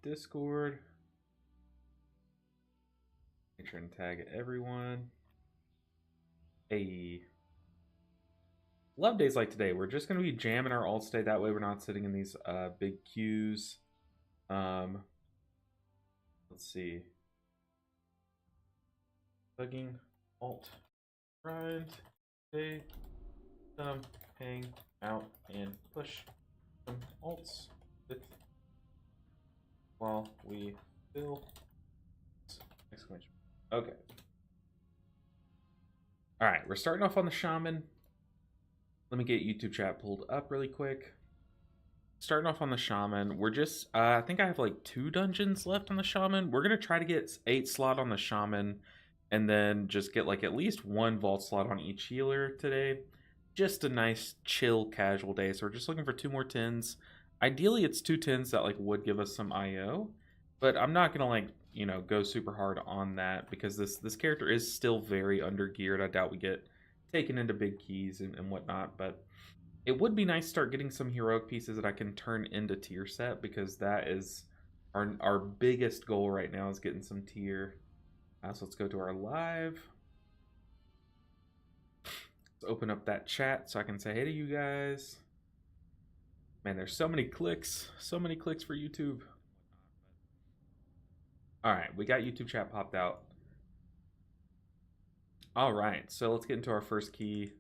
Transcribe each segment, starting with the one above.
Discord. Make sure and tag everyone. Hey. Love days like today. We're just going to be jamming our alt state. That way we're not sitting in these big queues. Let's see. Plugging alt grind. Okay. Hang out and push some alts with while we fill exclamation. Okay. All right, we're starting off on the Shaman. Let me get YouTube chat pulled up really quick. Starting off on the Shaman, we're just, I think I have like 2 dungeons left on the Shaman. We're going to try to get 8 slot on the Shaman and then just get like at least 1 vault slot on each healer today. Just a nice, chill, casual day. So we're just looking for 2 more 10s. Ideally, it's 2 10s that like would give us some IO. But I'm not going to like, you know, go super hard on that because this character is still very under geared. I doubt we get taken into big keys and whatnot, but it would be nice to start getting some heroic pieces that I can turn into tier set because that is our biggest goal right now is getting some tier. So let's go to our live. Let's open up that chat so I can say hey to you guys. Man, there's so many clicks for YouTube. All right, we got YouTube chat popped out. All right, so let's get into our first key.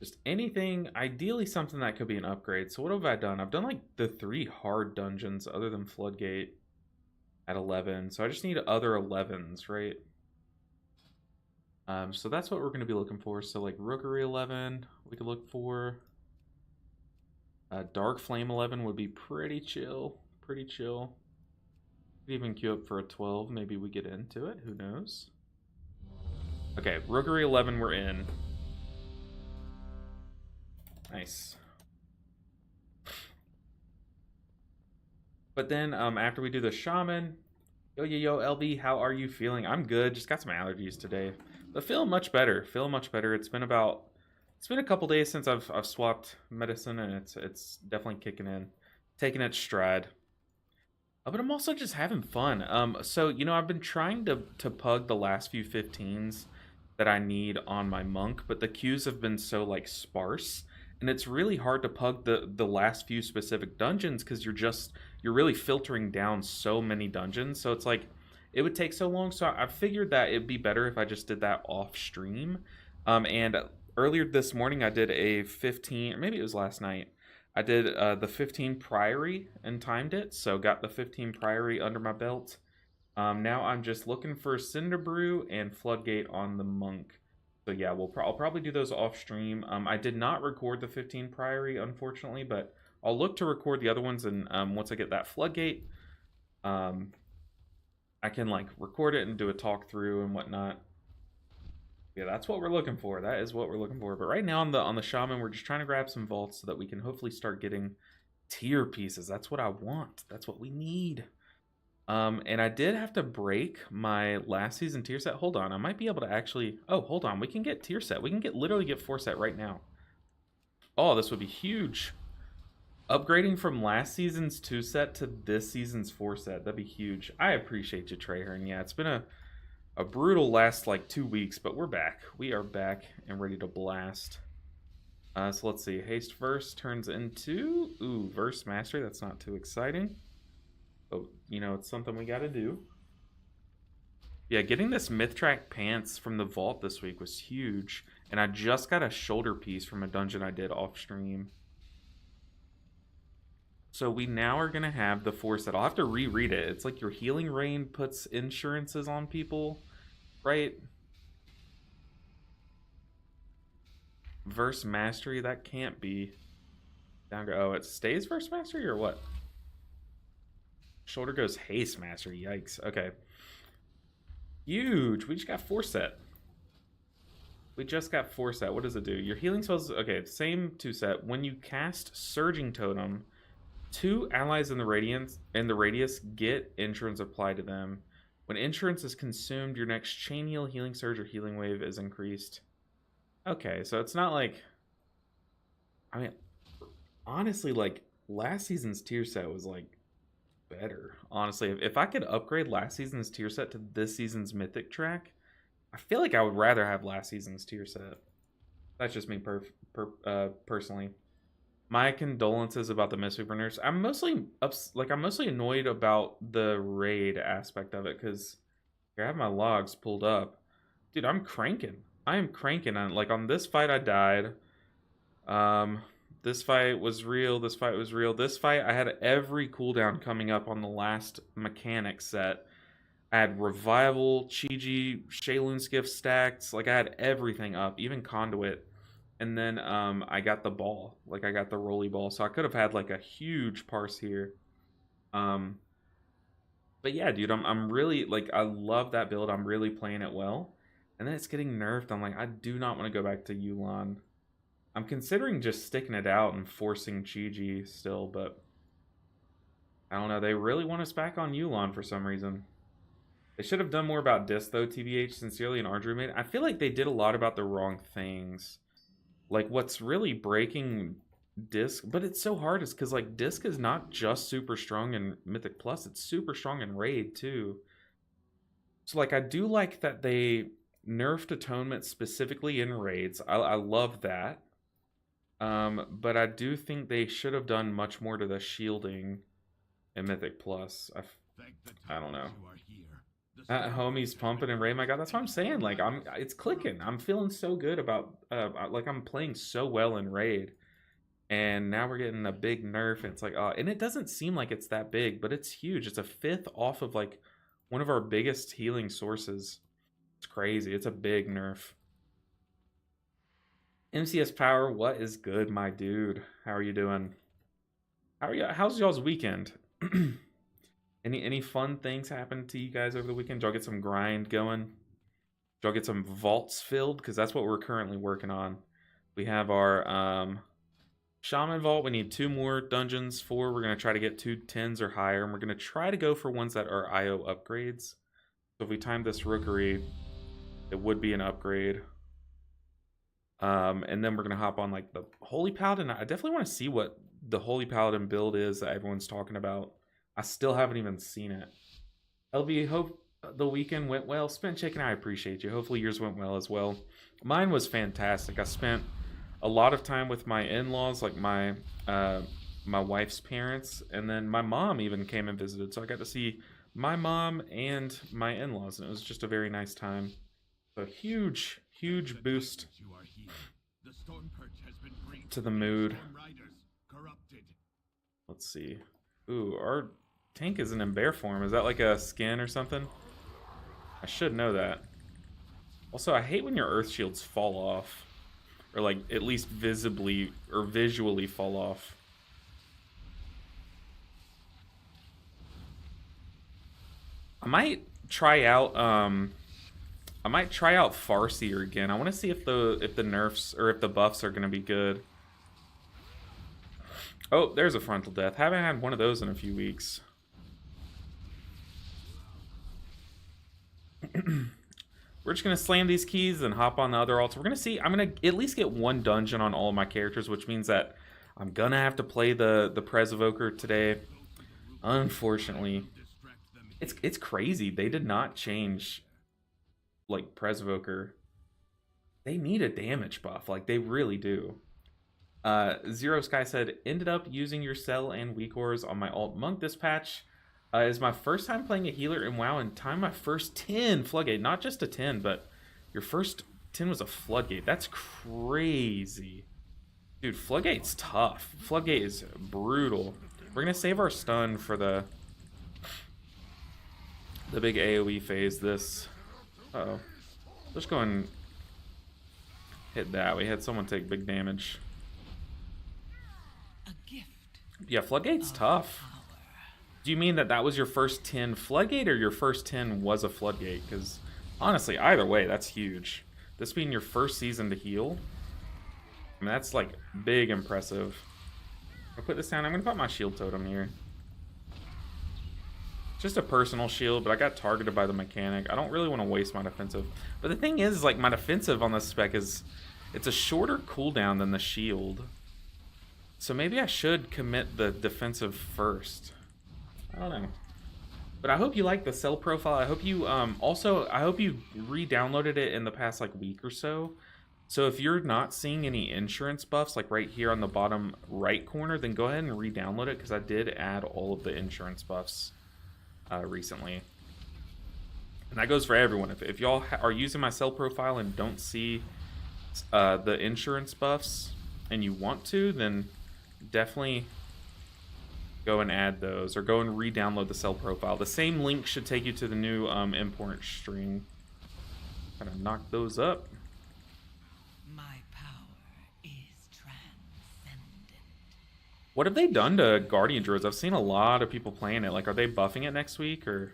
Just anything, ideally something that could be an upgrade. So what have I done? I've done like the 3 hard dungeons other than Floodgate at 11. So I just need other 11s, right? So that's what we're going to be looking for. So like Rookery 11, we could look for. Dark Flame 11 would be pretty chill, Could even queue up for a 12. Maybe we get into it. Who knows? Okay, Rookery 11, we're in. Nice. But then after we do the Shaman, yo, LB, how are you feeling? I'm good. Just got some allergies today. But feeling much better. It's been a couple days since I've swapped medicine, and it's definitely kicking in. Taking it stride. But I'm also just having fun. So, you know, I've been trying to pug the last few 15s that I need on my monk, but the queues have been so like sparse, and it's really hard to pug the last few specific dungeons because you're really filtering down so many dungeons. So it's like it would take so long. So I figured that it'd be better if I just did that off stream. And earlier this morning I did a 15, or maybe it was last night. I did the 15 Priory and timed it, so got the 15 Priory under my belt. Now I'm just looking for Cinderbrew and Floodgate on the Monk. So yeah, I'll probably do those off stream. I did not record the 15 Priory, unfortunately, but I'll look to record the other ones, and once I get that Floodgate, I can like record it and do a talk through and whatnot. Yeah, that's what we're looking for. That is what we're looking for. But right now on the Shaman, we're just trying to grab some vaults so that we can hopefully start getting tier pieces. That's what I want. That's what we need. And I did have to break my last season tier set. Hold on, I might be able to actually... Oh, hold on, we can get tier set. We can literally get 4 set right now. Oh, this would be huge. Upgrading from last season's 2 set to this season's 4 set. That'd be huge. I appreciate you, Treyhern. Yeah, it's been a brutal last like 2 weeks, but we're back. We are back and ready to blast. So let's see. Haste Verse turns into... Ooh, Verse Mastery. That's not too exciting. But, you know, it's something we got to do. Yeah, getting this Mythtrack Pants from the vault this week was huge. And I just got a shoulder piece from a dungeon I did off stream. So we now are going to have the 4 set. I'll have to reread it. It's like your Healing Rain puts insurances on people, right? Verse Mastery, that can't be. Oh, it stays Verse Mastery or what? Shoulder goes Haste Mastery. Yikes. Okay. Huge. We just got 4 set. What does it do? Your healing spells... Okay, same 2 set. When you cast Surging Totem, 2 allies in the radius get insurance applied to them. When insurance is consumed, your next Chain Heal, Healing Surge, or Healing Wave is increased. Okay, so it's not like... I mean, honestly, like, last season's tier set was, like, better, honestly. If I could upgrade last season's tier set to this season's Mythic track, I feel like I would rather have last season's tier set. That's just me personally. My condolences about the Mistweaver nerfs. I'm mostly annoyed about the raid aspect of it, because I have my logs pulled up. Dude, I'm cranking. I am cranking. On this fight I died. This fight was real. This fight was real. This fight, I had every cooldown coming up on the last mechanic set. I had Revival, Chi-Ji, Shaylun Skiff stacked. Like, I had everything up, even Conduit. And then I got the ball. Like, I got the Rolly Ball. So I could have had, like, a huge parse here. But yeah, dude, I'm really, like, I love that build. I'm really playing it well. And then it's getting nerfed. I'm like, I do not want to go back to Yu'lon. I'm considering just sticking it out and forcing Chi-Ji still, but I don't know. They really want us back on Yu'lon for some reason. They should have done more about Disc, though, TBH. Sincerely, and RDruid. I feel like they did a lot about the wrong things. Like, what's really breaking Disc, but it's so hard, is because, like, Disc is not just super strong in Mythic Plus. It's super strong in Raid, too. So, like, I do like that they nerfed Atonement specifically in Raids. I love that. But I do think they should have done much more to the shielding in Mythic Plus. I don't know. Homie's pumping and Ray, my God, that's what I'm saying. Like, it's clicking. I'm feeling so good about, like, I'm playing so well in Raid. And now we're getting a big nerf. And it's like, and it doesn't seem like it's that big, but it's huge. It's a 5th off of, like, one of our biggest healing sources. It's crazy. It's a big nerf. MCS Power, what is good, my dude? How are you doing? How's y'all's weekend? Any fun things happen to you guys over the weekend? Did y'all get some grind going? Did y'all get some vaults filled? Because that's what we're currently working on. We have our Shaman vault. We need 2 more dungeons. 4. We're going to try to get 2 10s or higher. And we're going to try to go for ones that are IO upgrades. So if we time this rookery, it would be an upgrade. And then we're going to hop on, like, the Holy Paladin. I definitely want to see what the Holy Paladin build is that everyone's talking about. I still haven't even seen it. LB, hope the weekend went well. Spent Chicken, I appreciate you. Hopefully yours went well as well. Mine was fantastic. I spent a lot of time with my in-laws, like my wife's parents. And then my mom even came and visited. So I got to see my mom and my in-laws. And it was just a very nice time. So huge boost to the mood. Let's see. Ooh, our tank isn't in bear form. Is that like a skin or something? I should know that. Also, I hate when your earth shields fall off. Or, like, at least visibly or visually fall off. I might try out Farseer again. I want to see if the nerfs or if the buffs are going to be good. Oh, there's a frontal death. Haven't had one of those in a few weeks. We're just going to slam these keys and hop on the other alts. We're going to see. I'm going to at least get 1 dungeon on all of my characters, which means that I'm going to have to play the Prez Evoker today. Unfortunately. It's crazy. They did not change, like, Prez Evoker. They need a damage buff. Like, they really do. Zero Sky said, ended up using your cell and weak ores on my alt monk this patch. Is my first time playing a healer in WoW and time my first 10 floodgate. Not just a 10, but your first 10 was a floodgate. That's crazy. Dude, floodgate's tough. Floodgate is brutal. We're going to save our stun for the big AoE phase this. Uh-oh. Let's go and hit that. We had someone take big damage. Yeah, Floodgate's tough. Do you mean that was your first 10 Floodgate or your first 10 was a Floodgate? Because honestly, either way, that's huge. This being your first season to heal, I mean, that's like big impressive. I'll put this down. I'm going to put my shield totem here. Just a personal shield, but I got targeted by the mechanic. I don't really want to waste my defensive. But the thing is, like, my defensive on this spec is, it's a shorter cooldown than the shield. So maybe I should commit the defensive first. I don't know. But I hope you like the cell profile. I hope you also I hope you re-downloaded it in the past like week or so. So if you're not seeing any insurance buffs like right here on the bottom right corner, then go ahead and re-download it because I did add all of the insurance buffs recently. And that goes for everyone. If y'all are using my cell profile and don't see the insurance buffs and you want to, then definitely go and add those, or go and re-download the cell profile. The same link should take you to the new import string. Kind of knock those up. My power is transcendent. What have they done to Guardian Druids? I've seen a lot of people playing it. Like, are they buffing it next week, or...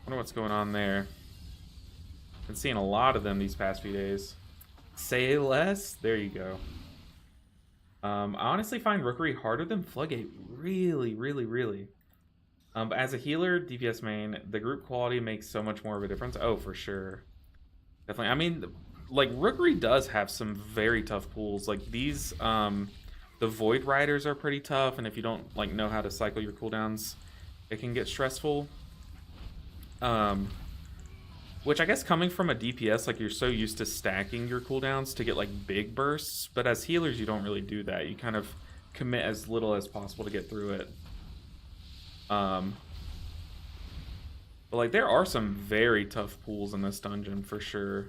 I wonder what's going on there. Been seeing a lot of them these past few days. Say less? There you go. I honestly find Rookery harder than Floodgate. Really, really, really. But as a healer, DPS main, the group quality makes so much more of a difference. Oh, for sure. Definitely. I mean, like, Rookery does have some very tough pools. Like, these, the Void Riders are pretty tough, and if you don't, like, know how to cycle your cooldowns, it can get stressful. Which I guess coming from a DPS, like, you're so used to stacking your cooldowns to get like big bursts, but as healers you don't really do that. You kind of commit as little as possible to get through it. But like there are some very tough pools in this dungeon for sure.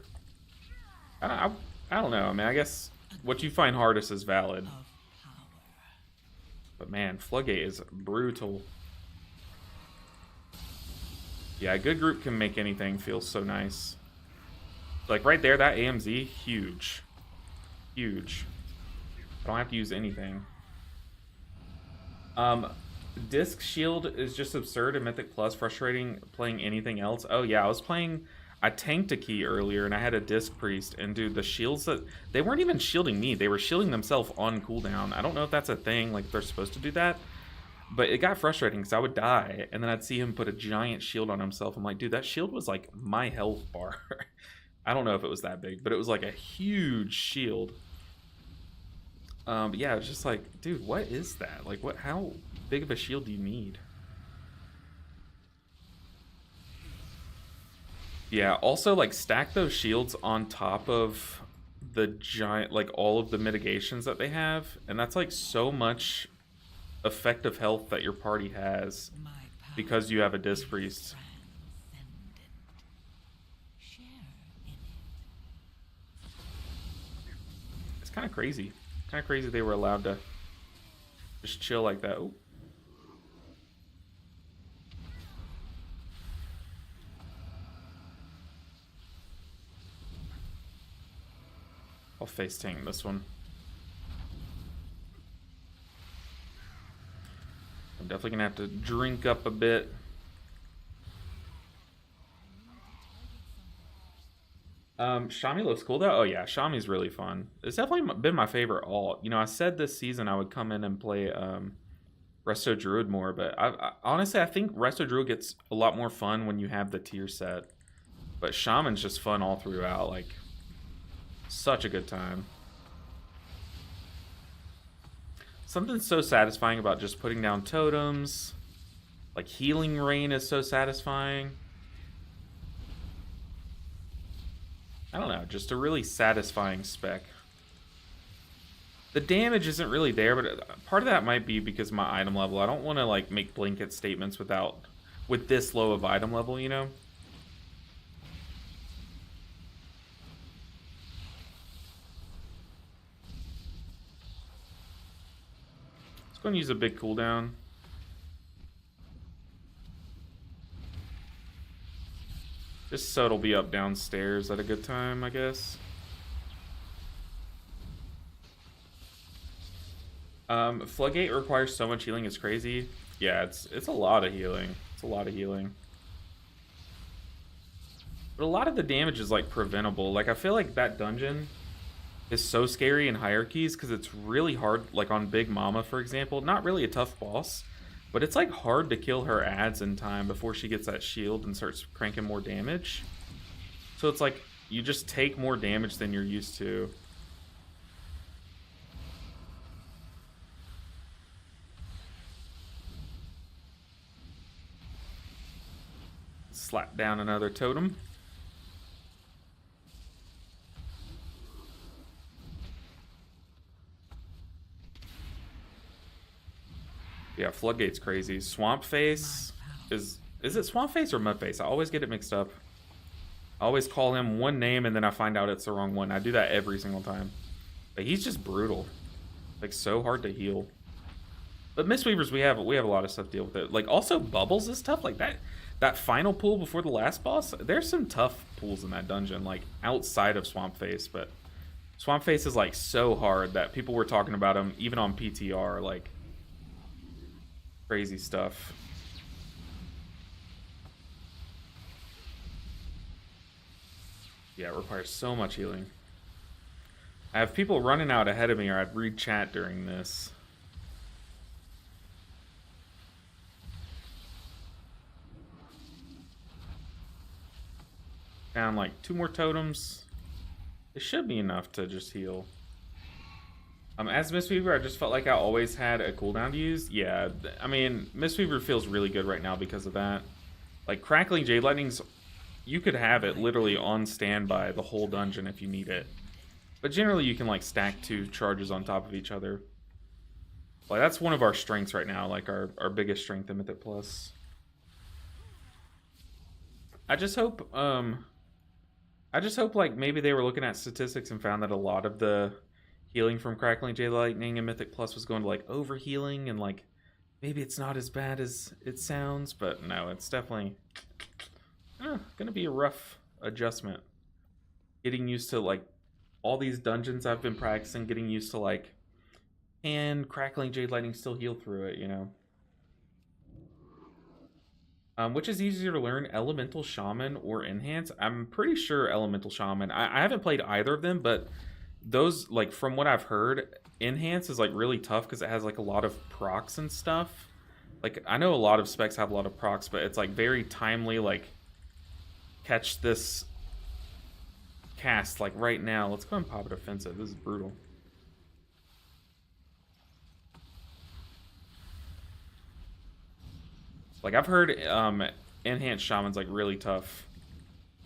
I don't know. I mean, I guess what you find hardest is valid. But man, Floodgate is brutal. Yeah, a good group can make anything feel so nice. Like right there, that AMZ, huge. Huge. I don't have to use anything. Disc Shield is just absurd in Mythic Plus, frustrating playing anything else. Oh yeah, I tanked a key earlier and I had a Disc Priest, and dude, the shields that, they weren't even shielding me, they were shielding themselves on cooldown. I don't know if that's a thing, like they're supposed to do that. But it got frustrating because I would die, and then I'd see him put a giant shield on himself. I'm like, dude, that shield was like my health bar. I don't know if it was that big, but it was like a huge shield. But yeah, it's just like, dude, what is that? Like, what? How big of a shield do you need? Yeah, also, like, stack those shields on top of the giant, like, all of the mitigations that they have, and that's like so much effective health that your party has because you have a Disc Priest. It's kind of crazy. Kind of crazy they were allowed to just chill like that. Ooh. I'll face tank this one. I'm definitely gonna have to drink up a bit. Shami looks cool though. Oh yeah, Shami's really fun. It's definitely been my favorite alt. You know, I said this season I would come in and play Resto Druid more, but honestly I think Resto Druid gets a lot more fun when you have the tier set. But Shaman's just fun all throughout. Like, such a good time. Something so satisfying about just putting down totems. Like, Healing Rain is so satisfying. I don't know, just a really satisfying spec. The damage isn't really there, but part of that might be because of my item level. I don't want to, like, make blanket statements with this low of item level, you know? Go and use a big cooldown. Just so it'll be up downstairs at a good time, I guess. Floodgate requires so much healing, it's crazy. Yeah, it's a lot of healing. It's a lot of healing. But a lot of the damage is like preventable. Like, I feel like that dungeon is so scary in hierarchies because it's really hard, like on Big Mama, for example. Not really a tough boss, but it's like hard to kill her ads in time before she gets that shield and starts cranking more damage. So it's like you just take more damage than you're used to. slap down another totem. Yeah, Floodgate's crazy. Swamp Face is it Swamp Face or Mud Face? I always get it mixed up. I always call him one name and then I find out it's the wrong one. I do that every single time. But he's just brutal. Like, so hard to heal. But Mistweavers, we have a lot of stuff to deal with it. Like, also Bubbles is tough. Like that final pool before the last boss, there's some tough pools in that dungeon, like outside of Swamp Face, but Swamp Face is like so hard that people were talking about him even on PTR, like crazy stuff. Yeah, it requires so much healing. I have people running out ahead of me, or I'd read chat during this. Down like 2 more totems. It should be enough to just heal. As Mistweaver, I just felt like I always had a cooldown to use. Yeah, I mean, Mistweaver feels really good right now because of that. Like, Crackling Jade Lightning's, you could have it literally on standby the whole dungeon if you need it. But generally, you can, like, stack 2 charges on top of each other. Like, that's one of our strengths right now, like, our biggest strength in Mythic Plus. I just hope, like, maybe they were looking at statistics and found that a lot of the healing from Crackling Jade Lightning and Mythic Plus was going to, like, overhealing, and, like, maybe it's not as bad as it sounds, but no, it's definitely gonna be a rough adjustment. Getting used to, like, all these dungeons I've been practicing, getting used to, like, can Crackling Jade Lightning still heal through it, you know? Which is easier to learn, Elemental Shaman or Enhance? I'm pretty sure Elemental Shaman. I haven't played either of them, but those, like, from what I've heard, Enhance is, like, really tough because it has, like, a lot of procs and stuff. Like, I know a lot of specs have a lot of procs, but it's, like, very timely, like, catch this cast, like, right now. Let's go and pop it offensive. This is brutal. Like, I've heard Enhanced Shaman's, like, really tough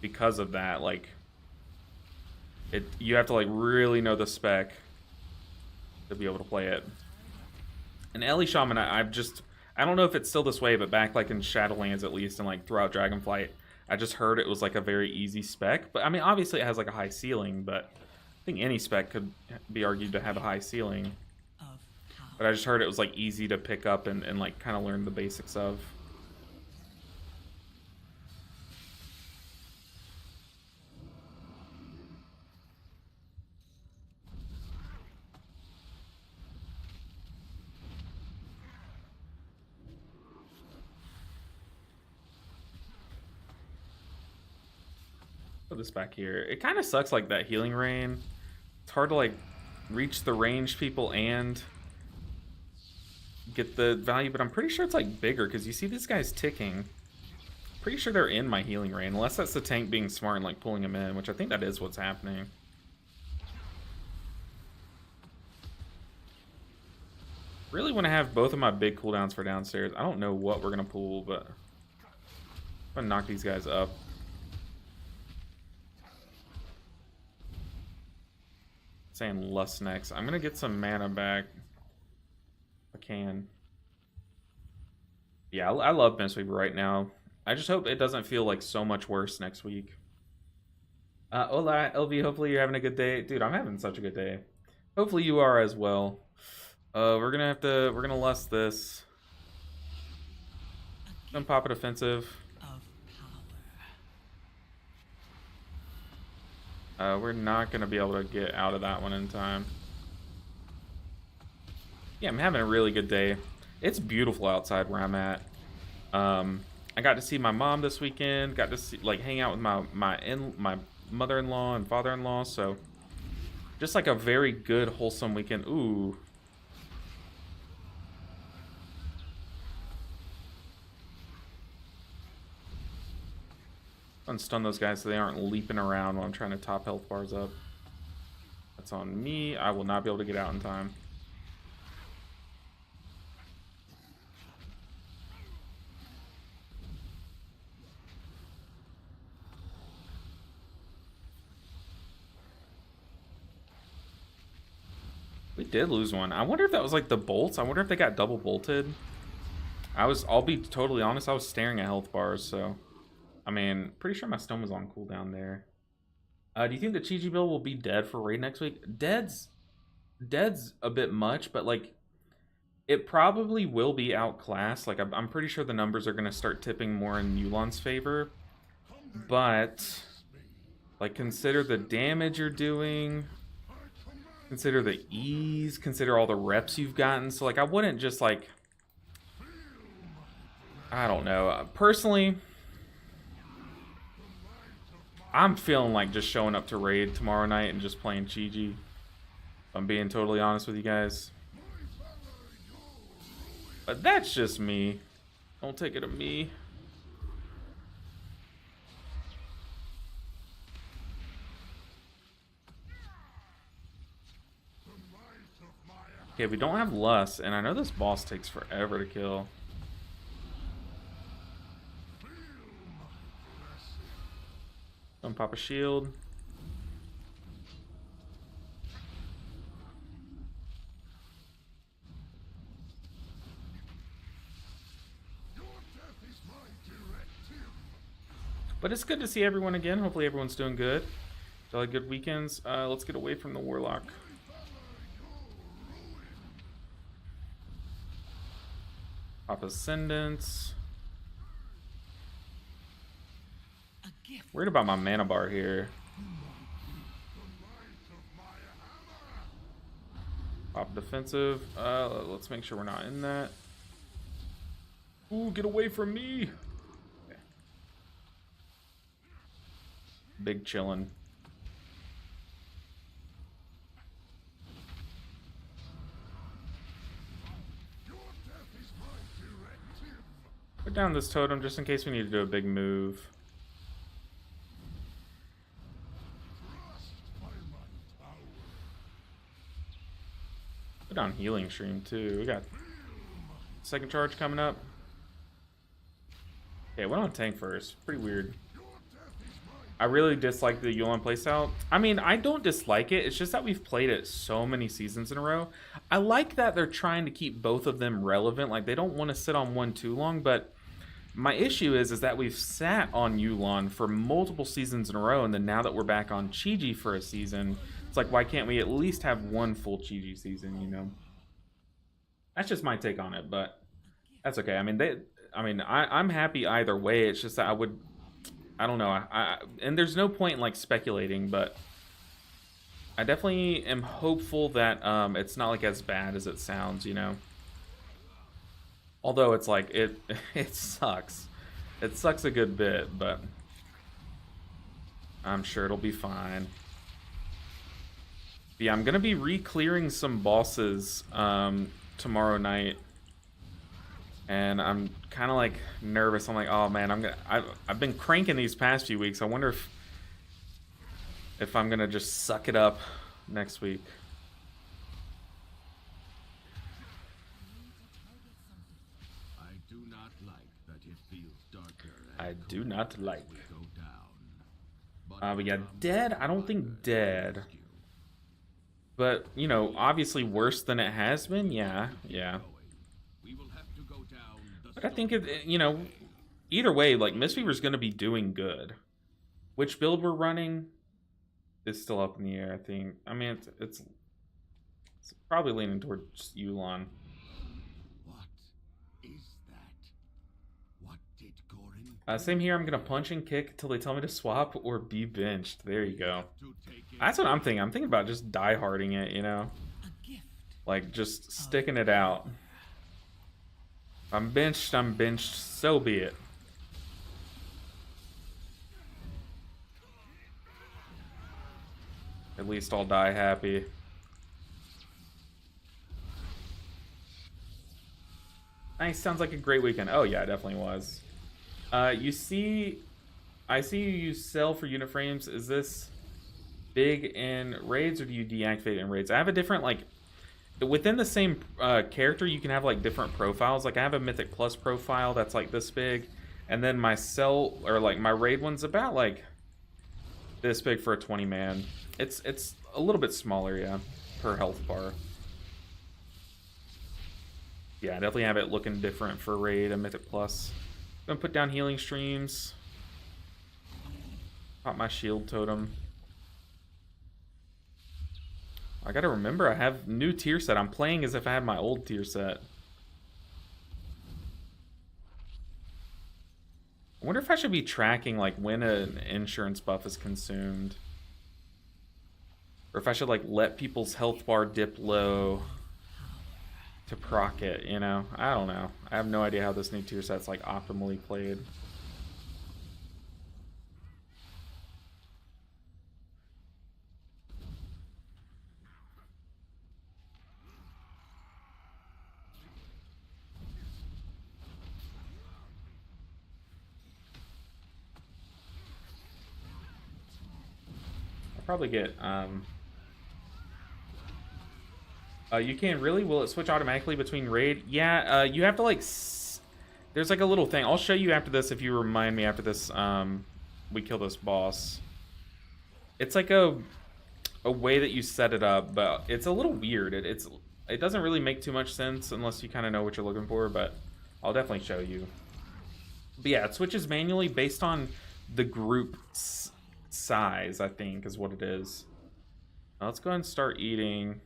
because of that. Like, you have to, like, really know the spec to be able to play it. And Ellie Shaman, I don't know if it's still this way, but back, like, in Shadowlands at least, and, like, throughout Dragonflight, I just heard it was, like, a very easy spec. But, I mean, obviously it has, like, a high ceiling, but I think any spec could be argued to have a high ceiling. But I just heard it was, like, easy to pick up and like, kind of learn the basics of. Put this back here. It kind of sucks, like, that healing rain. It's hard to, like, reach the ranged people and get the value, but I'm pretty sure it's, like, bigger because you see these guys ticking. Pretty sure they're in my healing rain, unless that's the tank being smart and, like, pulling them in, which I think that is what's happening. Really want to have both of my big cooldowns for downstairs. I don't know what we're going to pull, but I'm going to knock these guys up. Saying Lust next. I'm gonna get some mana back if I can. Yeah, I love Mistweaver right now. I just hope it doesn't feel like so much worse next week. Hola, LV, hopefully you're having a good day. Dude, I'm having such a good day. Hopefully you are as well. We're gonna Lust this. Then pop it offensive. We're not going to be able to get out of that one in time. Yeah, I'm having a really good day. It's beautiful outside where I'm at. I got to see my mom this weekend. Got to see, like, hang out with my mother-in-law and father-in-law. So, just like a very good, wholesome weekend. Ooh. Unstun those guys so they aren't leaping around while I'm trying to top health bars up. That's on me. I will not be able to get out in time. did lose one. I wonder if that was like the bolts. I wonder if they got double bolted. I'll be totally honest, I was staring at health bars, so I mean, pretty sure my stone was on cooldown there. Do you think the Chi-Chi build will be dead for raid next week? Dead's a bit much, but like it probably will be outclassed. Like I'm pretty sure the numbers are gonna start tipping more in Yu'lon's favor. But like consider the damage you're doing. Consider the ease, consider all the reps you've gotten. So like I wouldn't just like, I don't know. Personally, I'm feeling like just showing up to raid tomorrow night and just playing Chi-Chi. If I'm being totally honest with you guys. But that's just me. Don't take it to me. Okay, we don't have Lust, and I know this boss takes forever to kill. Don't pop a shield. But it's good to see everyone again. Hopefully everyone's doing good. Y'all had good weekends. Let's get away from the Warlock. Pop Ascendance. Worried about my mana bar here. Pop defensive. Let's make sure we're not in that. Ooh, get away from me. Okay. Big chillin'. Put down this totem just in case we need to do a big move. Put down healing stream too. We got second charge coming up. Okay, went on tank first. Pretty weird. I really dislike the Yu'lon playstyle. I mean, I don't dislike it. It's just that we've played it so many seasons in a row. I like that they're trying to keep both of them relevant. Like, they don't want to sit on one too long, but my issue is that we've sat on Yu'lon for multiple seasons in a row, and then now that we're back on Chi-Chi for a season, it's like, why can't we at least have one full Chi-Chi season, you know? That's just my take on it, but that's okay. I mean, I'm happy either way. It's just that I don't know. And there's no point in like speculating, but I definitely am hopeful that it's not like as bad as it sounds, you know. Although it's like it sucks. It sucks a good bit, but I'm sure it'll be fine. But yeah, I'm gonna be re-clearing some bosses tomorrow night. And I'm kind of like nervous. I'm like, oh man, I've been cranking these past few weeks. I wonder if I'm gonna just suck it up next week. I do not like that it feels darker. I do not like. We got dead. I don't think dead. But you know, obviously worse than it has been. Yeah. But I think, you know, either way, like, Mistweaver's going to be doing good. Which build we're running is still up in the air, I think. I mean, it's probably leaning towards Yu'lon. What is that? What did Gorin? Same here, I'm going to punch and kick until they tell me to swap or be benched. There you go. That's what I'm thinking. I'm thinking about just die-harding it, you know? Like, just sticking it out. I'm benched, so be it. At least I'll die happy. Nice, sounds like a great weekend. Oh yeah, it definitely was. I see you use sell for unit frames. Is this big in raids or do you deactivate it in raids? I have a different, like, within the same character, you can have like different profiles. Like I have a Mythic Plus profile that's like this big, and then my cell or like my raid one's about like this big for a 20 man. It's a little bit smaller, yeah, per health bar. Yeah, definitely have it looking different for Raid and Mythic Plus. Gonna put down healing streams. Pop my shield totem. I gotta remember I have new tier set. I'm playing as if I had my old tier set. I wonder if I should be tracking like when an insurance buff is consumed. Or if I should like let people's health bar dip low to proc it, you know? I don't know. I have no idea how this new tier set's like optimally played. I'll probably get you can really? Will it switch automatically between raid? Yeah, you have to like there's like a little thing. I'll show you after this if you remind me after this we kill this boss. It's like a way that you set it up, but it's a little weird. It doesn't really make too much sense unless you kind of know what you're looking for, but I'll definitely show you. But yeah, it switches manually based on the group size, I think, is what it is. Now let's go ahead and start eating.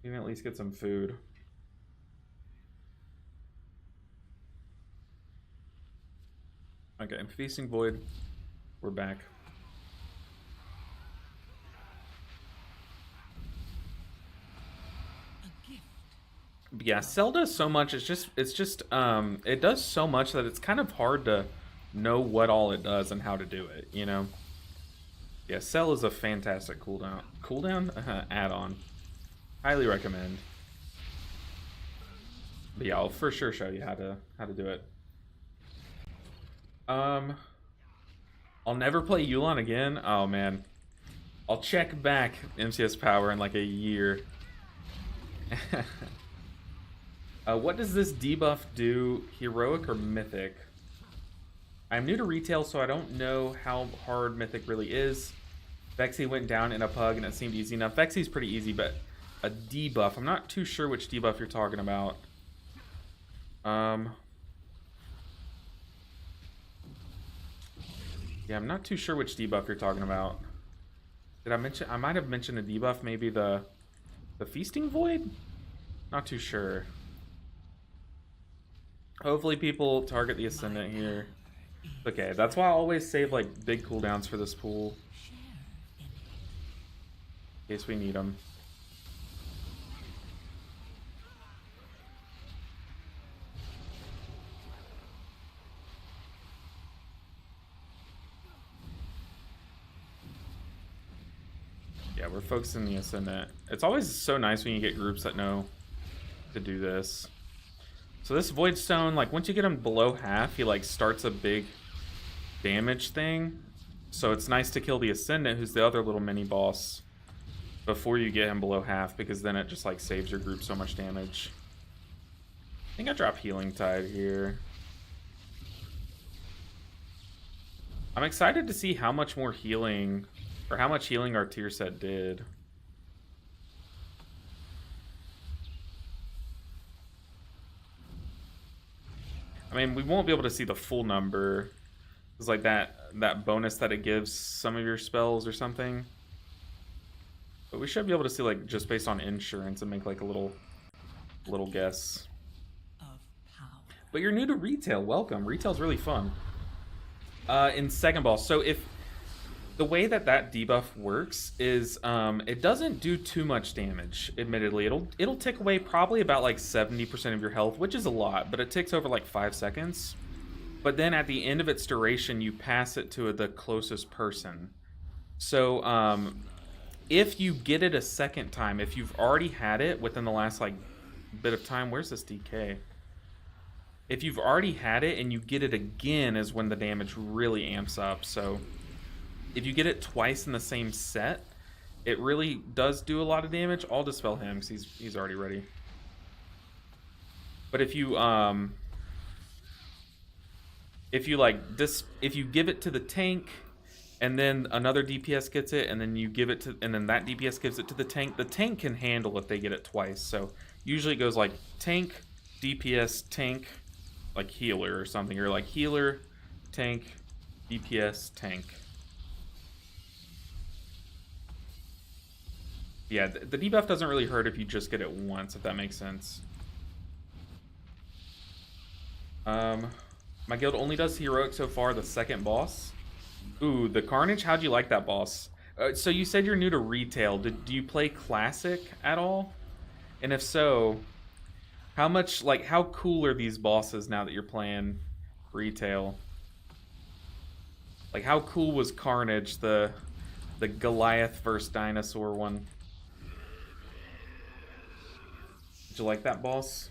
You can at least get some food. Okay, Feasting Void. We're back. But yeah, Cell does so much. It does so much that it's kind of hard to know what all it does and how to do it, you know? Yeah, Cell is a fantastic cooldown add-on. Highly recommend. But yeah, I'll for sure show you how to do it. I'll never play Yulon again. Oh man. I'll check back MCS Power in like a year. What does this debuff do? Heroic or Mythic? I'm new to retail, so I don't know how hard Mythic really is. Vexy went down in a pug and it seemed easy enough. Vexy's pretty easy, but a debuff. I'm not too sure which debuff you're talking about. Yeah, I'm not too sure which debuff you're talking about. Did I mention? I might have mentioned a debuff, maybe the Feasting Void? Not too sure. Hopefully people target the Ascendant here. Okay, that's why I always save like big cooldowns for this pool. In case we need them. Yeah, we're focusing the Ascendant. It's always so nice when you get groups that know to do this. So this Void Stone, like once you get him below half, he like starts a big damage thing. So it's nice to kill the Ascendant, who's the other little mini boss, before you get him below half, because then it just like saves your group so much damage. I think I drop Healing Tide here. I'm excited to see how much more healing, or how much healing our tier set did. I mean, we won't be able to see the full number. It's like that bonus that it gives some of your spells or something. But we should be able to see like just based on insurance and make like a little guess. But you're new to retail. Welcome. Retail's really fun. In second ball, so if the way that debuff works is it doesn't do too much damage. Admittedly, it'll tick away probably about like 70% of your health, which is a lot, but it ticks over like 5 seconds. But then at the end of its duration, you pass it to the closest person. So if you get it a second time, if you've already had it within the last like bit of time, where's this DK? If you've already had it and you get it again is when the damage really amps up. So if you get it twice in the same set, it really does do a lot of damage. I'll dispel him because he's already ready. But if you give it to the tank, and then another DPS gets it, and then you give it to, and then that DPS gives it to the tank can handle if they get it twice. So Usually it goes like tank, DPS, tank, like healer or something, or like healer, tank, DPS, tank. Yeah, the debuff doesn't really hurt if you just get it once, if that makes sense. My guild only does heroic so far, the second boss. Ooh, the Carnage, how'd you like that boss? So you said you're new to retail. Do you play classic at all? And if so, how much, like, how cool are these bosses now that you're playing retail? Like, how cool was Carnage, the Goliath versus Dinosaur one? Did you like that boss?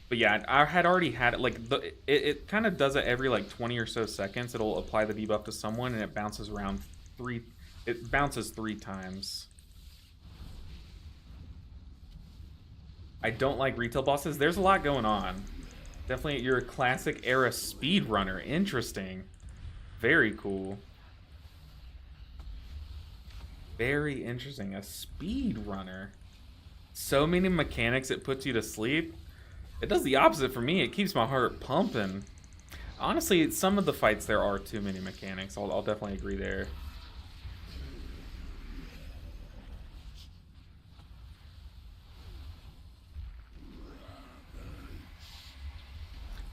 But yeah, I had already had it. Like, it kind of does it every like 20 or so seconds. It'll apply the debuff to someone, and it bounces around it bounces 3 times. I don't like retail bosses. There's a lot going on. Definitely, you're a classic era speedrunner. Interesting. Very cool. Very interesting. A speedrunner. So many mechanics, it puts you to sleep. It does the opposite for me. It keeps my heart pumping. Honestly, some of the fights there are too many mechanics. I'll definitely agree there.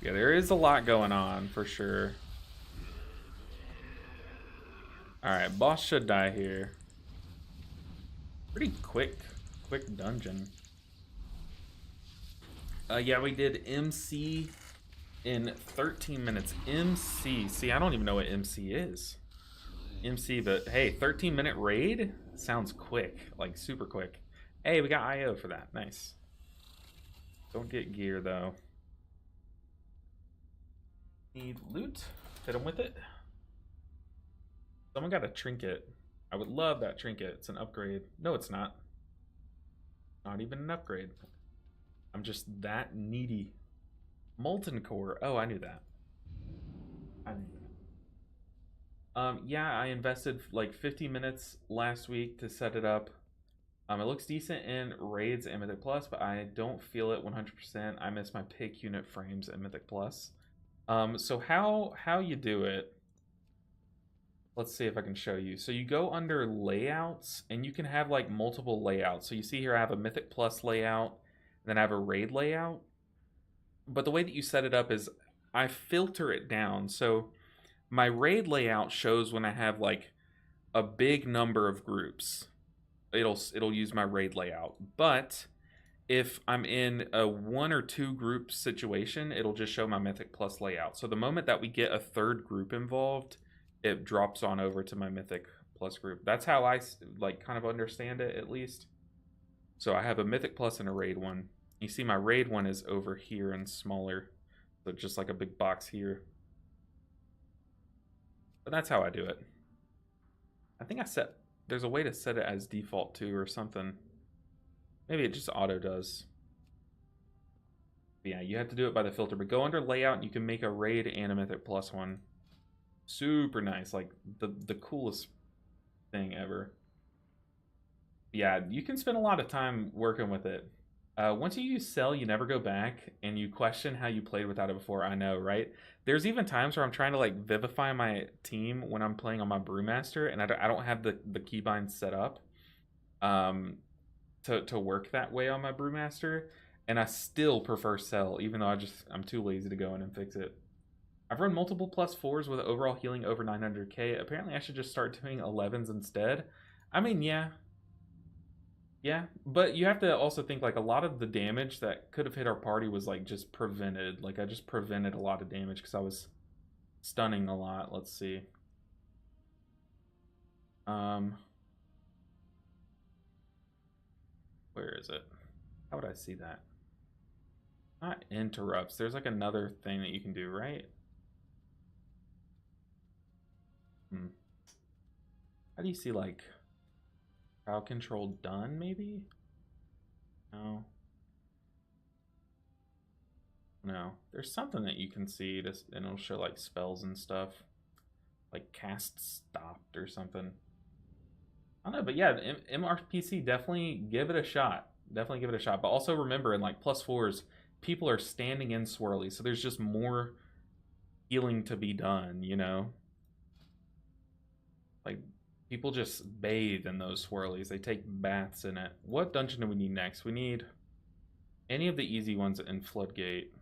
Yeah, there is a lot going on for sure. Alright, boss should die here. Pretty quick dungeon. Yeah, we did MC in 13 minutes. MC. See, I don't even know what MC is. MC, but hey, 13-minute raid? Sounds quick. Like, super quick. Hey, we got IO for that. Nice. Don't get gear, though. Need loot. Hit him with it. Someone got a trinket. I would love that trinket. It's an upgrade. No, it's not. Not even an upgrade. I'm just that needy. Molten core. Oh, I knew that. Yeah, I invested like 50 minutes last week to set it up. It looks decent in raids and Mythic Plus, but I don't feel it 100%. I miss my pick unit frames in Mythic Plus. So how you do it? Let's see if I can show you. So you go under layouts, and you can have like multiple layouts. So you see here I have a Mythic Plus layout, and then I have a raid layout. But the way that you set it up is I filter it down. So my raid layout shows when I have like a big number of groups. It'll use my raid layout. But if I'm in a 1 or 2 group situation, it'll just show my Mythic Plus layout. So the moment that we get a third group involved, it drops on over to my Mythic Plus group. That's how I like kind of understand it, at least. So I have a Mythic Plus and a raid one. You see my raid one is over here and smaller. So just like a big box here. But that's how I do it. I think there's a way to set it as default too or something. Maybe it just auto does. But yeah, you have to do it by the filter. But go under layout and you can make a raid and a Mythic Plus one. Super nice. Like the coolest thing ever. Yeah, you can spend a lot of time working with it. Once you use Cell, you never go back, and you question how you played without it before. I know, right? There's even times where I'm trying to like vivify my team when I'm playing on my Brewmaster, and I don't have the keybind set up to work that way on my Brewmaster, and I still prefer Cell, even though I'm too lazy to go in and fix it. I've run multiple +4s with overall healing over 900k. Apparently, I should just start doing 11s instead. I mean, yeah. Yeah, but you have to also think like a lot of the damage that could have hit our party was like just prevented. Like I just prevented a lot of damage because I was stunning a lot. Let's see. Where is it? How would I see that? Not interrupts. There's like another thing that you can do, right? How do you see like crowd control done, maybe? No. No. There's something that you can see, and it'll show like spells and stuff. Like cast stopped or something. I don't know, but yeah, MRPC, definitely give it a shot. definitely give it a shot. But also remember, in like +4s, people are standing in swirly, so there's just more healing to be done, you know? Like, people just bathe in those swirlies. They take baths in it. What dungeon do we need next? We need any of the easy ones in Floodgate.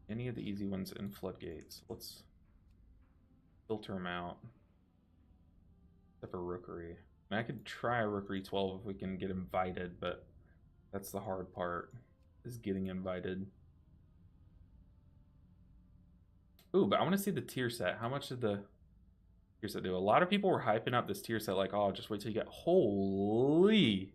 Any of the easy ones in Floodgates. Let's filter them out. Except for Rookery. I mean, I could try a Rookery 12 if we can get invited, but that's the hard part, is getting invited. Ooh, but I want to see the tier set. How much did the tier set do? A lot of people were hyping up this tier set like, oh, just wait till you get... Holy...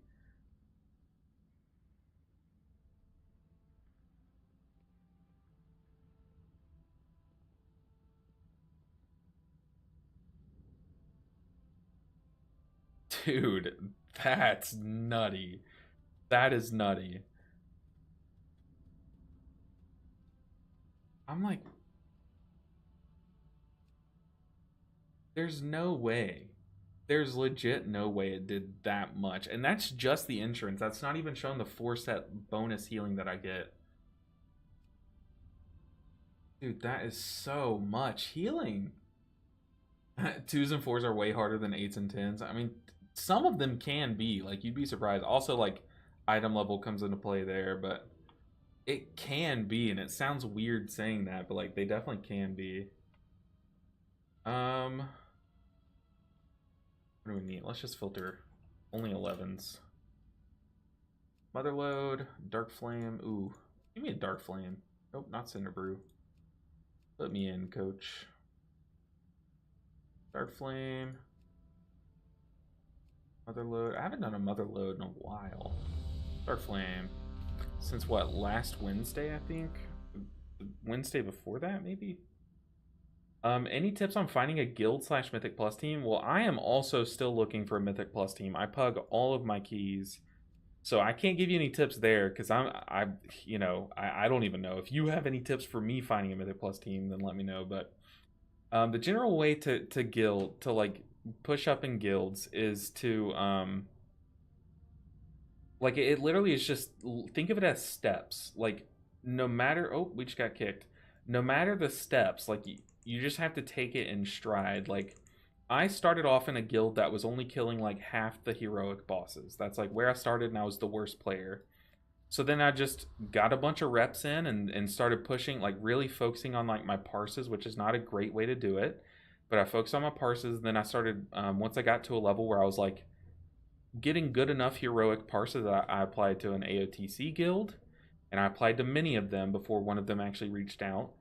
Dude, that's nutty. That is nutty. I'm like, there's no way. There's legit no way it did that much. And that's just the insurance. That's not even showing the 4-set bonus healing that I get. Dude, that is so much healing. 2s and 4s are way harder than 8s and 10s. I mean, some of them can be. Like, you'd be surprised. Also, like, item level comes into play there, but it can be, and it sounds weird saying that, but, like, they definitely can be. What do we need? Let's just filter only 11s. Motherload, Dark Flame. Ooh, give me a Dark Flame. Nope, not Cinderbrew. Let me in, coach. Dark Flame. Motherload. I haven't done a Motherload in a while. Dark Flame. Since what, last Wednesday, I think? The Wednesday before that, maybe? Any tips on finding a guild / Mythic Plus team? Well, I am also still looking for a Mythic Plus team. I pug all of my keys, so I can't give you any tips there because I don't even know. If you have any tips for me finding a Mythic Plus team, then let me know. But the general way to like push up in guilds is to like it literally is just, think of it as steps. Like, no matter, oh, we just got kicked. No matter the steps, like you just have to take it in stride. Like, I started off in a guild that was only killing like half the heroic bosses. That's like where I started, and I was the worst player. So then I just got a bunch of reps in and started pushing, like really focusing on like my parses, which is not a great way to do it. But I focused on my parses. Then I started, once I got to a level where I was like getting good enough heroic parses, that I applied to an AOTC guild. And I applied to many of them before one of them actually reached out.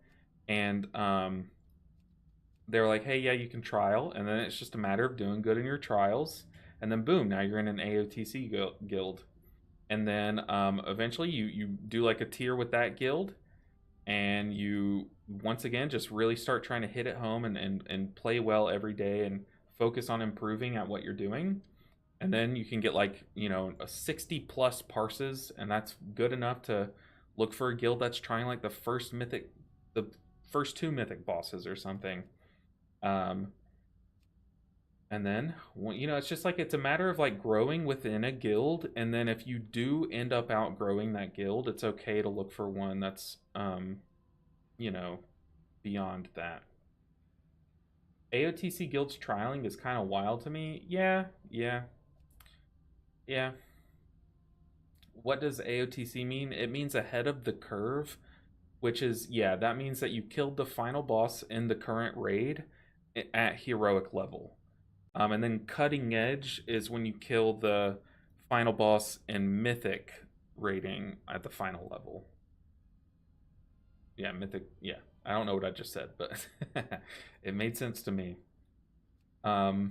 And they were like, hey, yeah, you can trial. And then it's just a matter of doing good in your trials. And then boom, now you're in an AOTC guild. And then eventually you do like a tier with that guild. And you, once again, just really start trying to hit it home and play well every day and focus on improving at what you're doing. And then you can get like, a 60 plus parses. And that's good enough to look for a guild that's trying like the first two mythic bosses or something. And then, it's just like, it's a matter of like growing within a guild. And then if you do end up outgrowing that guild, it's okay to look for one that's, beyond that. AOTC guilds trialing is kind of wild to me. Yeah. What does AOTC mean? It means ahead of the curve, which is, that means that you killed the final boss in the current raid at heroic level. And then cutting edge is when you kill the final boss in mythic rating at the final level. Yeah, mythic. Yeah, I don't know what I just said, but it made sense to me. AOTC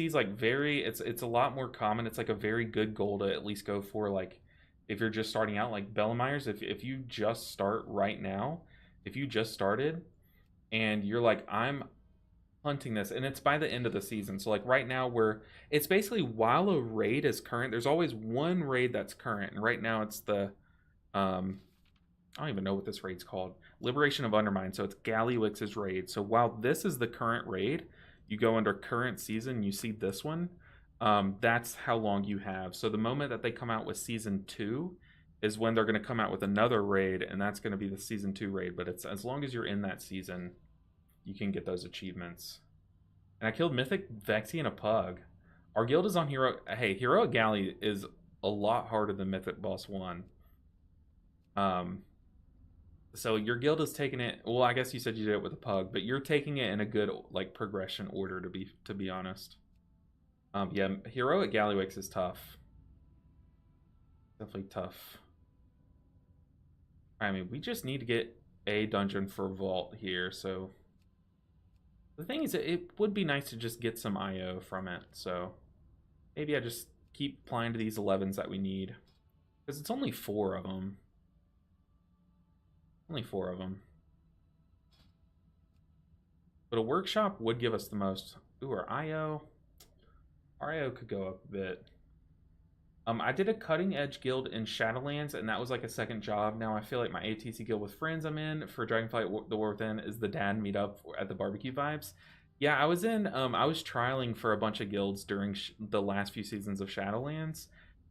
is like it's a lot more common. It's like a very good goal to at least go for, like, if you're just starting out, like Bellemeyer's. If you just start right now, if you just started and you're like, I'm hunting this, and it's by the end of the season. So like right now it's basically, while a raid is current, there's always one raid that's current. And right now it's the, I don't even know what this raid's called. Liberation of Undermine. So it's Gallywix's raid. So while this is the current raid, you go under current season, you see this one. that's how long you have. So the moment that they come out with season 2 is when they're going to come out with another raid, and that's going to be the season 2 raid. But it's as long as you're in that season, you can get those achievements. And I killed Mythic, Vexy, and a Pug. Our guild is on Hero. Hey, Heroic Galley is a lot harder than Mythic Boss 1. So your guild is taking it. Well, I guess you said you did it with a Pug, but you're taking it in a good like progression order. To be honest. Yeah, Heroic Gallywix is tough. Definitely tough. I mean, we just need to get a dungeon for Vault here. So the thing is, it would be nice to just get some IO from it. So maybe I just keep applying to these 11s that we need. Because it's only 4 of them. Only 4 of them. But a workshop would give us the most. Ooh, our IO. Our IO could go up a bit. I did a cutting edge guild in Shadowlands, and that was like a second job. Now I feel like my ATC guild with friends I'm in for Dragonflight The War Within is the dad meetup at the barbecue vibes. Yeah, I was trialing for a bunch of guilds during the last few seasons of Shadowlands.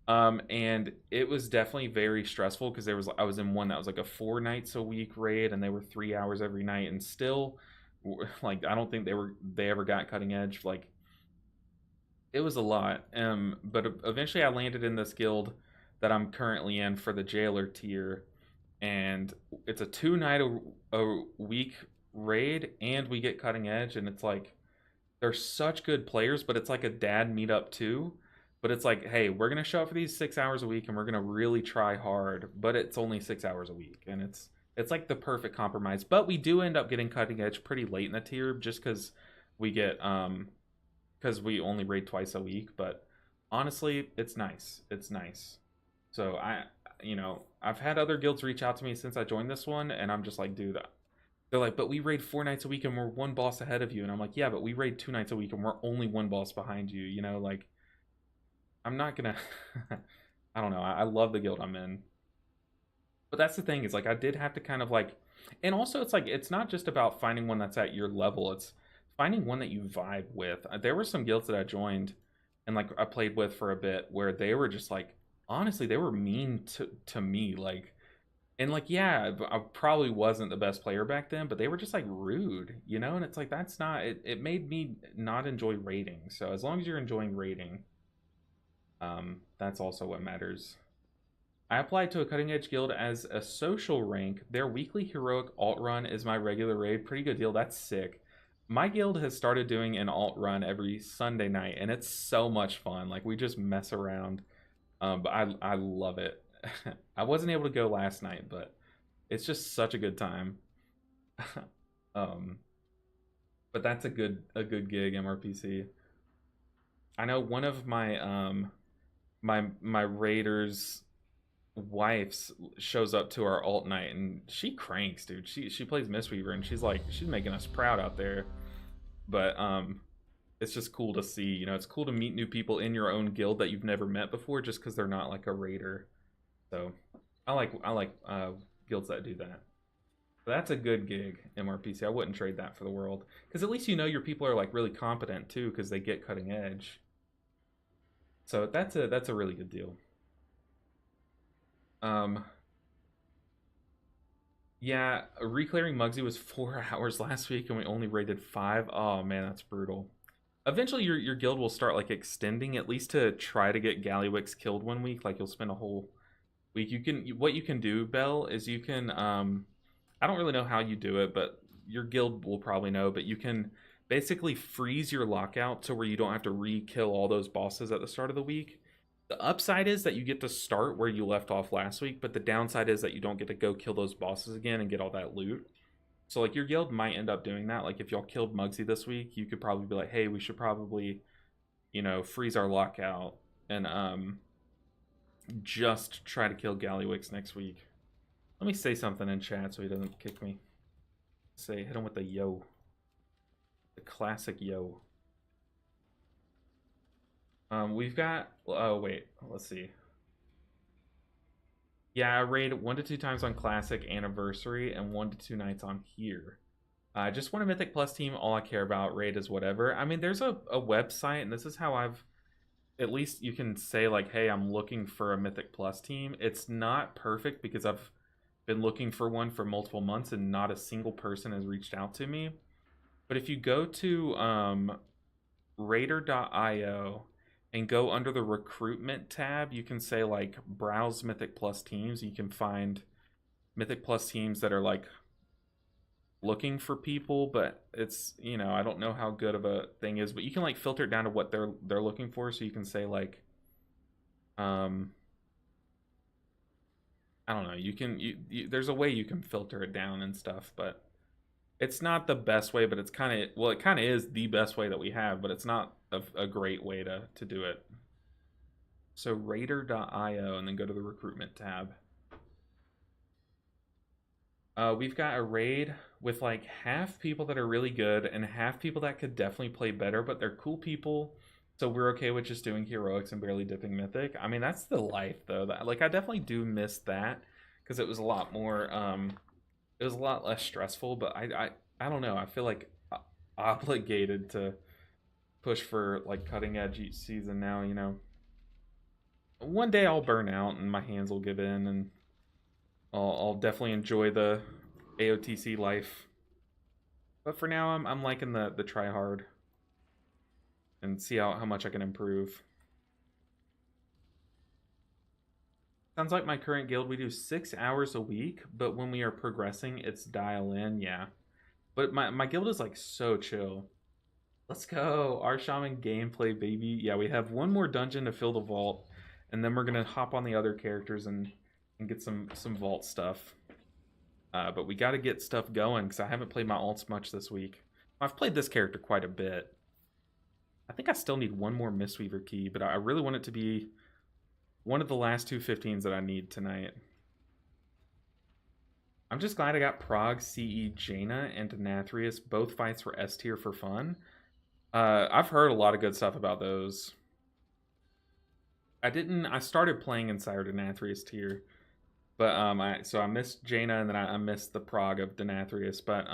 And it was definitely very stressful because I was in one that was like a 4 nights a week raid, and they were 3 hours every night, and still, like, I don't think they ever got cutting edge. Like, it was a lot. But eventually I landed in this guild that I'm currently in for the jailer tier, and it's a 2 night a week raid, and we get cutting edge, and it's like they're such good players, but it's like a dad meetup too. But it's like, hey, we're gonna show up for these 6 hours a week, and we're gonna really try hard. But it's only 6 hours a week, and it's like the perfect compromise. But we do end up getting cutting edge pretty late in the tier, just because we get because we only raid twice a week. But honestly, it's nice. It's nice. So I've had other guilds reach out to me since I joined this one, and I'm just like, dude. They're like, but we raid 4 nights a week, and we're 1 boss ahead of you. And I'm like, yeah, but we raid 2 nights a week, and we're only 1 boss behind you. You know, like. I'm not gonna I don't know. I love the guild I'm in. But that's the thing, is like I did have to kind of like, and also it's like it's not just about finding one that's at your level, it's finding one that you vibe with. There were some guilds that I joined and like I played with for a bit where they were just like, honestly, they were mean to me, like, and like, yeah, I probably wasn't the best player back then, but they were just like rude, you know. And it's like, that's not it made me not enjoy raiding. So as long as you're enjoying raiding, that's also what matters. I applied to a cutting edge guild as a social rank. Their weekly heroic alt run is my regular raid. Pretty good deal. That's sick. My guild has started doing an alt run every Sunday night, and it's so much fun. Like, we just mess around. But I love it. I wasn't able to go last night, but it's just such a good time. But that's a good gig, MRPC. I know one of my my raiders' wives shows up to our alt night, and she cranks, dude. She plays Mistweaver, and she's making us proud out there. But it's just cool to see. You know, it's cool to meet new people in your own guild that you've never met before, just because they're not like a raider. So I like guilds that do that. But that's a good gig, MRPC. I wouldn't trade that for the world, because at least you know your people are like really competent too, because they get cutting edge. So that's a really good deal. Yeah, reclearing Muggsy was 4 hours last week, and we only rated 5. Oh man, that's brutal. Eventually, your guild will start like extending, at least to try to get Gallywix killed 1 week. Like, you'll spend a whole week. What you can do, Bell, is you can I don't really know how you do it, but your guild will probably know. But you can basically freeze your lockout to where you don't have to re-kill all those bosses at the start of the week. The upside is that you get to start where you left off last week, but the downside is that you don't get to go kill those bosses again and get all that loot. So like, your guild might end up doing that. Like, if y'all killed Muggsy this week, you could probably be like, hey, we should probably, freeze our lockout and just try to kill Gallywix next week. Let me say something in chat so he doesn't kick me. Hit him with the yo. The classic yo. We've got, oh wait, let's see. Yeah, I raid 1 to 2 times on Classic Anniversary and 1 to 2 nights on here. I just want a Mythic Plus team. All I care about, raid is whatever. I mean, there's a website, and this is how at least you can say like, hey, I'm looking for a Mythic Plus team. It's not perfect because I've been looking for one for multiple months and not a single person has reached out to me. But if you go to Raider.io and go under the recruitment tab, you can say like browse Mythic Plus teams. You can find Mythic Plus teams that are like looking for people, but it's, you know, I don't know how good of a thing is, but you can like filter it down to what they're looking for. So you can say like I don't know, there's a way you can filter it down and stuff, but it's not the best way, but it's kind of, well, it kind of is the best way that we have, but it's not a great way to do it. So Raider.io and then go to the recruitment tab. We've got a raid with like half people that are really good and half people that could definitely play better, but they're cool people. So we're okay with just doing heroics and barely dipping mythic. I mean, that's the life though. Like I definitely do miss that because it was a lot more it was a lot less stressful, but I don't know. I feel like obligated to push for like cutting edge each season now, you know. One day I'll burn out and my hands will give in and I'll definitely enjoy the AOTC life. But for now I'm liking the try hard and see how much I can improve. Sounds like my current guild, we do 6 hours a week, but when we are progressing, it's dial in, yeah. But my guild is like so chill. Let's go, RSham gameplay, baby. Yeah, we have one more dungeon to fill the vault, and then we're gonna hop on the other characters and get some vault stuff. But we gotta get stuff going, because I haven't played my alts much this week. I've played this character quite a bit. I think I still need one more Mistweaver key, but I really want it to be one of the last two 15s that I need tonight. I'm just glad I got Prague, CE, Jaina, and Denathrius. Both fights were S tier for fun. I've heard a lot of good stuff about those. I started playing in Sire Denathrius tier. But I missed Jaina and then I missed the Prague of Denathrius. But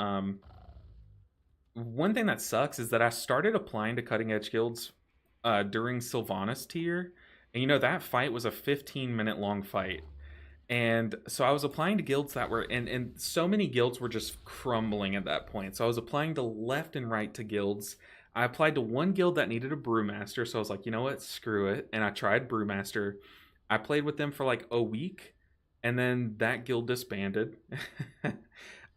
one thing that sucks is that I started applying to cutting edge guilds during Sylvanas tier. And you know, that fight was a 15-minute long fight. And so I was applying to guilds that were, and so many guilds were just crumbling at that point. So I was applying to left and right to guilds. I applied to one guild that needed a Brewmaster. So I was like, you know what, screw it. And I tried Brewmaster. I played with them for like a week. And then that guild disbanded.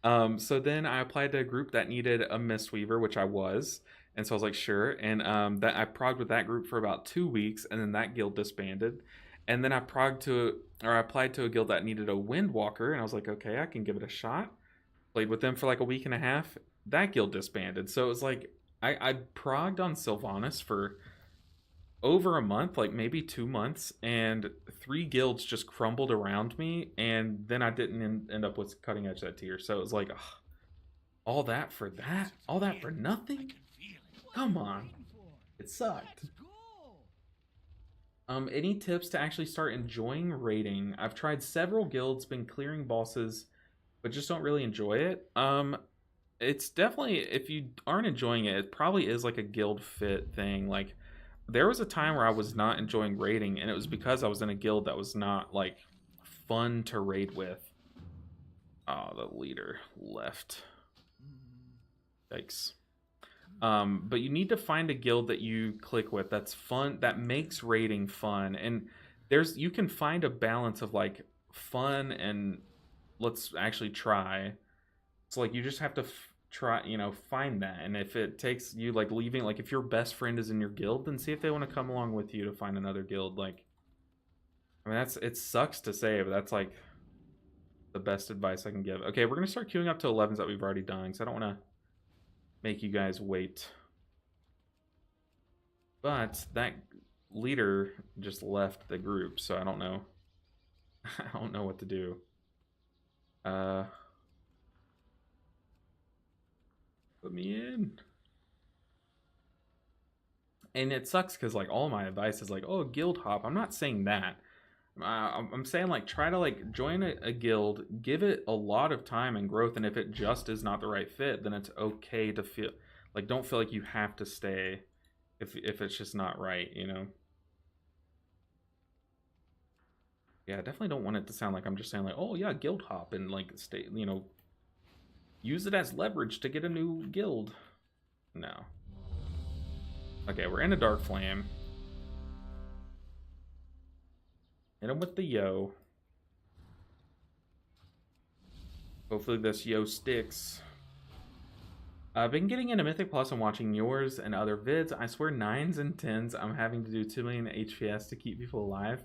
So then I applied to a group that needed a Mistweaver, which I was. And so I was like, sure. And that I progged with that group for about 2 weeks, and then that guild disbanded. And then I applied to a guild that needed a Windwalker, and I was like, okay, I can give it a shot. Played with them for like a week and a half. That guild disbanded. So it was like I progged on Sylvanas for over a month, like maybe 2 months, and 3 guilds just crumbled around me, and then I didn't end up with cutting edge that tier. So it was like, ugh, all that for that? All that for nothing? Come on. It sucked. Any tips to actually start enjoying raiding? I've tried several guilds, been clearing bosses, but just don't really enjoy it. It's definitely, if you aren't enjoying it, it probably is like a guild fit thing. Like, there was a time where I was not enjoying raiding, and it was because I was in a guild that was not, like, fun to raid with. Oh, the leader left. Yikes. But you need to find a guild that you click with that's fun, that makes raiding fun. And you can find a balance of, like, fun and let's actually try. So, like, you just have to try, you know, find that. And if it takes you like leaving, like if your best friend is in your guild, then see if they want to come along with you to find another guild. Like, I mean, it sucks to say, but that's like the best advice I can give. Okay, we're gonna start queuing up to 11s that we've already done, because I don't want to make you guys wait. But that leader just left the group, so I don't know. I don't know what to do. Put me in. And it sucks because like all my advice is like, oh, guild hop. I'm not saying that. I'm saying like try to like join a guild, give it a lot of time and growth, and if it just is not the right fit, then it's okay to feel like, don't feel like you have to stay if it's just not right, you know. Yeah, I definitely don't want it to sound like I'm just saying like, oh yeah, guild hop and like stay, you know, use it as leverage to get a new guild. No. Okay, we're in a dark flame. Hit him with the yo. Hopefully this yo sticks. I've been getting into Mythic Plus and watching yours and other vids. I swear 9s and 10s I'm having to do 2 million HPS to keep people alive.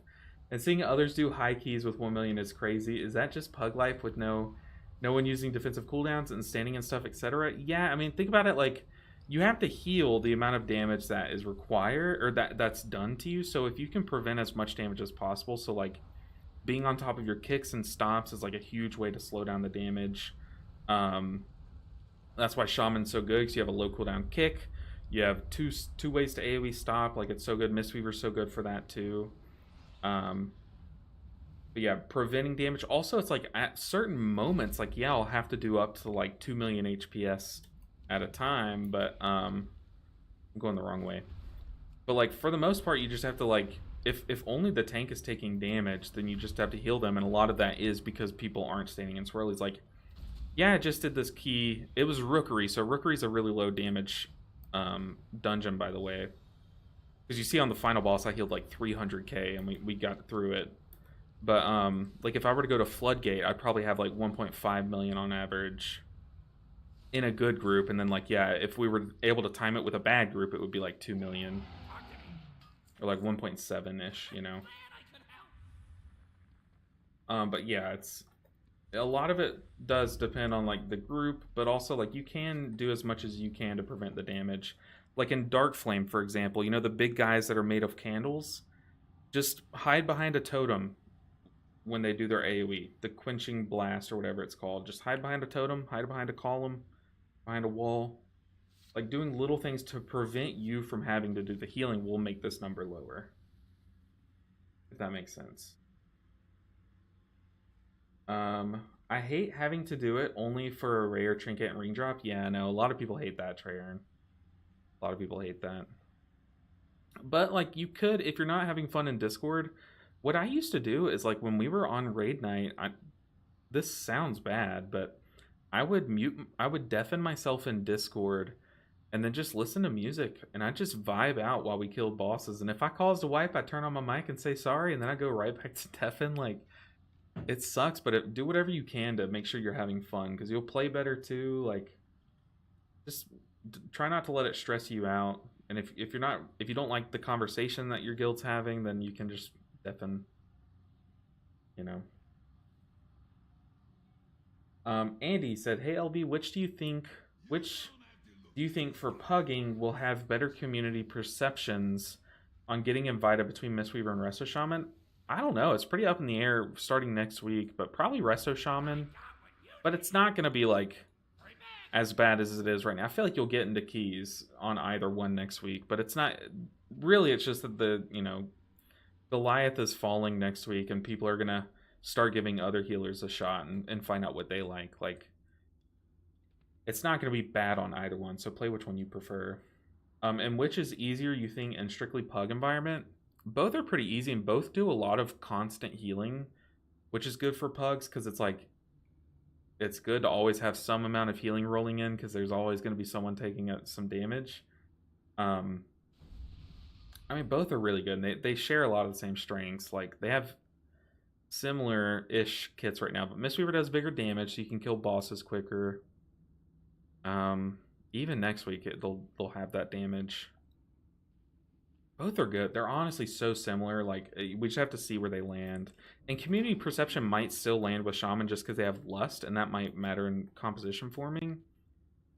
And seeing others do high keys with 1 million is crazy. Is that just pug life with no one using defensive cooldowns and standing and stuff, etc.? Yeah, I mean, think about it like you have to heal the amount of damage that is required or that's done to you. So if you can prevent as much damage as possible, so like being on top of your kicks and stomps is like a huge way to slow down the damage. That's why Shaman's so good, because you have a low cooldown kick. You have two ways to AoE stop. Like, it's so good. Mistweaver's so good for that, too. But yeah, preventing damage. Also, it's like at certain moments, like, yeah, I'll have to do up to like 2 million HPS at a time, but I'm going the wrong way. But like, for the most part, you just have to like, if only the tank is taking damage, then you just have to heal them, and a lot of that is because people aren't standing in swirlies. Like, yeah, I just did this key. It was Rookery, so Rookery's a really low damage dungeon, by the way. Because you see on the final boss, I healed like 300k, and we got through it. But like if I were to go to Floodgate, I'd probably have like 1.5 million on average in a good group, and then like yeah, if we were able to time it with a bad group, it would be like 2 million or like 1.7-ish, you know. But yeah, it's a lot of it does depend on like the group, but also like you can do as much as you can to prevent the damage. Like in Dark Flame, for example, you know the big guys that are made of candles, just hide behind a totem when they do their AoE, the quenching blast or whatever it's called. Just hide behind a totem, hide behind a column, behind a wall. Like doing little things to prevent you from having to do the healing will make this number lower. If that makes sense. I hate having to do it only for a rare trinket and ring drop. Yeah, no, a lot of people hate that, Treyarn. A lot of people hate that. But like you could, if you're not having fun in Discord, what I used to do is like when we were on raid night, this sounds bad, but I would deafen myself in Discord and then just listen to music, and I just vibe out while we killed bosses. And if I caused a wipe, I turn on my mic and say sorry, and then I go right back to deafen. Like, it sucks, but do whatever you can to make sure you're having fun, because you'll play better too. Like, just try not to let it stress you out. And if you don't like the conversation that your guild's having, then you can just deafen. You know. Andy said, "Hey LB, which do you think for pugging will have better community perceptions on getting invited between Mistweaver and Resto Shaman?" I don't know. It's pretty up in the air starting next week, but probably Resto Shaman. But it's not going to be like as bad as it is right now. I feel like you'll get into keys on either one next week, but it's not really. It's just that Goliath is falling next week, and people are going to start giving other healers a shot and find out what they like. Like, it's not going to be bad on either one, so play which one you prefer. And which is easier, you think, in strictly pug environment? Both are pretty easy, and both do a lot of constant healing, which is good for pugs, because it's like, it's good to always have some amount of healing rolling in, because there's always going to be someone taking some damage. I mean, both are really good, and they share a lot of the same strengths. Like, they have similar-ish kits right now, but Mistweaver does bigger damage, so you can kill bosses quicker. Even next week, they'll have that damage. Both are good. They're honestly so similar. Like, we just have to see where they land. And community perception might still land with Shaman just because they have lust, and that might matter in composition forming.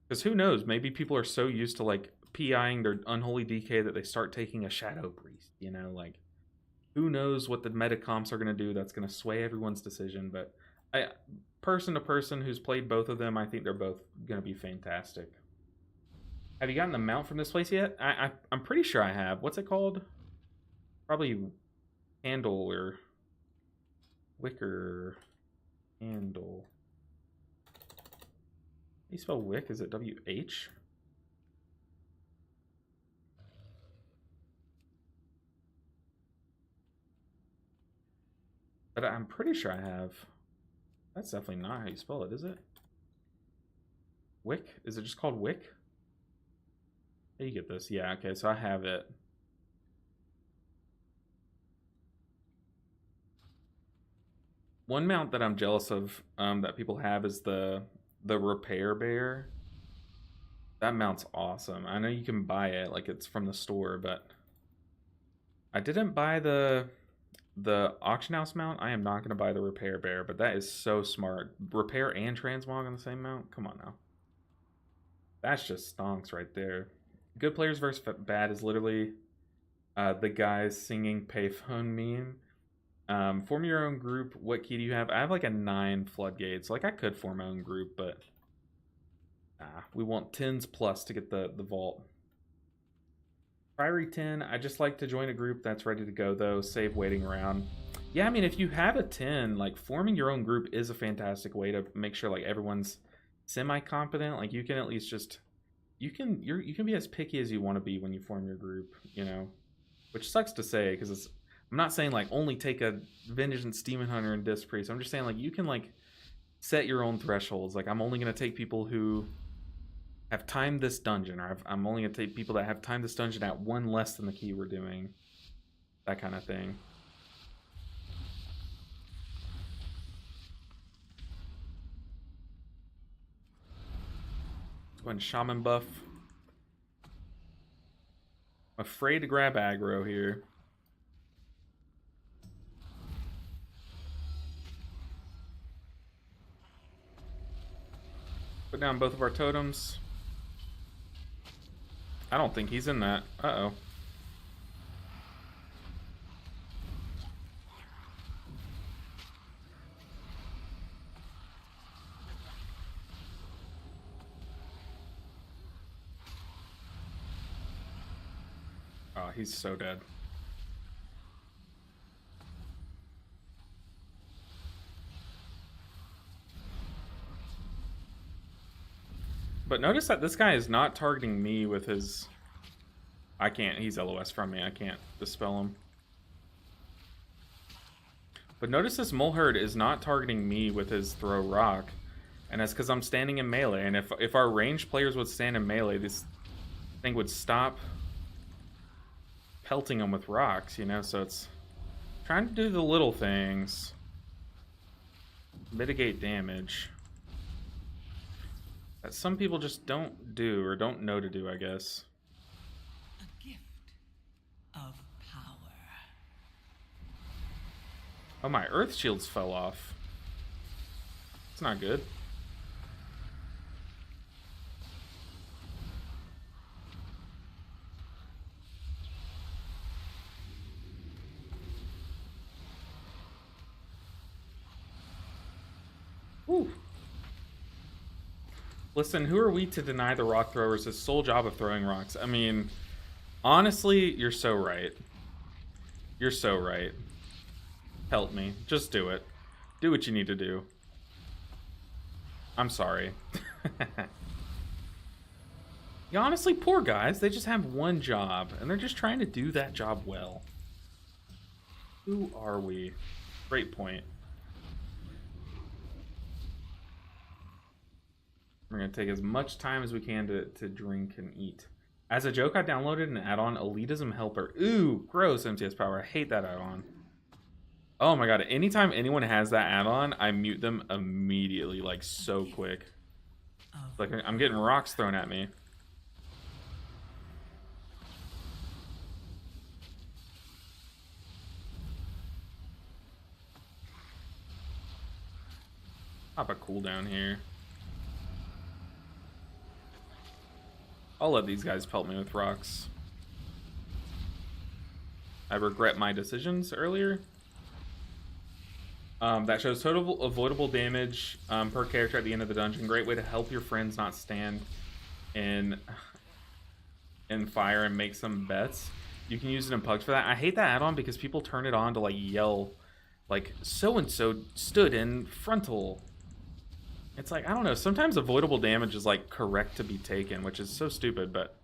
Because who knows? Maybe people are so used to like PIing their unholy DK that they start taking a Shadow Priest. You know, like, who knows what the meta comps are going to do that's going to sway everyone's decision. But person to person who's played both of them, I think they're both going to be fantastic. Have you gotten the mount from this place yet? I'm pretty sure I have. What's it called? Probably Handle or Wicker. Handle. How do you spell Wick? Is it W-H? pretty sure I have. That's definitely not how you spell it, is it? Wick? Is it just called Wick? How you get this? Yeah, okay, so I have it. One mount that I'm jealous of that people have is the Repair Bear. That mount's awesome. I know you can buy it, like it's from the store, but I didn't buy the auction house mount. I am not going to buy the Repair Bear, but that is so smart. Repair and transmog on the same mount? Come on now. That's just stonks right there. Good players versus bad is literally the guys singing payphone meme. Form your own group. What key do you have? I have like a 9 floodgates. Like I could form my own group, but we want 10s plus to get the vault. Priory 10, I just like to join a group that's ready to go though, save waiting around. Yeah, I mean if you have a 10, like forming your own group is a fantastic way to make sure like everyone's semi-competent. Like you can at least just you can be as picky as you want to be when you form your group, you know. Which sucks to say because it's I'm not saying like only take a Vengeance Demon Hunter and Disc Priest. I'm just saying like you can like set your own thresholds. Like I'm only gonna take people who have timed this dungeon, or I'm only gonna take people that have timed this dungeon at 1 less than the key we're doing. That kind of thing. Let's go ahead and Shaman buff. I'm afraid to grab aggro here. Put down both of our totems. I don't think he's in that. Uh-oh. Oh, he's so dead. But notice that this guy is not targeting me with his... I can't. He's LOS from me. I can't dispel him. But notice this mole herd is not targeting me with his throw rock. And that's because I'm standing in melee. And if our ranged players would stand in melee, this thing would stop pelting them with rocks, you know? So it's trying to do the little things. Mitigate damage. That some people just don't do, or don't know to do, I guess. A gift of power. Oh, my earth shields fell off. It's not good. Whew. Listen, who are we to deny the rock throwers his sole job of throwing rocks? I mean, honestly, you're so right. You're so right. Help me. Just do it. Do what you need to do. I'm sorry. Yeah, honestly, poor guys. They just have one job, and they're just trying to do that job well. Who are we? Great point. We're going to take as much time as we can to drink and eat. As a joke, I downloaded an add-on, Elitism Helper. Ooh, gross MTS power. I hate that add-on. Oh my god, anytime anyone has that add-on, I mute them immediately, like so quick. Like I'm getting rocks thrown at me. Pop a cooldown here. I'll let these guys pelt me with rocks. I regret my decisions earlier. That shows total avoidable damage per character at the end of the dungeon. Great way to help your friends not stand in fire and make some bets. You can use it in pugs for that. I hate that add-on because people turn it on to like yell, like so-and-so stood in frontal. It's like, I don't know, sometimes avoidable damage is like correct to be taken, which is so stupid, but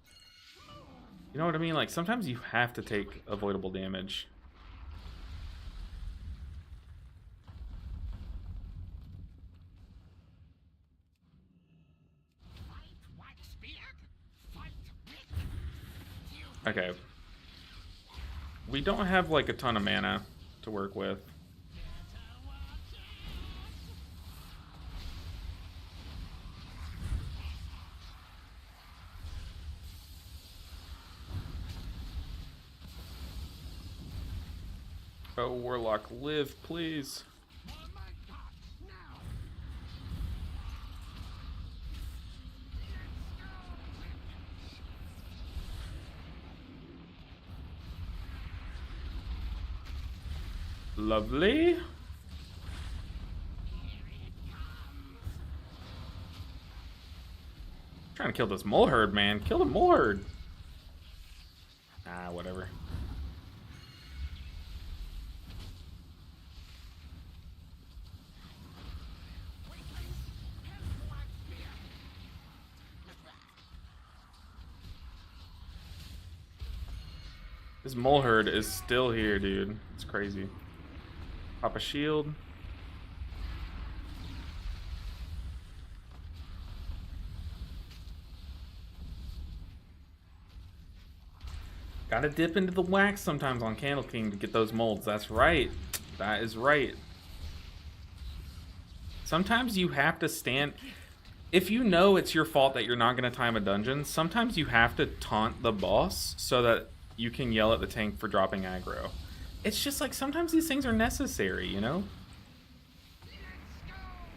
you know what I mean? Like sometimes you have to take avoidable damage. Okay. We don't have like a ton of mana to work with. Oh, Warlock, live, please. Lovely. Trying to kill this mole herd, man. Kill the mole herd. Ah, whatever. This mole herd is still here, dude. It's crazy. Pop a shield. Gotta dip into the wax sometimes on Candle King to get those molds. That's right. That is right. Sometimes you have to stand... If you know it's your fault that you're not going to time a dungeon, sometimes you have to taunt the boss so that you can yell at the tank for dropping aggro. It's just like sometimes these things are necessary, you know?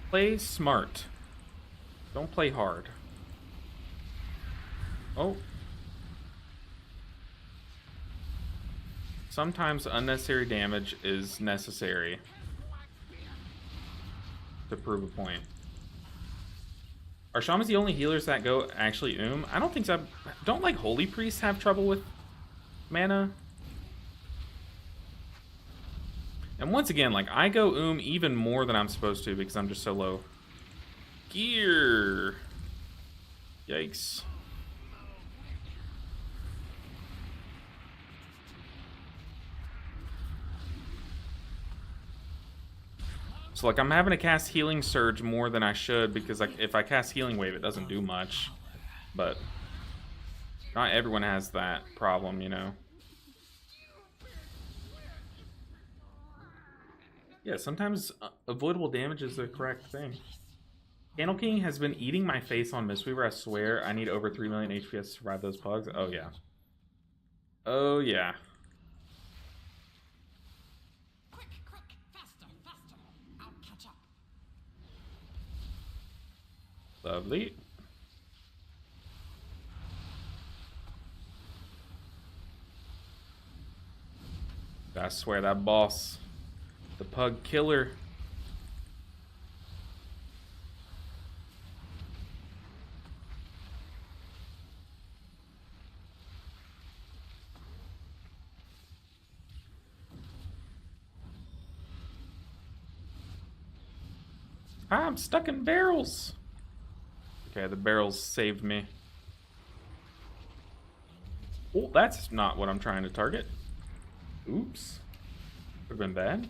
Play smart. Don't play hard. Oh. Sometimes unnecessary damage is necessary to prove a point. Are Shamans the only healers that go actually I don't think so. Don't like Holy Priests have trouble with mana? And once again, like I go even more than I'm supposed to because I'm just so low. Gear. Yikes. So like I'm having to cast Healing Surge more than I should because like if I cast Healing Wave it doesn't do much. But not everyone has that problem, you know. Yeah, sometimes avoidable damage is the correct thing. Candle King has been eating my face on Mistweaver. I swear I need over 3 million HPS to survive those pugs. Oh yeah. Oh yeah. Lovely. I swear that boss, the pug killer. I'm stuck in barrels. Okay, the barrels saved me. Oh, that's not what I'm trying to target. Oops. Could have been bad.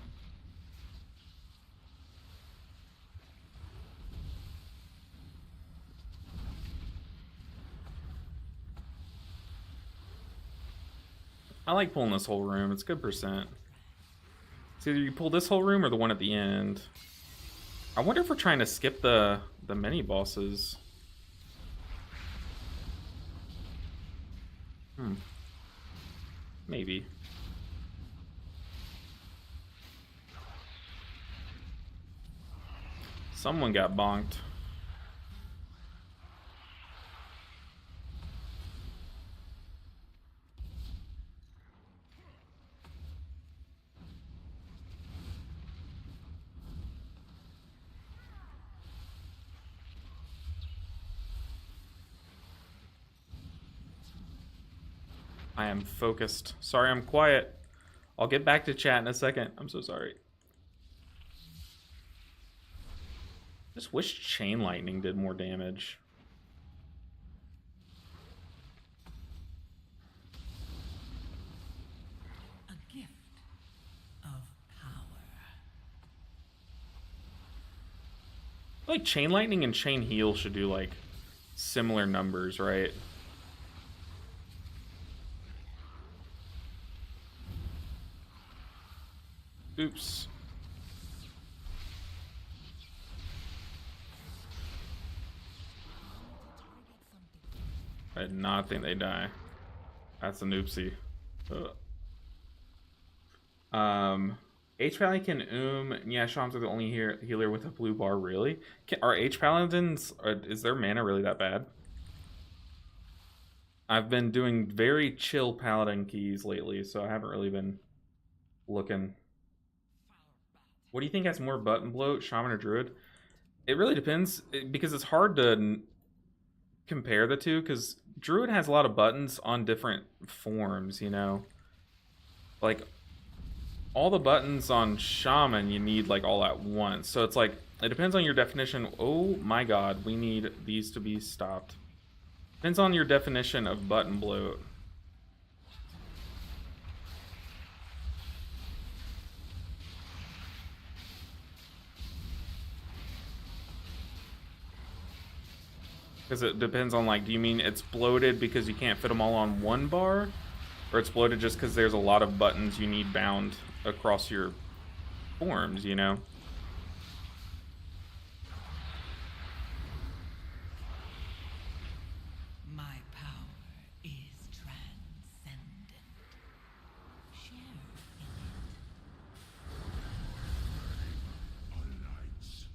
I like pulling this whole room. It's good percent. It's either you pull this whole room or the one at the end. I wonder if we're trying to skip the mini bosses. Maybe. Someone got bonked. I am focused. Sorry, I'm quiet. I'll get back to chat in a second. I'm so sorry. Just wish Chain Lightning did more damage. A gift of power. I feel like Chain Lightning and Chain Heal should do like similar numbers, right? Oops. I did not think they die. That's an oopsie. Ugh. H Paladin can yeah, Shams are the only healer with a blue bar, really? Are H Paladins, is their mana really that bad? I've been doing very chill Paladin keys lately, so I haven't really been looking. What do you think has more button bloat, Shaman or Druid? It really depends, because it's hard to compare the two, because Druid has a lot of buttons on different forms, you know? Like, all the buttons on Shaman you need like all at once. So it's like, it depends on your definition. Oh my god, we need these to be stopped. Depends on your definition of button bloat. Because it depends on, like, do you mean it's bloated because you can't fit them all on one bar? Or it's bloated just because there's a lot of buttons you need bound across your forms, you know? My power is transcendent. Share in Alights.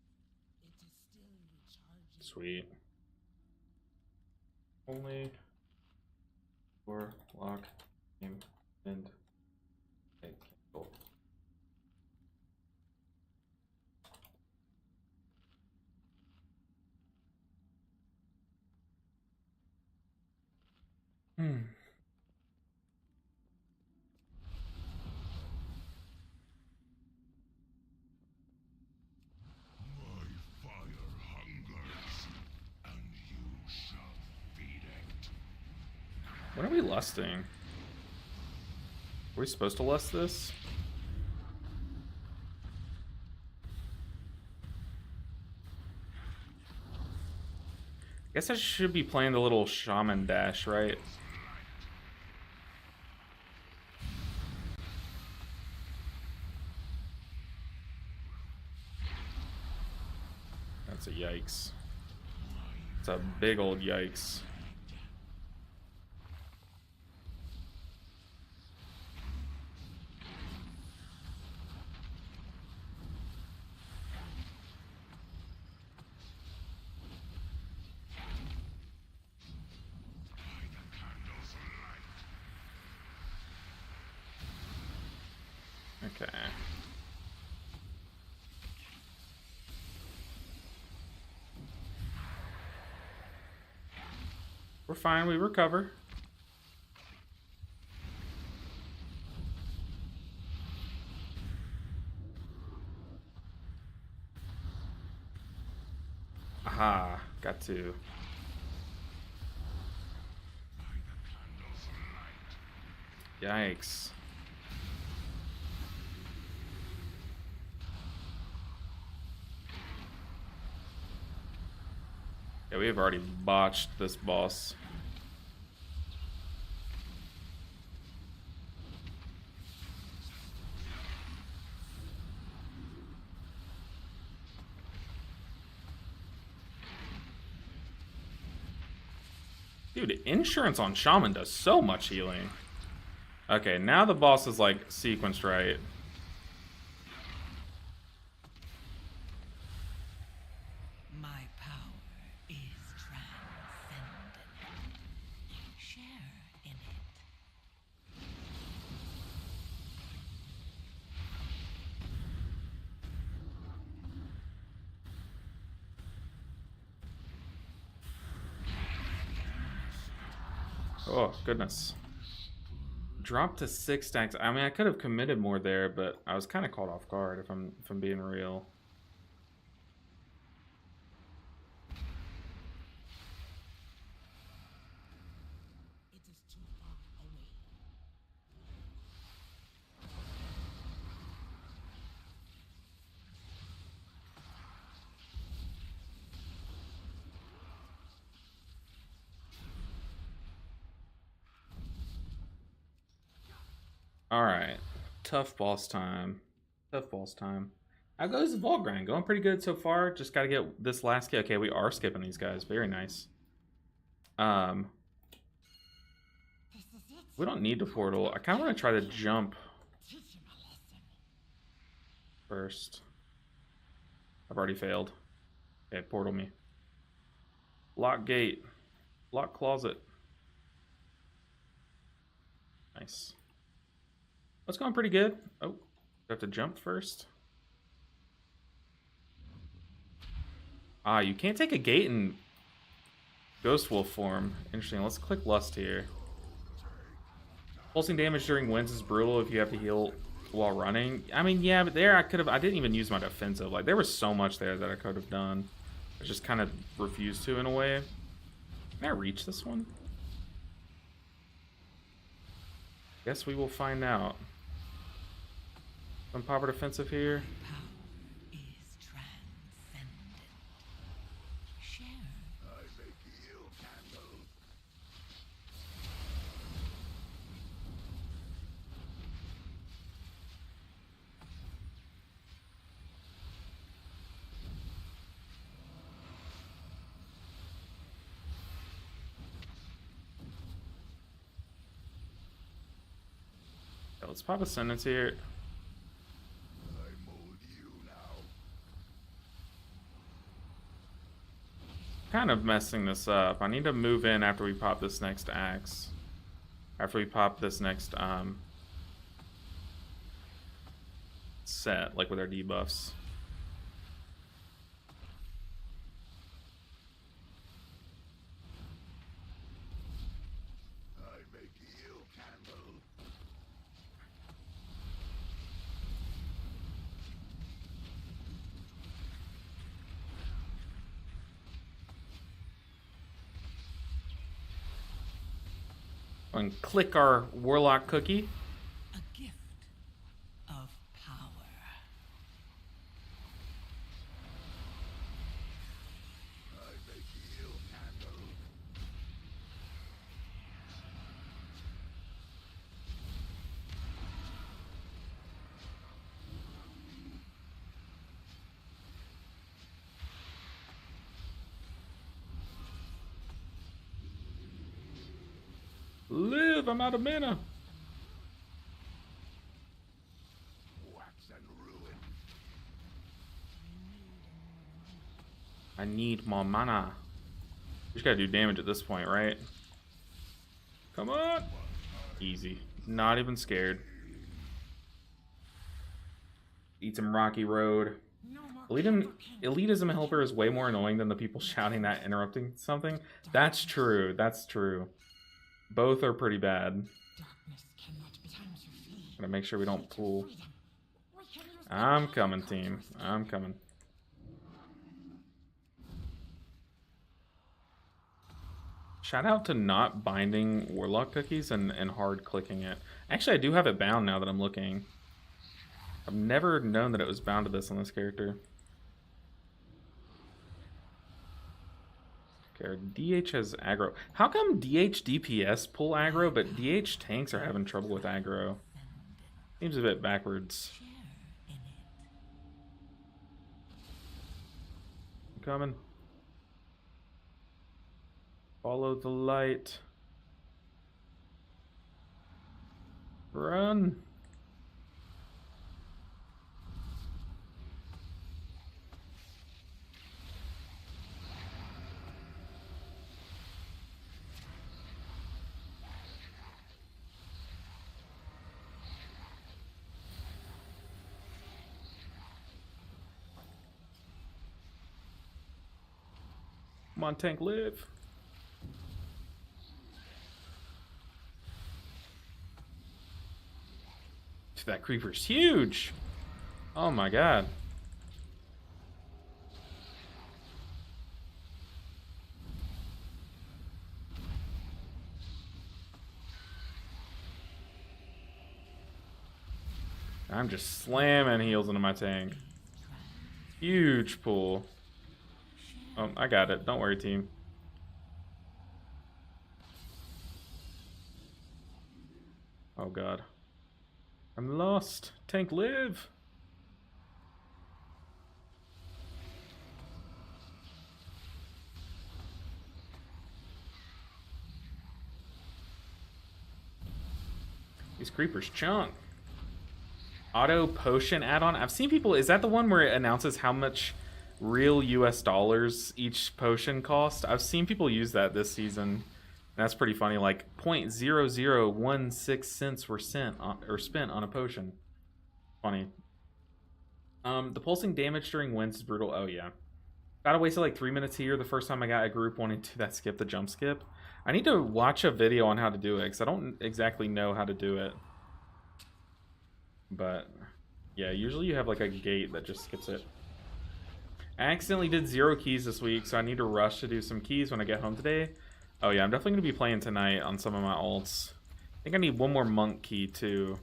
it. It is still recharging. Sweet. Only for lock game and take control. My fire hungers, and you shall feed it. When are we lusting? Are we supposed to lust this? Guess I should be playing the little shaman dash, right? That's a yikes. It's a big old yikes. Okay. We're fine, we recover. Aha, got to. Yikes. Yeah, we have already botched this boss. Dude, insurance on Shaman does so much healing. Okay, now the boss is like sequenced right. My power is transcendent. Share in it. Oh, goodness. Dropped to 6 stacks. I mean, I could have committed more there, but I was kind of caught off guard if I'm being real. It is too far away. Alright. Tough boss time. Tough boss time. How goes the vault grind? Going pretty good so far. Just gotta get this last kill. Okay, we are skipping these guys. Very nice. We don't need to portal. I kind of want to try to jump first. I've already failed. Okay, portal me. Lock gate. Lock closet. Nice. That's going pretty good. Oh, do I have to jump first? Ah, you can't take a gate in Ghost Wolf form. Interesting. Let's click Lust here. Pulsing damage during winds is brutal if you have to heal while running. I mean, yeah, but there I didn't even use my defensive. Like, there was so much there that I could have done. I just kind of refused to in a way. Can I reach this one? Guess we will find out. Some proper defensive here. Let's pop a sentence here. Kind of messing this up. I need to move in after we pop this next axe. After we pop this next set, like with our debuffs. And click our Warlock cookie. A gift of power. Live, I'm out of mana. I need more mana. Just gotta do damage at this point, right? Come on. Easy. Not even scared. Eat some Rocky Road. Elitism helper is way more annoying than the people shouting that interrupting something. That's true. That's true. Both are pretty bad. Gotta make sure we don't pull. I'm coming, team. I'm coming. Shout out to not binding Warlock cookies and hard clicking it. Actually, I do have it bound now that I'm looking. I've never known that it was bound to this on this character. Okay, DH has aggro. How come DH DPS pull aggro, but DH tanks are having trouble with aggro? Seems a bit backwards. I'm coming. Follow the light. Run. Come on, tank, live. That creeper's huge. Oh my god. I'm just slamming heals into my tank. Huge pull. Oh, I got it. Don't worry, team. Oh god. I'm lost. Tank, live. These creepers chunk. Auto potion add-on. I've seen people. Is that the one where it announces how much real US dollars each potion cost? I've seen people use that this season. That's pretty funny. Like 0.0016 cents were spent on a potion. Funny. The pulsing damage during winds is brutal. Oh yeah. Gotta wasted like 3 minutes here the first time I got a group wanting to that skip the jump skip. I need to watch a video on how to do it because I don't exactly know how to do it. But yeah, usually you have like a gate that just skips it. I accidentally did 0 keys this week, so I need to rush to do some keys when I get home today. Oh yeah, I'm definitely going to be playing tonight on some of my alts. I think I need one more monk key too.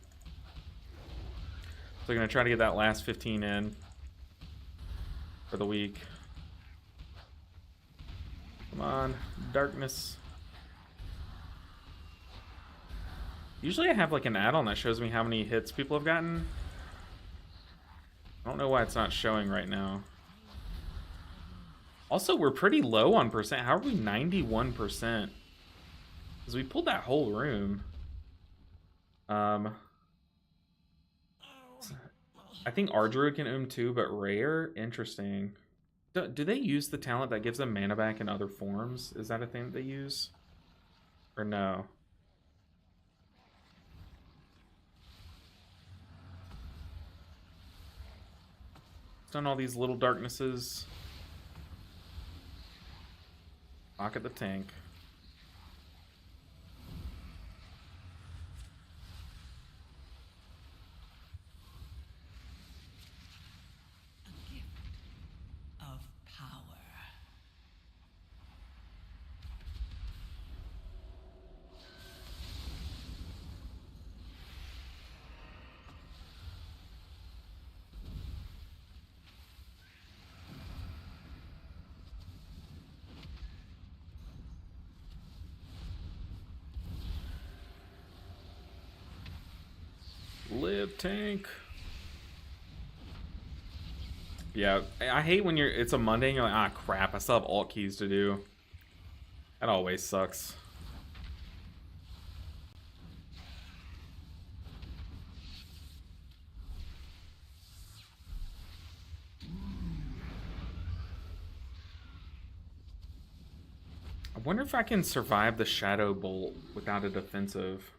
So I'm going to try to get that last 15 in for the week. Come on, darkness. Usually I have like an add-on that shows me how many hits people have gotten. I don't know why it's not showing right now. Also, we're pretty low on percent. How are we 91%? Because we pulled that whole room. I think RDruid can too, but rare? Interesting. Do they use the talent that gives them mana back in other forms? Is that a thing that they use? Or no? Done all these little darknesses. Pocket the tank. A gift of power. Live, tank. Yeah, I hate when it's a Monday and you're like, ah, crap, I still have alt keys to do. That always sucks. I wonder if I can survive the Shadow Bolt without a defensive.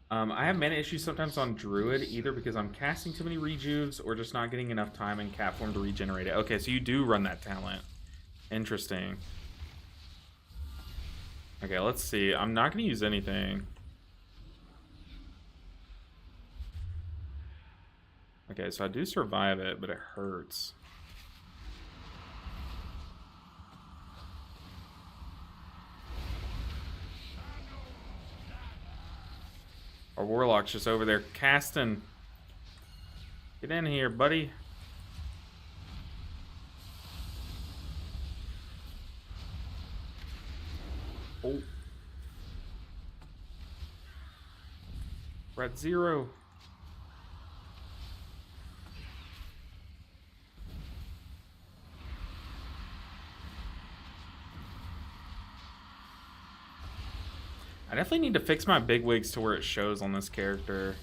I have mana issues sometimes on Druid, either because I'm casting too many rejuves or just not getting enough time in cat form to regenerate it. Okay, so you do run that talent. Interesting. Okay, let's see. I'm not going to use anything. Okay, so I do survive it, but it hurts. Our Warlock's just over there casting. Get in here, buddy. Oh. We're at 0. I definitely need to fix my bigwigs to where it shows on this character.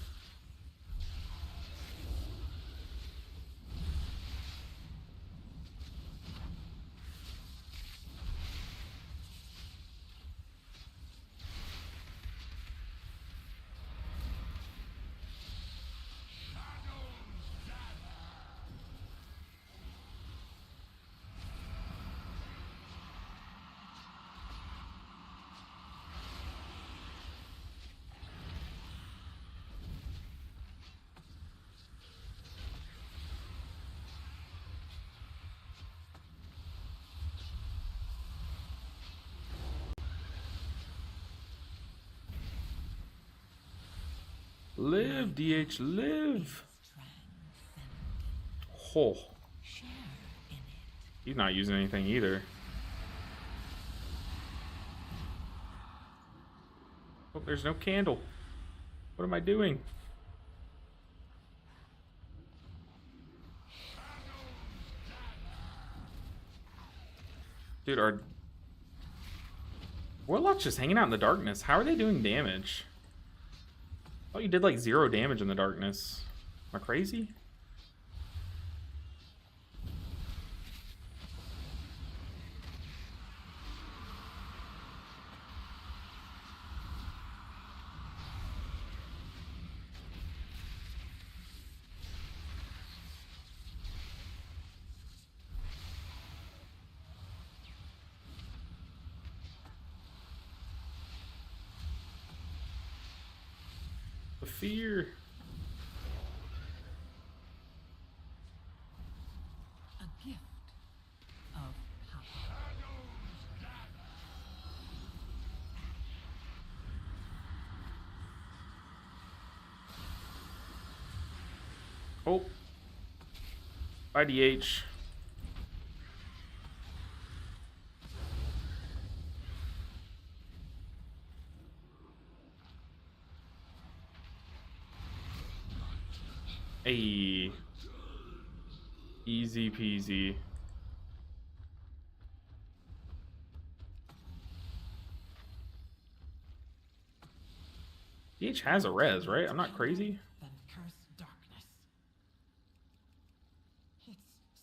Live, DH, live. Oh. He's not using anything either. Oh, there's no candle. What am I doing? Dude, our Warlock's just hanging out in the darkness. How are they doing damage? I thought you did like 0 damage in the darkness. Am I crazy? The fear. A gift of power. Oh. IDH. Hey. Easy peasy. DH has a res, right? I'm not crazy. Than cursed darkness. It's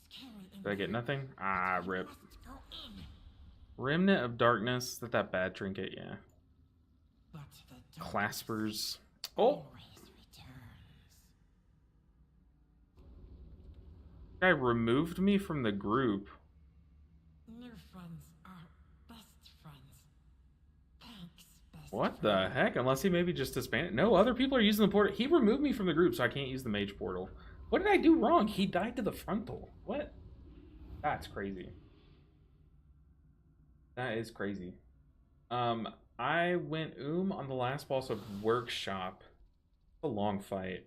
scary. Did I get nothing? Ah, rip. Must go in. Remnant of Darkness. That bad trinket, yeah. But the darkness Claspers. Oh! always returns. Guy removed me from the group. New friends are best friends. Thanks, best What friend. the heck? Unless he maybe just disbanded. No, other people are using the portal. He removed me from the group, so I can't use the mage portal. What did I do wrong? He died to the frontal. What? That's crazy. That is crazy. I went on the last boss of Workshop. It's a long fight.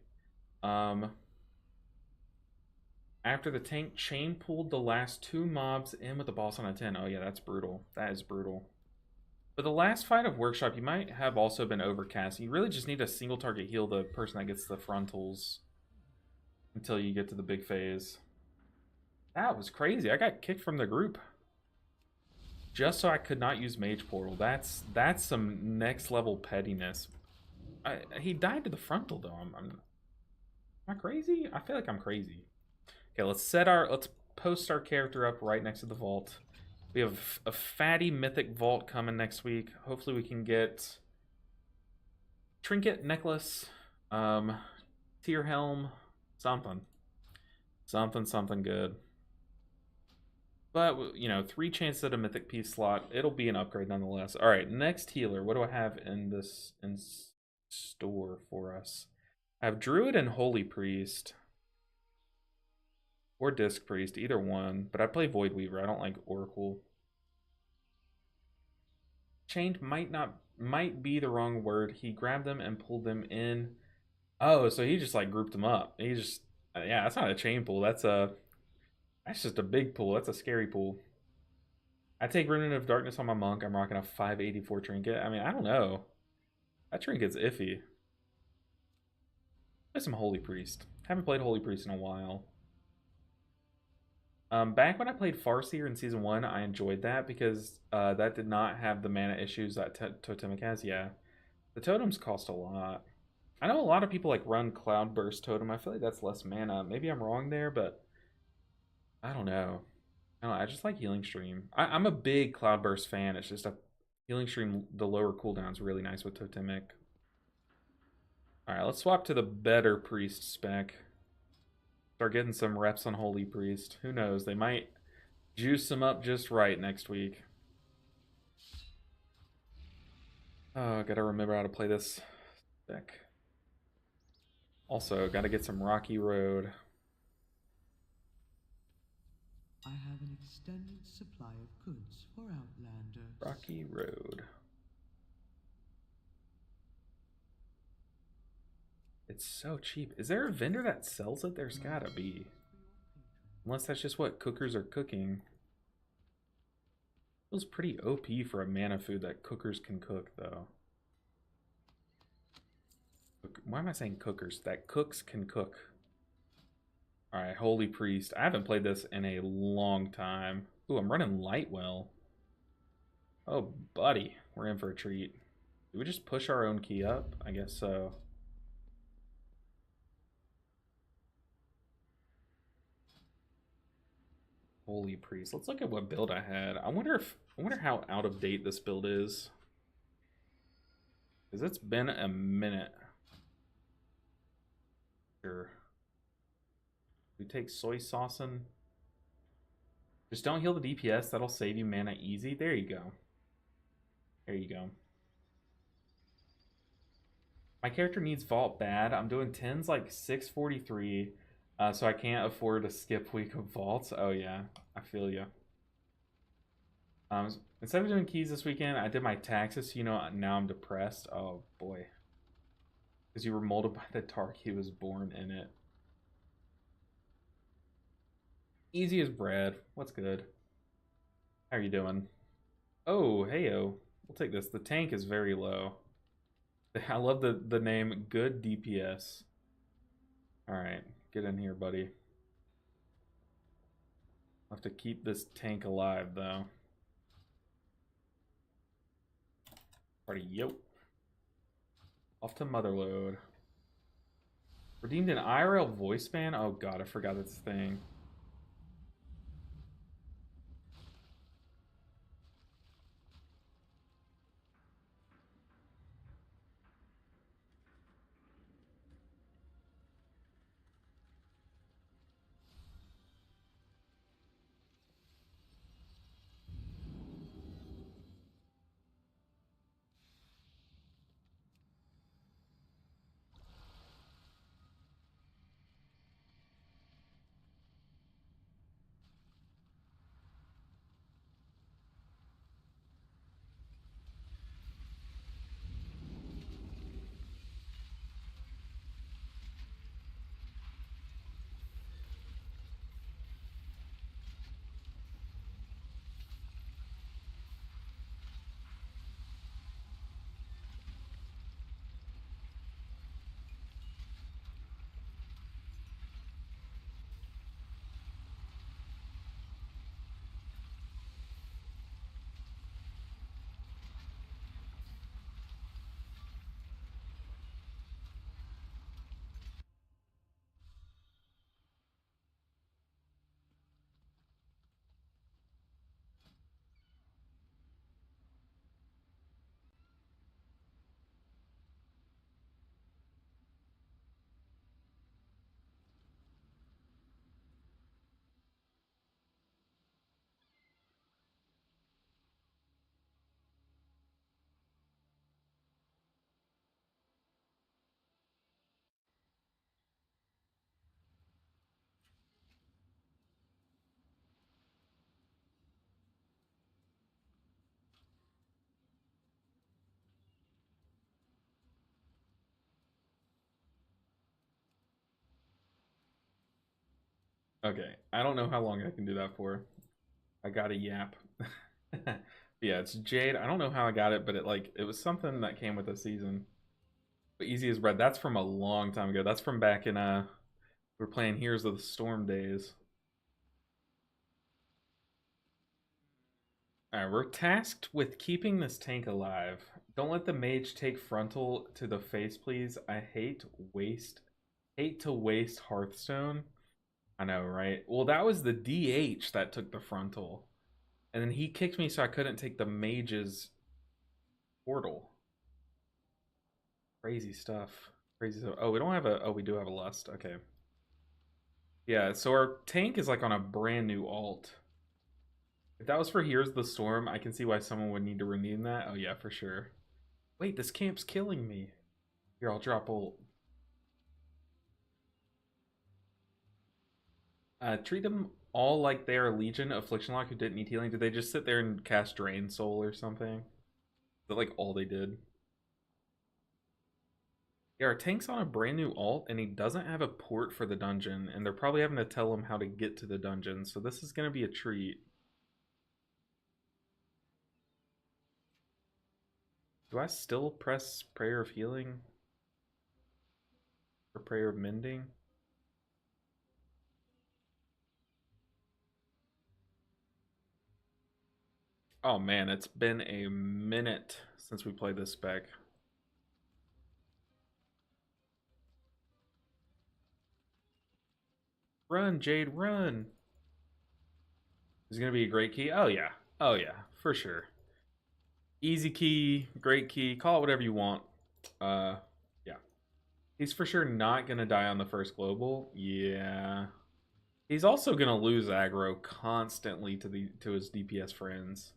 After the tank chain pulled the last 2 mobs in with the boss on a 10. Oh yeah, that's brutal. That is brutal. For the last fight of Workshop, you might have also been overcast. You really just need a single target heal the person that gets the frontals until you get to the big phase. That was crazy. I got kicked from the group just so I could not use Mage Portal. That's some next level pettiness. He died to the frontal though. Am I crazy? I feel like I'm crazy. Okay, let's post our character up right next to the vault. We have a fatty mythic vault coming next week. Hopefully we can get trinket, necklace, tier helm, something good. But you know, 3 chances at a mythic piece slot. It'll be an upgrade nonetheless. All right, next healer. What do I have in this store for us? I have Druid and Holy Priest. Or Disc Priest, either one. But I play Void Weaver. I don't like Oracle. Chained might be the wrong word. He grabbed them and pulled them in. Oh, so he just like grouped them up. He just yeah, that's not a chain pull. That's just a big pull. That's a scary pull. I take Remnant of Darkness on my monk. I'm rocking a 584 trinket. I mean, I don't know. That trinket's iffy. Play some Holy Priest. Haven't played Holy Priest in a while. Back when I played Farseer in Season 1, I enjoyed that because that did not have the mana issues that Totemic has. Yeah, the totems cost a lot. I know a lot of people like run Cloudburst Totem. I feel like that's less mana. Maybe I'm wrong there, but I don't know. I just like Healing Stream. I'm a big Cloudburst fan. It's just a Healing Stream, the lower cooldown is really nice with Totemic. Alright, let's swap to the better Priest spec. Start getting some reps on Holy Priest. Who knows? They might juice them up just right next week. Oh, gotta remember how to play this deck. Also, gotta get some Rocky Road. I have an extended supply of goods for Outlanders. Rocky Road. It's so cheap. Is there a vendor that sells it? There's gotta be. Unless that's just what cookers are cooking. Feels pretty OP for a mana food that cookers can cook, though. Why am I saying cookers? That cooks can cook. Alright, Holy Priest. I haven't played this in a long time. Ooh, I'm running Lightwell. Oh, buddy, we're in for a treat. Do we just push our own key up? I guess so. Holy priest. Let's look at what build I had. I wonder how out of date this build is. Because it's been a minute. Sure. We take soy saucin'. Just don't heal the DPS. That'll save you mana easy. There you go. There you go. My character needs vault bad. I'm doing 10s like 643. So I can't afford to skip week of vaults. Oh yeah, I feel you. Instead of doing keys this weekend, I did my taxes. So, you know, now I'm depressed. Oh boy, because you were molded by the dark. He was born in it. Easy as bread. What's good? How are you doing? Oh, heyo. We'll take this. The tank is very low. I love the name Good DPS. All right, get in here, buddy. I'll have to keep this tank alive, though. Party, yo. Off to Motherload. Redeemed an IRL voice ban? Oh god, I forgot this thing. Okay, I don't know how long I can do that for. I got a yap. Yeah, it's Jade. I don't know how I got it, but it was something that came with the season. But easy as bread. That's from a long time ago. That's from back in we were playing Heroes of the Storm days. Alright, we're tasked with keeping this tank alive. Don't let the mage take frontal to the face, please. I hate to waste Hearthstone. I know, right? Well, that was the DH that took the frontal. And then he kicked me so I couldn't take the mage's portal. Crazy stuff. Crazy stuff. Oh, we don't have we do have a lust. Okay. Yeah, so our tank is like on a brand new alt. If that was for Here's the Storm, I can see why someone would need to redeem that. Oh yeah, for sure. Wait, this camp's killing me. Here, I'll drop ult. Treat them all like they are Legion Affliction Lock who didn't need healing. Did they just sit there and cast Drain Soul or something? Is that like all they did? Yeah, our tank's on a brand new alt, and he doesn't have a port for the dungeon, and they're probably having to tell him how to get to the dungeon, so this is going to be a treat. Do I still press Prayer of Healing? Or Prayer of Mending? Oh man, it's been a minute since we played this spec. Run, Jade, run! Is it gonna be a great key? Oh yeah. Oh yeah, for sure. Easy key, great key, call it whatever you want. Yeah. He's for sure not gonna die on the first global. Yeah. He's also gonna lose aggro constantly to his DPS friends.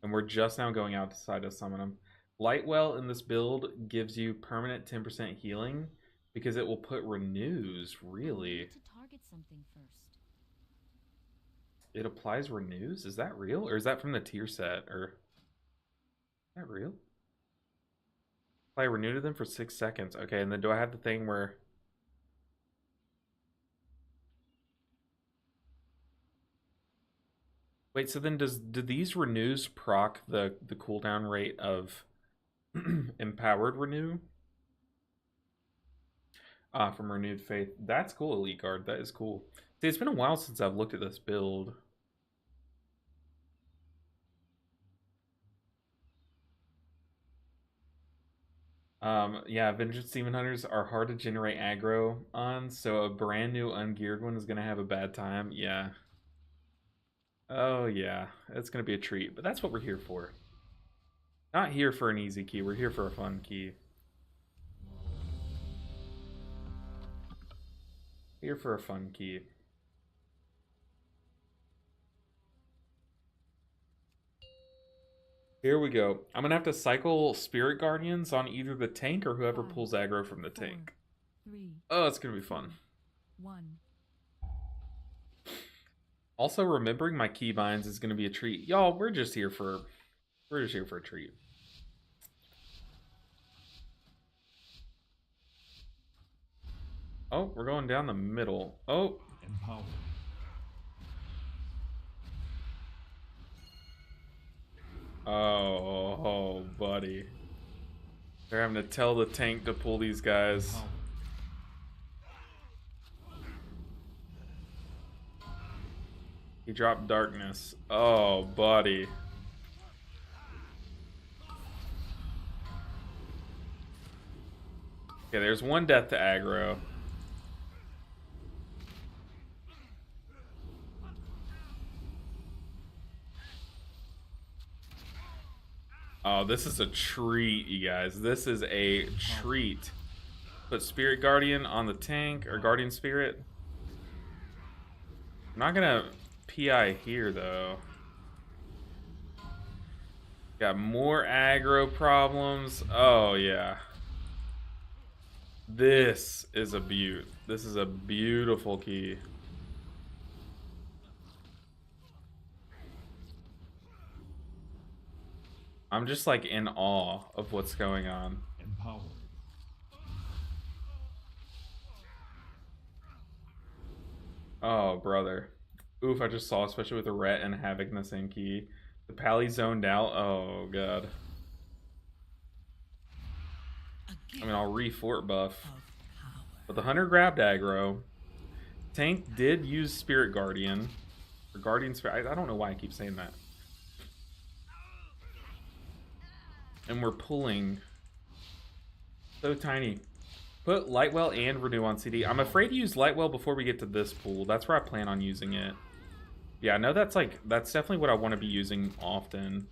And we're just now going outside to summon him. Lightwell in this build gives you permanent 10% healing because it will put renews, really. To target something first. It applies renews? Is that real? Or is that from the tier set? Or is that real? Apply renew to them for 6 seconds. Okay, and then do I have the thing where... Wait, so then do these renews proc the cooldown rate of empowered renew? From renewed faith. That's cool, Elite Guard. That is cool. See, it's been a while since I've looked at this build. Yeah, Vengeance Demon Hunters are hard to generate aggro on, so a brand new ungeared one is gonna have a bad time. Yeah. Oh yeah, it's gonna be a treat, but that's what we're here for. Not here for an easy key, we're here for a fun key. Here for a fun key. Here we go. I'm gonna have to cycle Spirit Guardians on either the tank or whoever pulls aggro from the tank. 3, Oh, it's gonna be fun. 1. Also, remembering my keybinds is gonna be a treat. Y'all, we're just here for a treat. Oh, we're going down the middle. Oh, Empower. oh, buddy. They're having to tell the tank to pull these guys. Empower. He dropped darkness. Oh, buddy. Okay, there's one death to aggro. Oh, this is a treat, you guys. This is a treat. Put Spirit Guardian on the tank, or Guardian Spirit. I'm not gonna PI here, though. Got more aggro problems. Oh, yeah. This is a beaut. This is a beautiful key. I'm just like in awe of what's going on. Empower. Oh, brother. Oof, I just saw, especially with the Ret and Havoc in the same key. The Pally zoned out. Oh, God. I mean, I'll re-fort buff. But the Hunter grabbed aggro. Tank did use Spirit Guardian. Or Guardian Spirit. I don't know why I keep saying that. And we're pulling. So tiny. Put Lightwell and Renew on CD. I'm afraid to use Lightwell before we get to this pool. That's where I plan on using it. Yeah, I know that's definitely what I want to be using often.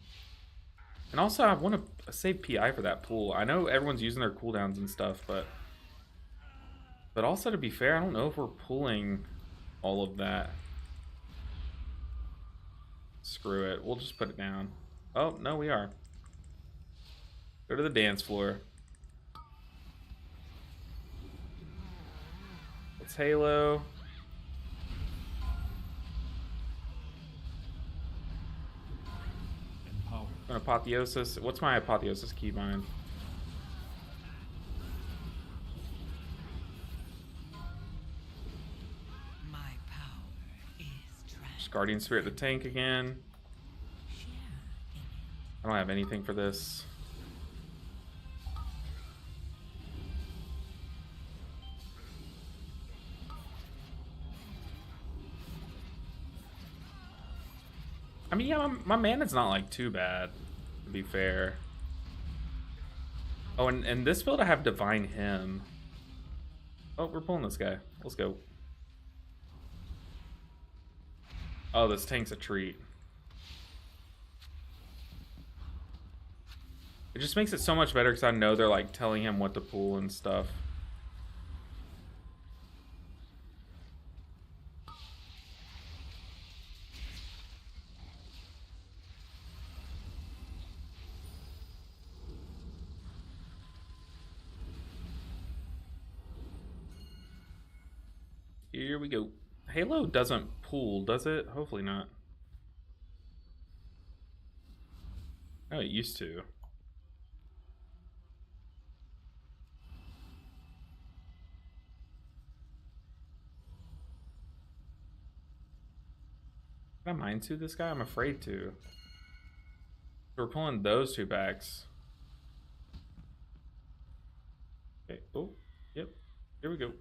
And also, I want to save PI for that pool. I know everyone's using their cooldowns and stuff, but also, to be fair, I don't know if we're pulling all of that. Screw it. We'll just put it down. Oh, no, we are. Go to the dance floor. Let's Halo. Empower. An Apotheosis. What's my Apotheosis keybind? My power is Just Guardian Spirit the tank again. I don't have anything for this. I mean, yeah, my mana's not like too bad, to be fair. Oh, and this build I have Divine Hymn. Oh, we're pulling this guy. Let's go. Oh, this tank's a treat. It just makes it so much better because I know they're like telling him what to pull and stuff. Here we go. Halo doesn't pull, does it? Hopefully not. Oh, it used to. Can I mind to this guy? I'm afraid to. We're pulling those two backs. Okay. Oh, yep. Here we go.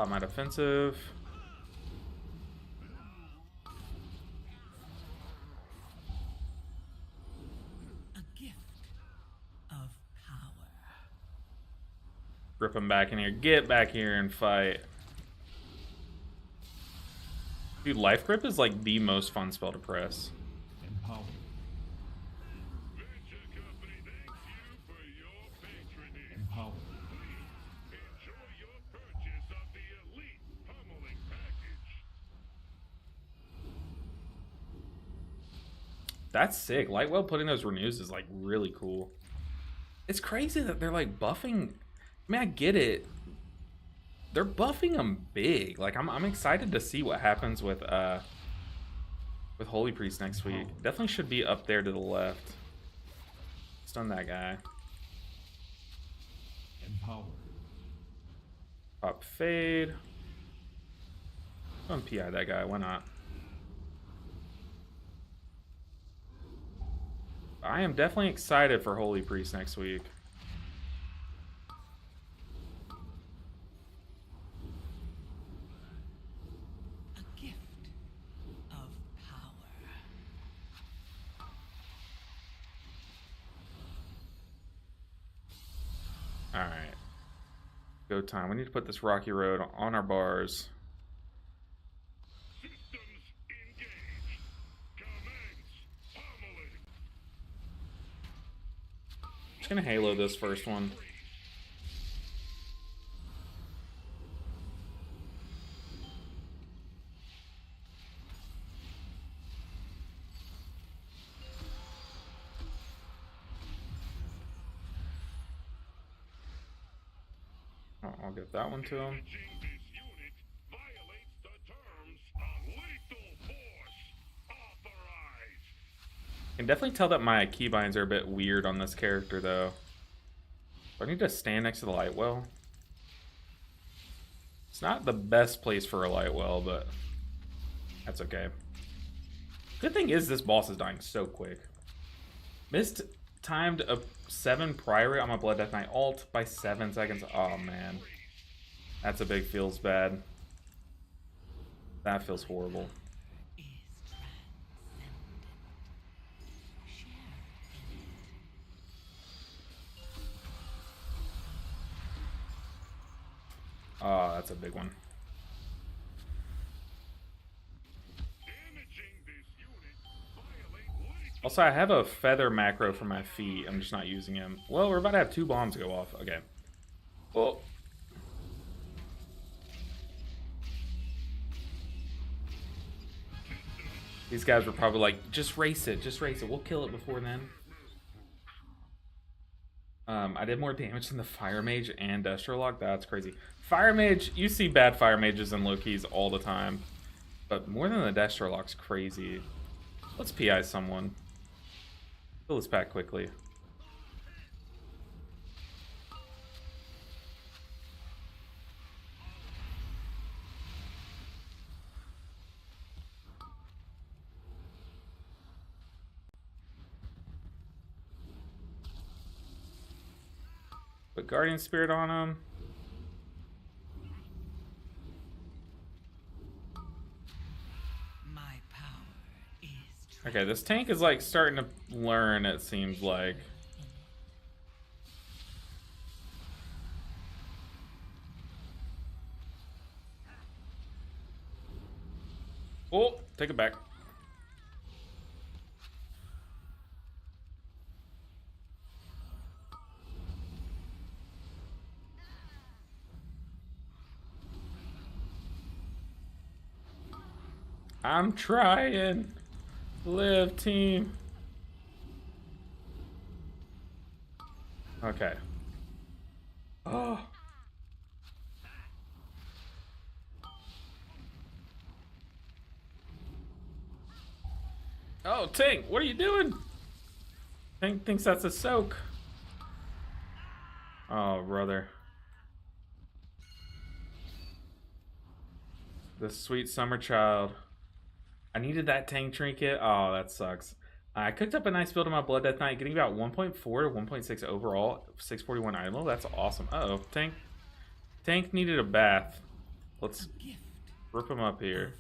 My defensive. A gift of power. Rip him back in here. Get back here and fight. Dude, Life Grip is like the most fun spell to press. Empower. Empower. Enjoy your purchase of the elite pummeling package. That's sick. Lightwell putting those renews is like really cool. It's crazy that they're like buffing. I mean, I get it. They're buffing them big. Like I'm excited to see what happens with Holy Priest next week. Definitely should be up there to the left. Stun that guy. Empower. Pop fade. Go PI that guy. Why not? I am definitely excited for Holy Priest next week. A gift of power. Alright. Go time. We need to put this rocky road on our bars. Systems engaged. Commence pummeling. Just gonna halo this first one. Oh, I'll give that one to him. Damaging this unit violates the terms of lethal force authorized. Can definitely tell that my keybinds are a bit weird on this character, though. Do I need to stand next to the light well? It's not the best place for a light well, but that's okay. Good thing is this boss is dying so quick. Missed timed a 7 priority on my Blood Death Knight ult by 7 seconds. Oh man, that's a big feels bad. That feels horrible. Is transcendent. Share in it. Oh, that's a big one. Damaging this unit violate lethal. Also, I have a feather macro for my feet. I'm just not using him. Well, we're about to have 2 bombs go off. Okay. Well. These guys were probably like, just race it. Just race it. We'll kill it before then. I did more damage than the Fire Mage and Destrolock. That's crazy. Fire Mage, you see bad Fire Mages and Lokis all the time. But more than the Destrolock's crazy. Let's PI someone. Fill this pack quickly. Put Guardian Spirit on him. My power is Okay, this tank is like starting to learn, it seems like. Oh, take it back. I'm trying. Live, team. Okay. Oh. Oh, Tank, what are you doing? Tank thinks that's a soak. Oh, brother. The sweet summer child. I needed that tank trinket. Oh, that sucks. I cooked up a nice build on my Blood Death Knight, getting about 1.4 to 1.6 overall, 641 item level. That's awesome. Uh-oh, Tank needed a bath. Let's rip him up here.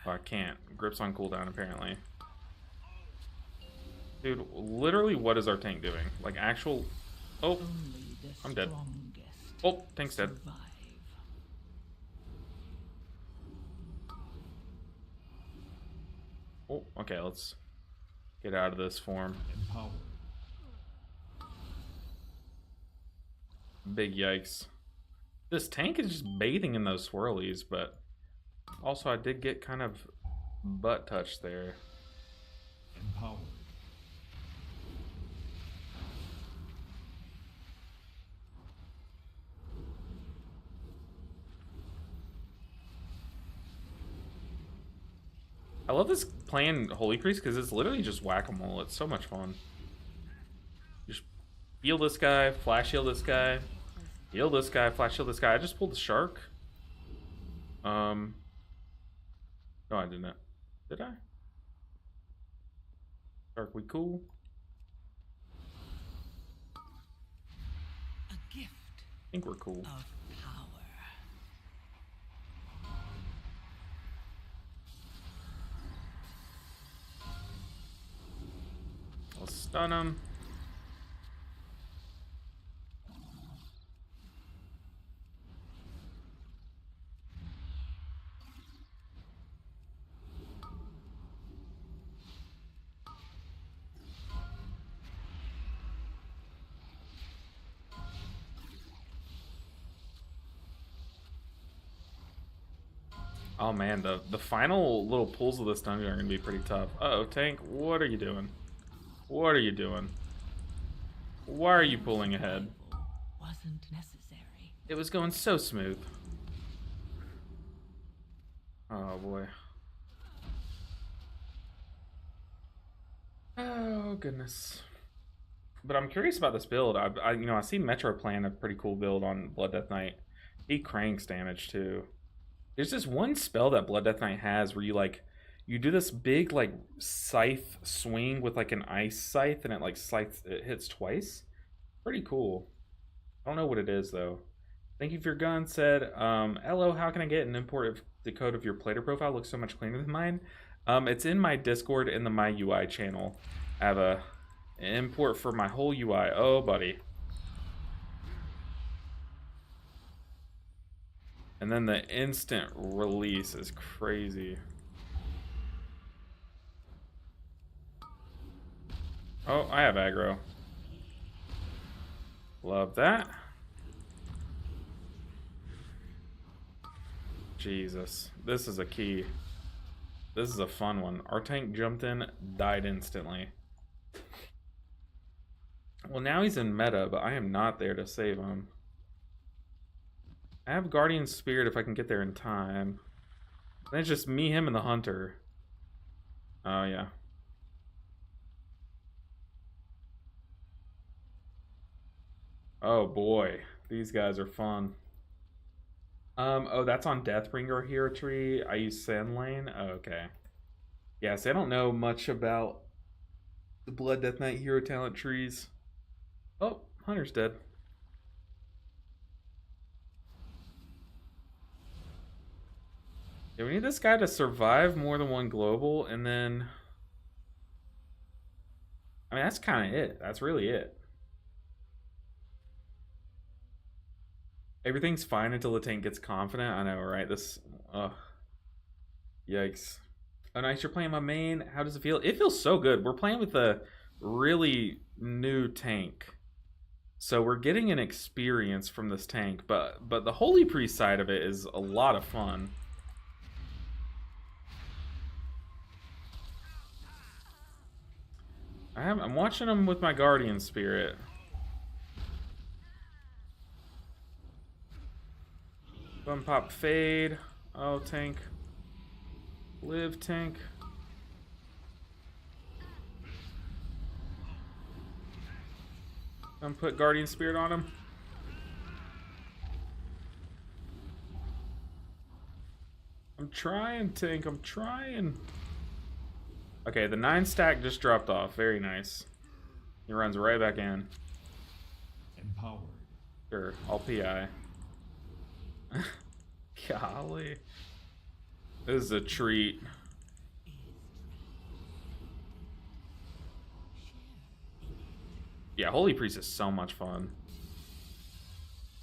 Oh, I can't. Grip's on cooldown, apparently. Dude, literally, what is our tank doing? Like, actual... Oh, I'm dead. Oh, tank's dead. Oh, okay, let's get out of this form. Empowered. Big yikes. This tank is just bathing in those swirlies, but also I did get kind of butt touched there. Empowered. I love this playing Holy Priest because it's literally just whack-a-mole. It's so much fun. Just heal this guy, flash heal this guy, heal this guy, flash heal this guy. I just pulled the shark. No, I didn't. Did I? Shark, we cool? a gift I think we're cool. of power. I'll stun him. Oh man, the final little pulls of this dungeon are gonna be pretty tough. Uh-oh, Tank, what are you doing? What are you doing? Why are you pulling ahead? Wasn't necessary. It was going so smooth. Oh boy. Oh goodness. But I'm curious about this build. I see Metro playing a pretty cool build on Blood Death Knight. He cranks damage too. There's this one spell that Blood Death Knight has where you do this big like scythe swing with like an ice scythe and it hits twice. Pretty cool. I don't know what it is though. Thank you for your gun. Said, hello, how can I get an import of the code of your player profile? Looks so much cleaner than mine. It's in my Discord in the My UI channel. I have an import for my whole UI. Oh, buddy. And then the instant release is crazy. Oh, I have aggro. Love that. Jesus. This is a key. This is a fun one. Our tank jumped in, died instantly. Well, now he's in meta, but I am not there to save him. I have Guardian Spirit if I can get there in time. Then it's just me, him, and the Hunter. Oh, yeah. Oh, boy. These guys are fun. Oh, that's on Deathbringer Hero Tree. I use Sand Lane. Oh, okay. Yeah, see, I don't know much about the Blood Death Knight hero talent trees. Oh, Hunter's dead. Yeah, we need this guy to survive more than one global, and then... I mean, that's kind of it. That's really it. Everything's fine until the tank gets confident. I know, right? This... Yikes. Oh, nice. You're playing my main. How does it feel? It feels so good. We're playing with a really new tank. So we're getting an experience from this tank, but the Holy Priest side of it is a lot of fun. I'm watching him with my Guardian Spirit. Bum pop fade. Oh, tank. Live, tank. I'm put Guardian Spirit on him. I'm trying, tank. I'm trying. Okay, the 9 stack just dropped off. Very nice. He runs right back in. Empowered. Sure, I'll PI. Golly. This is a treat. Yeah, Holy Priest is so much fun.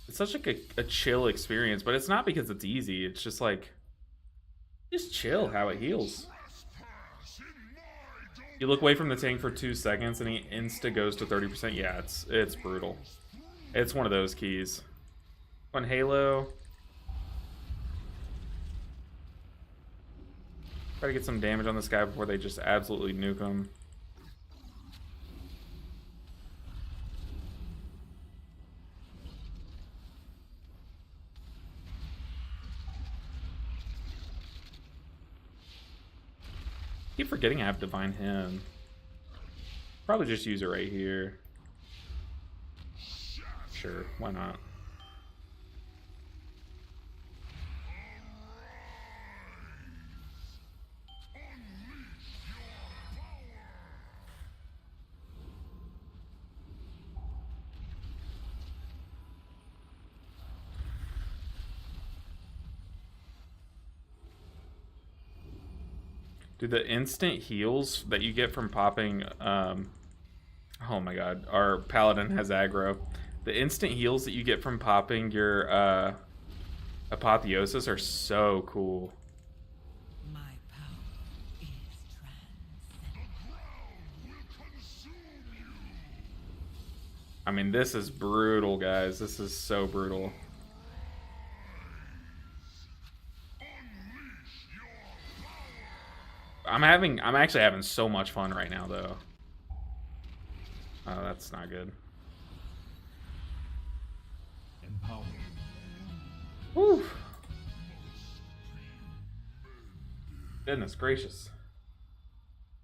It's such like a chill experience, but it's not because it's easy. It's just like, just chill how it heals. You look away from the tank for 2 seconds and he insta goes to 30%. Yeah, it's brutal. It's one of those keys. On Halo. Try to get some damage on this guy before they just absolutely nuke him. Keep forgetting I have Divine Hymn. Probably just use it right here. Sure, why not? Dude, the instant heals that you get from popping, oh my god, our paladin has aggro. The instant heals that you get from popping your apotheosis are so cool. My power is transcendent. I mean, this is brutal, guys. This is so brutal. I'm actually having so much fun right now, though. Oh, that's not good. Empowered. Whew. Goodness gracious.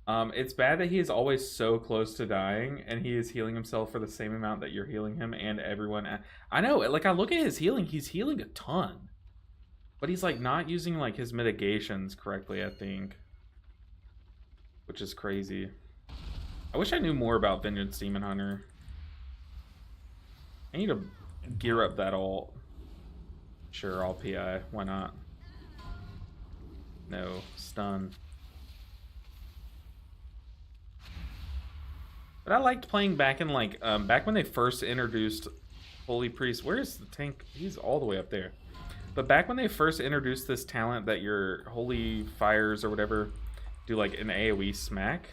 It's bad that he is always so close to dying, and he is healing himself for the same amount that you're healing him and everyone. I know, like, I look at his healing, he's healing a ton. But he's, like, not using, like, his mitigations correctly, I think. Which is crazy. I wish I knew more about Vengeance Demon Hunter. I need to gear up that ult. Sure, I'll PI. Why not? No. Stun. But I liked playing back in, like, back when they first introduced Holy Priest. Where's the tank? He's all the way up there. But back when they first introduced this talent that your Holy Fires or whatever do like an AoE smack.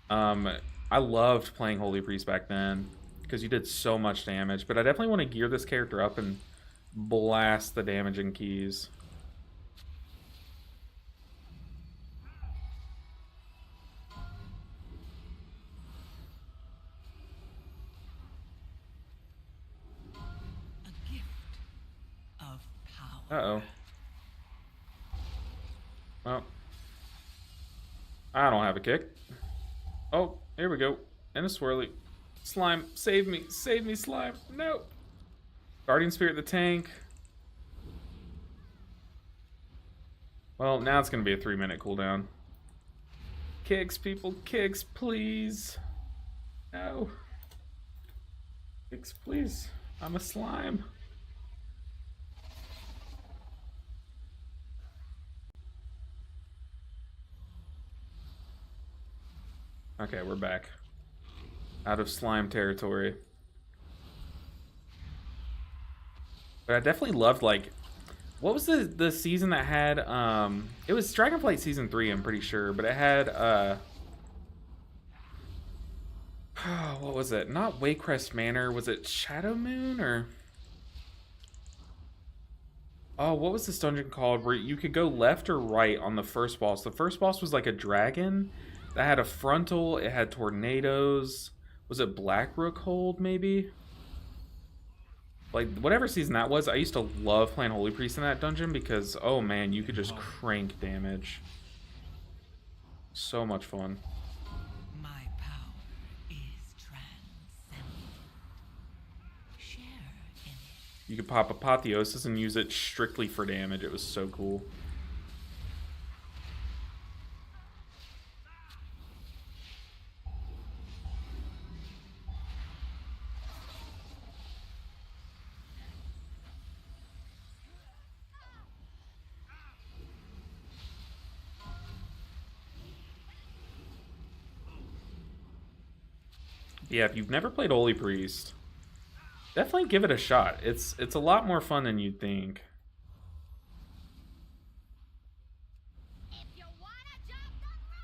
I loved playing Holy Priest back then because you did so much damage, but I definitely want to gear this character up and blast the damaging keys. A gift of power. Uh-oh. Well, I don't have a kick. Oh, here we go. And a swirly. Slime, save me. Save me, slime. No. Guardian Spirit the tank. Well, now it's going to be a 3-minute cooldown. Kicks, people. Kicks, please. No. Kicks, please. I'm a slime. Okay, we're back. Out of slime territory. But I definitely loved, like, what was the season that had, it was Dragonflight Season 3, I'm pretty sure, but it had, what was it? Not Waycrest Manor, was it Shadow Moon, or? Oh, what was this dungeon called where you could go left or right on the first boss? The first boss was like a dragon that had a frontal, it had tornadoes. Was it Blackrook Hold, maybe? Like, whatever season that was, I used to love playing Holy Priest in that dungeon because, oh man, you could just crank damage. So much fun. My power is transcendent. Share in it. You could pop Apotheosis and use it strictly for damage. It was so cool. Yeah, if you've never played Holy Priest, definitely give it a shot. It's a lot more fun than you'd think.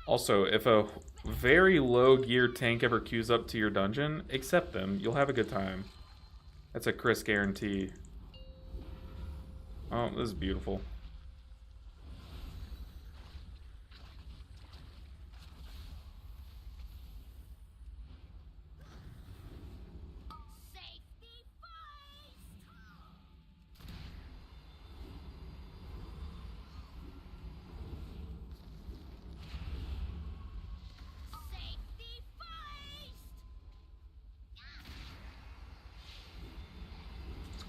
Also, if a very low gear tank ever queues up to your dungeon, accept them. You'll have a good time. That's a Chris guarantee. Oh, this is beautiful.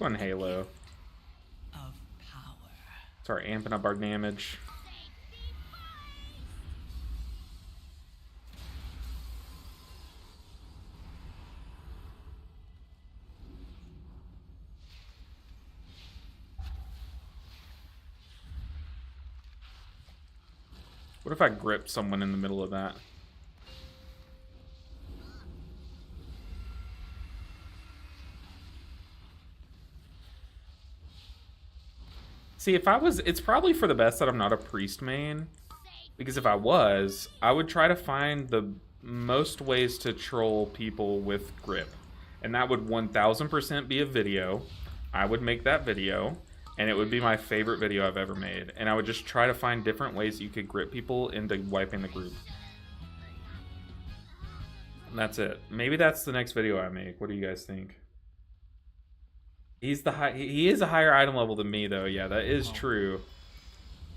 Let's go on Halo. Of power. Start amping up our damage. What if I grip someone in the middle of that? See, if I was, it's probably for the best that I'm not a priest main. Because if I was, I would try to find the most ways to troll people with grip. And that would 1000% be a video. I would make that video, and it would be my favorite video I've ever made. And I would just try to find different ways you could grip people into wiping the group. And that's it. Maybe that's the next video I make. What do you guys think? He's the high. He is a higher item level than me, though. Yeah, that is true.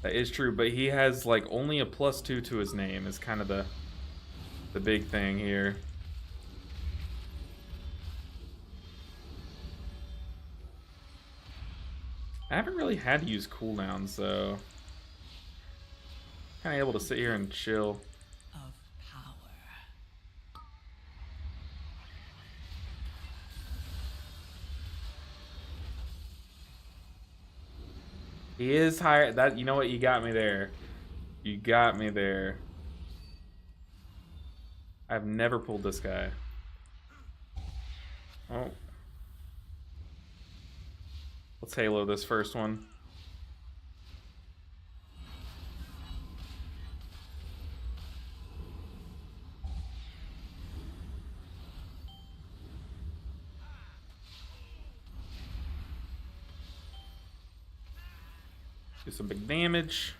That is true. But he has like only a +2 to his name. Is kind of the big thing here. I haven't really had to use cooldowns though. Kind of able to sit here and chill. Of power. He is higher. That, you know what? You got me there. You got me there. I've never pulled this guy. Oh. Let's Halo this first one. Do some big damage.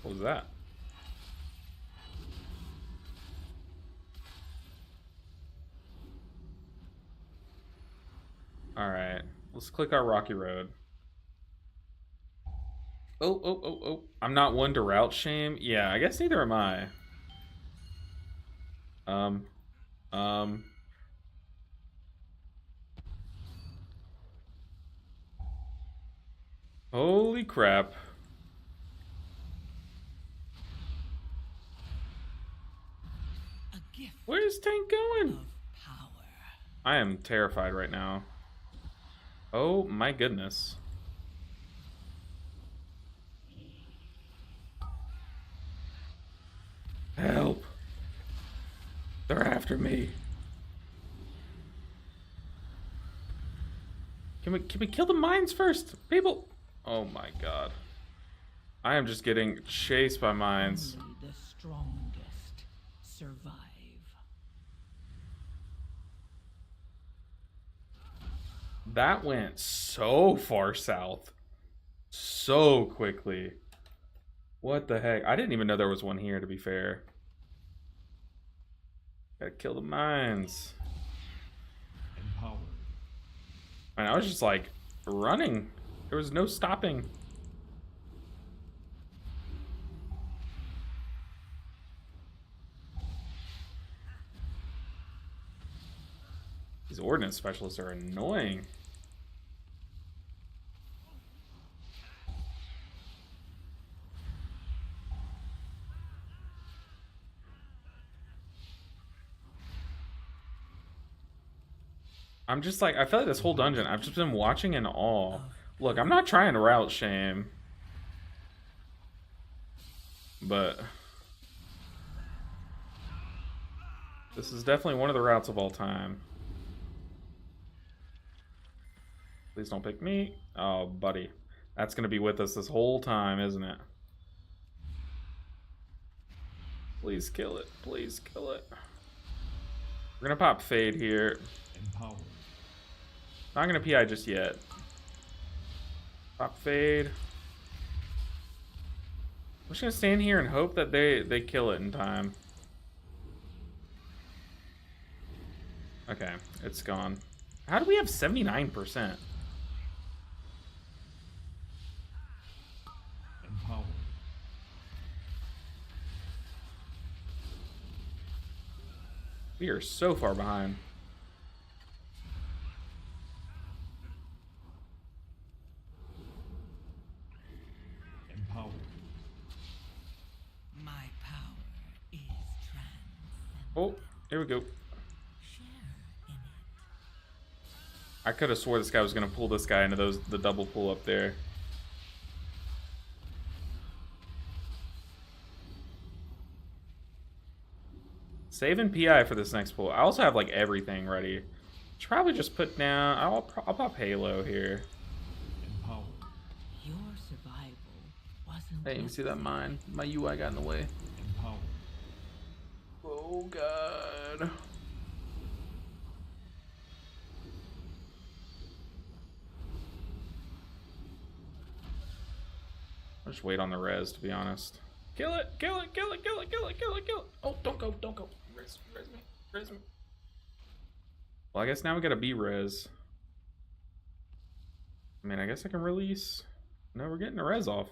What was that? Alright, let's click our rocky road. Oh. I'm not one to route shame. Yeah, I guess neither am I. Holy crap. A gift Where's Tank going? of power. I am terrified right now. Oh my goodness. Help. after me. Can we kill the mines first? People! Oh my god. I am just getting chased by mines. Only the strongest survive. That went so far south. So quickly. What the heck? I didn't even know there was one here, to be fair. Gotta kill the mines. Empowered. And I was just like running. There was no stopping. These ordnance specialists are annoying. I'm just like, I feel like this whole dungeon, I've just been watching in awe. Look, I'm not trying to route shame. But this is definitely one of the routes of all time. Please don't pick me. Oh, buddy. That's going to be with us this whole time, isn't it? Please kill it. Please kill it. We're going to pop Fade here. Empowered. Not going to PI just yet. Pop Fade. I'm just going to stand here and hope that they kill it in time. Okay, it's gone. How do we have 79%? Empowered. We are so far behind. Empowered. My power is transcendent. Oh, here we go. Share in it. I could have swore this guy was going to pull this guy into the double pull up there. Save and PI for this next pull. I also have like everything ready. Should probably just put down. I'll pop Halo here. Empowered. Your survival wasn't. Hey, you see that mine? My UI got in the way. Empowered. Oh god. I'll just wait on the res, to be honest. Kill it! Kill it! Kill it! Kill it! Kill it! Kill it! Kill it! Oh, don't go! Don't go! Res me! Res me! Well, I guess now we gotta be res. I mean, I guess I can release. No, we're getting the res off.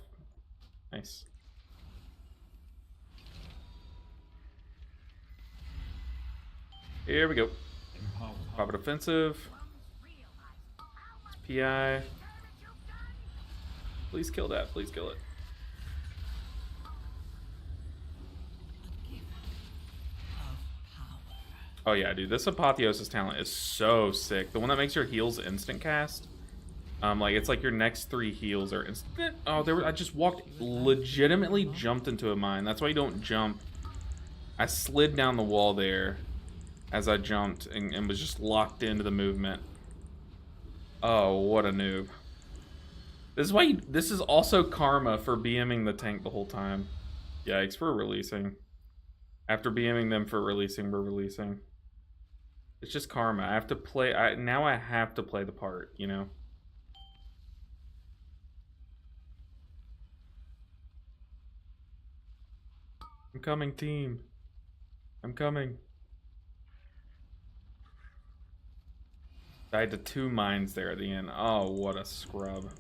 Nice. Here we go. Empowered. Pop it offensive. PI. Please kill that. Please kill it. Oh yeah, dude, this Apotheosis talent is so sick. The one that makes your heals instant cast. Like it's like your next 3 heals are instant. Oh, I just legitimately jumped into a mine. That's why you don't jump. I slid down the wall there as I jumped and was just locked into the movement. Oh, what a noob. This is why this is also karma for BMing the tank the whole time. Yikes, we're releasing. After BMing them for releasing, we're releasing. It's just karma. I have to play. Now I have to play the part, you know? I'm coming, team. I'm coming. Died to 2 mines there at the end. Oh, what a scrub.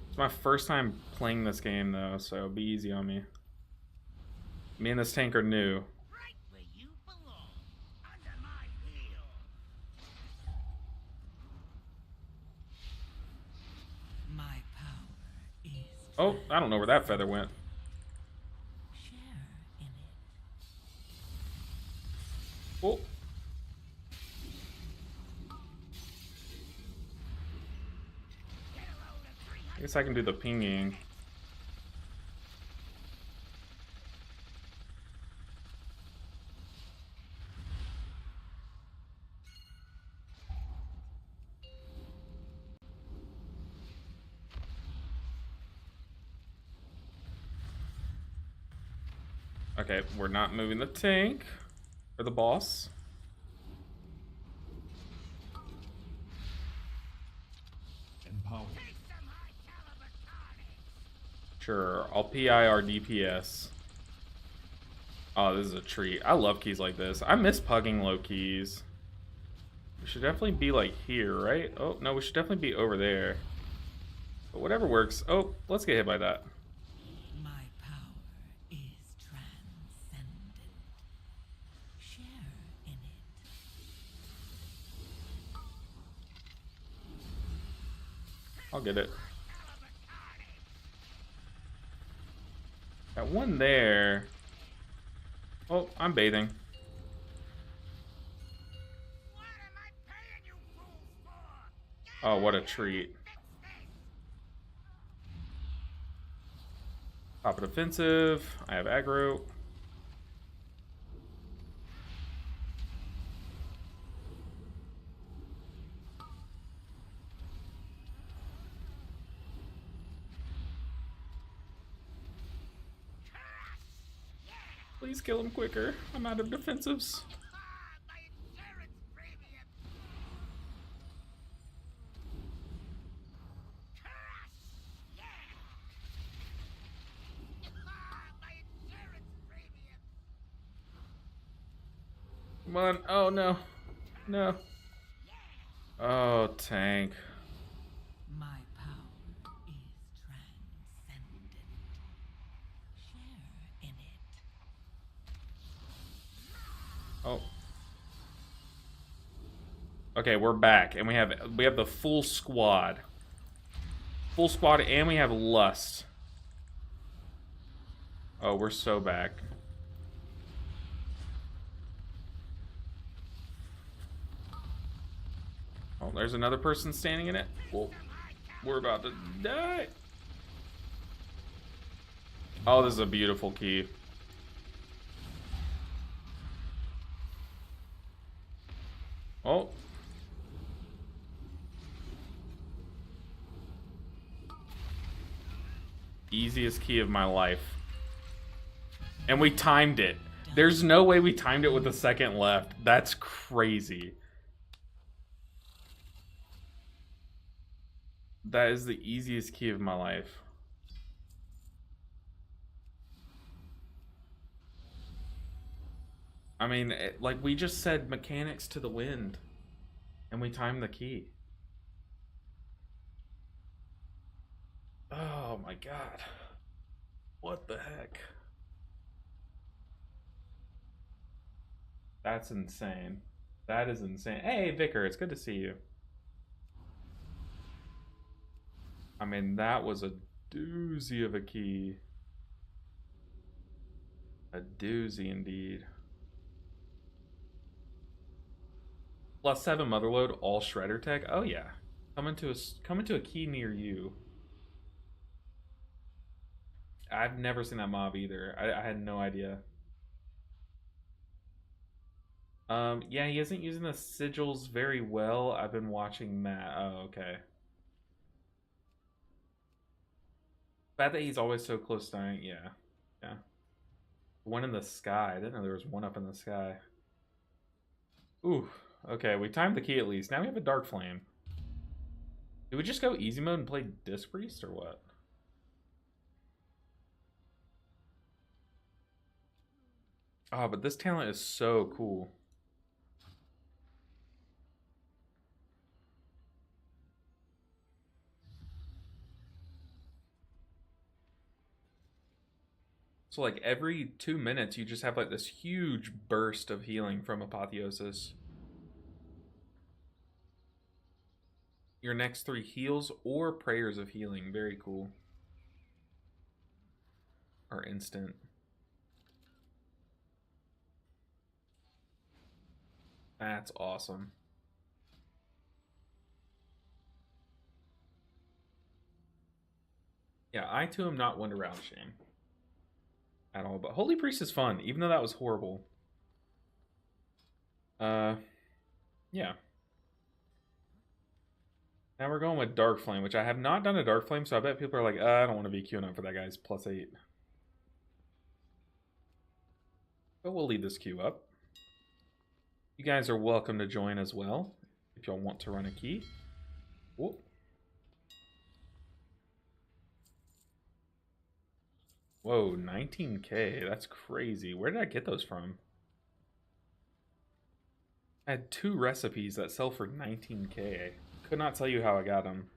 It's my first time playing this game, though, so be easy on me. Me and this tank are new. Right where you belong, under my heel. My power is. Oh, I don't know where that feather went. Share in it. Oh. I guess I can do the pinging. Okay, we're not moving the tank. Or the boss. Empower. Sure, I'll PI our DPS. Oh, this is a treat. I love keys like this. I miss pugging low keys. We should definitely be like here, right? Oh, no, we should definitely be over there. But whatever works. Oh, let's get hit by that. My power is transcendent. Share in it. I'll get it. That one there. Oh, I'm bathing. What am I paying you fools for? Oh, what a treat. Top of defensive. I have aggro. Please kill him quicker. I'm out of defensives. My insurance premium. Crush! Yeah! My insurance premium. Come on. Oh, no. No. Oh, tank. My power is transcendent. Share in it. Oh. Okay, we're back, and we have the full squad. Full squad, and we have Lust. Oh, we're so back. Oh, there's another person standing in it. Well, we're about to die. Oh, this is a beautiful key. Oh. Easiest key of my life. And we timed it. There's no way we timed it with a second left. That's crazy. That is the easiest key of my life. I mean, like we just said mechanics to the wind. And we timed the key. Oh my god. What the heck? That's insane. That is insane. Hey, Vicar, it's good to see you. I mean, that was a doozy of a key. A doozy indeed. +7 motherload, all shredder tech. Oh yeah, coming to a key near you. I've never seen that mob either. I had no idea. Yeah, he isn't using the sigils very well. I've been watching Matt. Oh, okay. Bad that he's always so close to dying. Yeah, yeah. One in the sky. I didn't know there was one up in the sky. Ooh. Okay, we timed the key at least. Now we have a Dark Flame. Do we just go easy mode and play Disc Priest or what? Oh, but this talent is so cool. So like every 2 minutes you just have like this huge burst of healing from Apotheosis. Your next 3 heals or prayers of healing. Very cool. Or instant. That's awesome. Yeah, I too am not one to RSham at all, but Holy Priest is fun, even though that was horrible. Yeah. Now we're going with Dark Flame, which I have not done a Dark Flame, so I bet people are like, I don't want to be queuing up for that guy's +8. But we'll leave this queue up. You guys are welcome to join as well if y'all want to run a key. Whoop. Whoa, 19K. That's crazy. Where did I get those from? I had 2 recipes that sell for 19K. Could not tell you how I got them.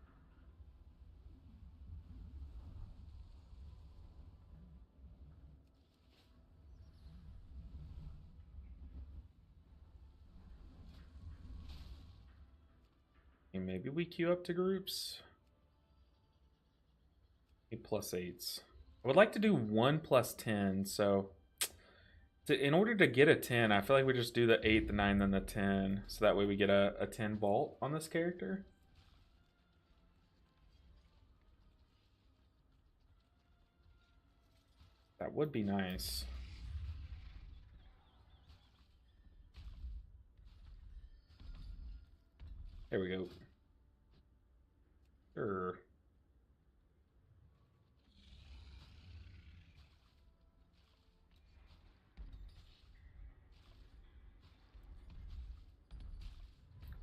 Okay, maybe we queue up to groups. 8 plus 8s. I would like to do 1 plus 10, so in order to get a 10, I feel like we just do the 8, the 9, then the 10, so that way we get a 10 vault on this character. That would be nice. There we go. Sure.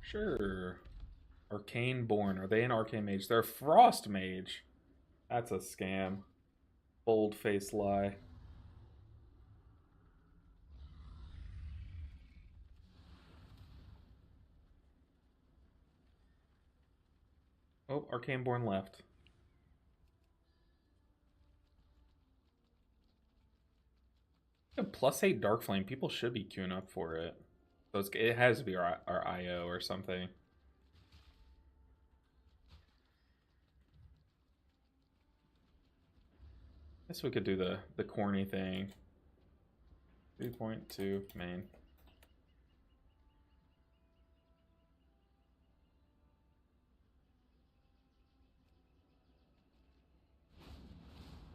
Sure. Arcane Born. Are they an Arcane Mage? They're a Frost Mage. That's a scam. Bold-faced lie. Oh, Arcane Born left. A +8 Dark Flame. People should be queuing up for it. So it has to be our IO or something. Guess we could do the corny thing. 3.2 main.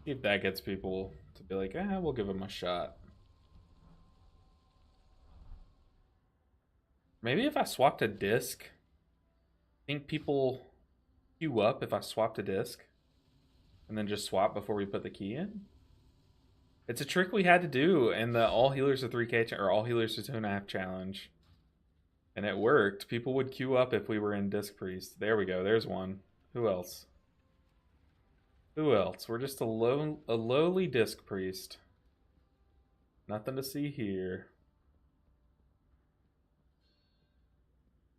See if that gets people to be like, we'll give them a shot. Maybe if I swapped a disc, I think people queue up if I swapped a disc and then just swap before we put the key in. It's a trick we had to do in the all healers to 3K or all healers to 2.5 challenge. And it worked. People would queue up if we were in Disc Priest. There we go. There's one. Who else? Who else? We're just a lowly Disc Priest. Nothing to see here.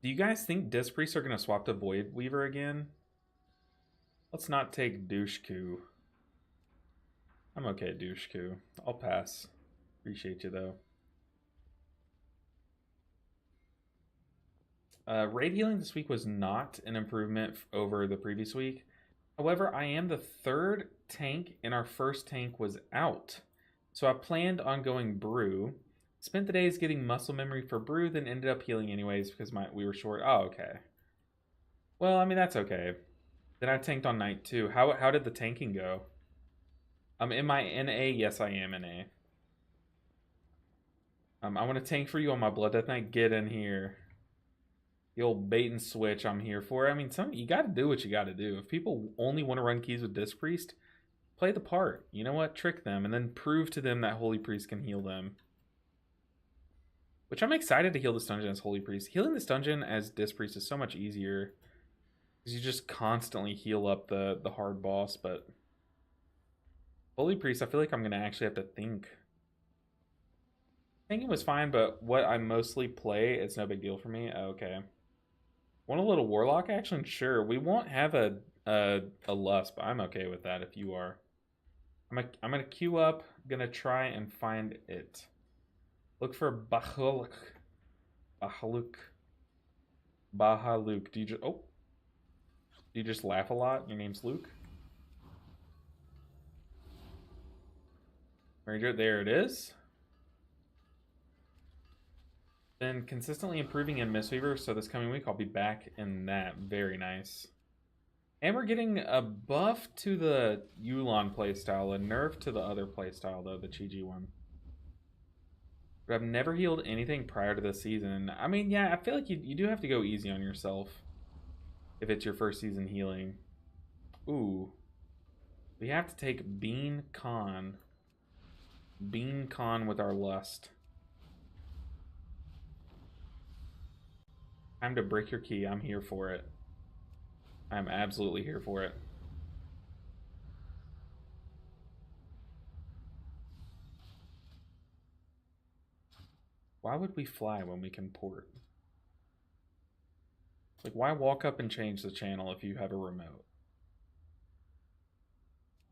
Do you guys think Disc Priests are going to swap to Void Weaver again? Let's not take Doucheku. I'm okay, Doucheku. I'll pass. Appreciate you, though. Raid healing this week was not an improvement over the previous week. However, I am the 3rd tank, and our first tank was out. So I planned on going Brew. Spent the days getting muscle memory for Brew, then ended up healing anyways because we were short. Oh, okay. Well, I mean, that's okay. Then I tanked on night 2. How did the tanking go? Am I NA? Yes, I am NA. I want to tank for you on my Blood Death Knight. Get in here. The old bait and switch I'm here for. I mean, you got to do what you got to do. If people only want to run keys with Disc Priest, play the part. You know what? Trick them and then prove to them that Holy Priest can heal them. Which I'm excited to heal this dungeon as Holy Priest. Healing this dungeon as Disc Priest is so much easier. Because you just constantly heal up the hard boss. But Holy Priest, I feel like I'm going to actually have to think. Thinking was fine, but what I mostly play, it's no big deal for me. Oh, okay. Want a little Warlock action? Sure. We won't have a Lust, but I'm okay with that if you are. I'm going to queue up. I'm going to try and find it. Look for Bahaluk. Bahaluk. Do you just laugh a lot? Your name's Luke? Very good. There it is. Been consistently improving in Mistweaver, so this coming week I'll be back in that. Very nice. And we're getting a buff to the Yulon playstyle, a nerf to the other playstyle though, the Chi-Ji one. But I've never healed anything prior to this season. I mean, yeah, I feel like you do have to go easy on yourself if it's your first season healing. Ooh. We have to take Bean Con with our Lust. Time to break your key. I'm here for it. I'm absolutely here for it. Why would we fly when we can port? Like, why walk up and change the channel if you have a remote?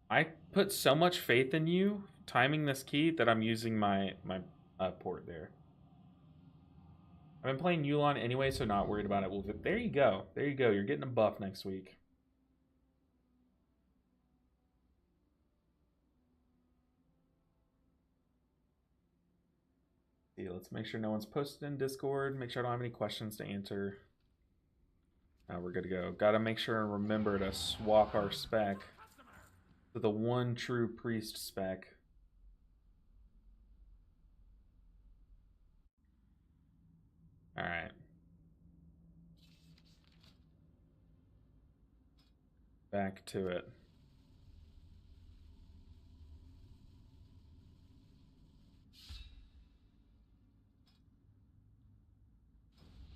I put so much faith in you timing this key that I'm using my port there. I've been playing Yulon anyway, so not worried about it. Well, there you go. There you go. You're getting a buff next week. See, let's make sure no one's posted in Discord. Make sure I don't have any questions to answer. Now we're good to go. Gotta make sure and remember to swap our spec to the one true priest spec. Alright. Back to it.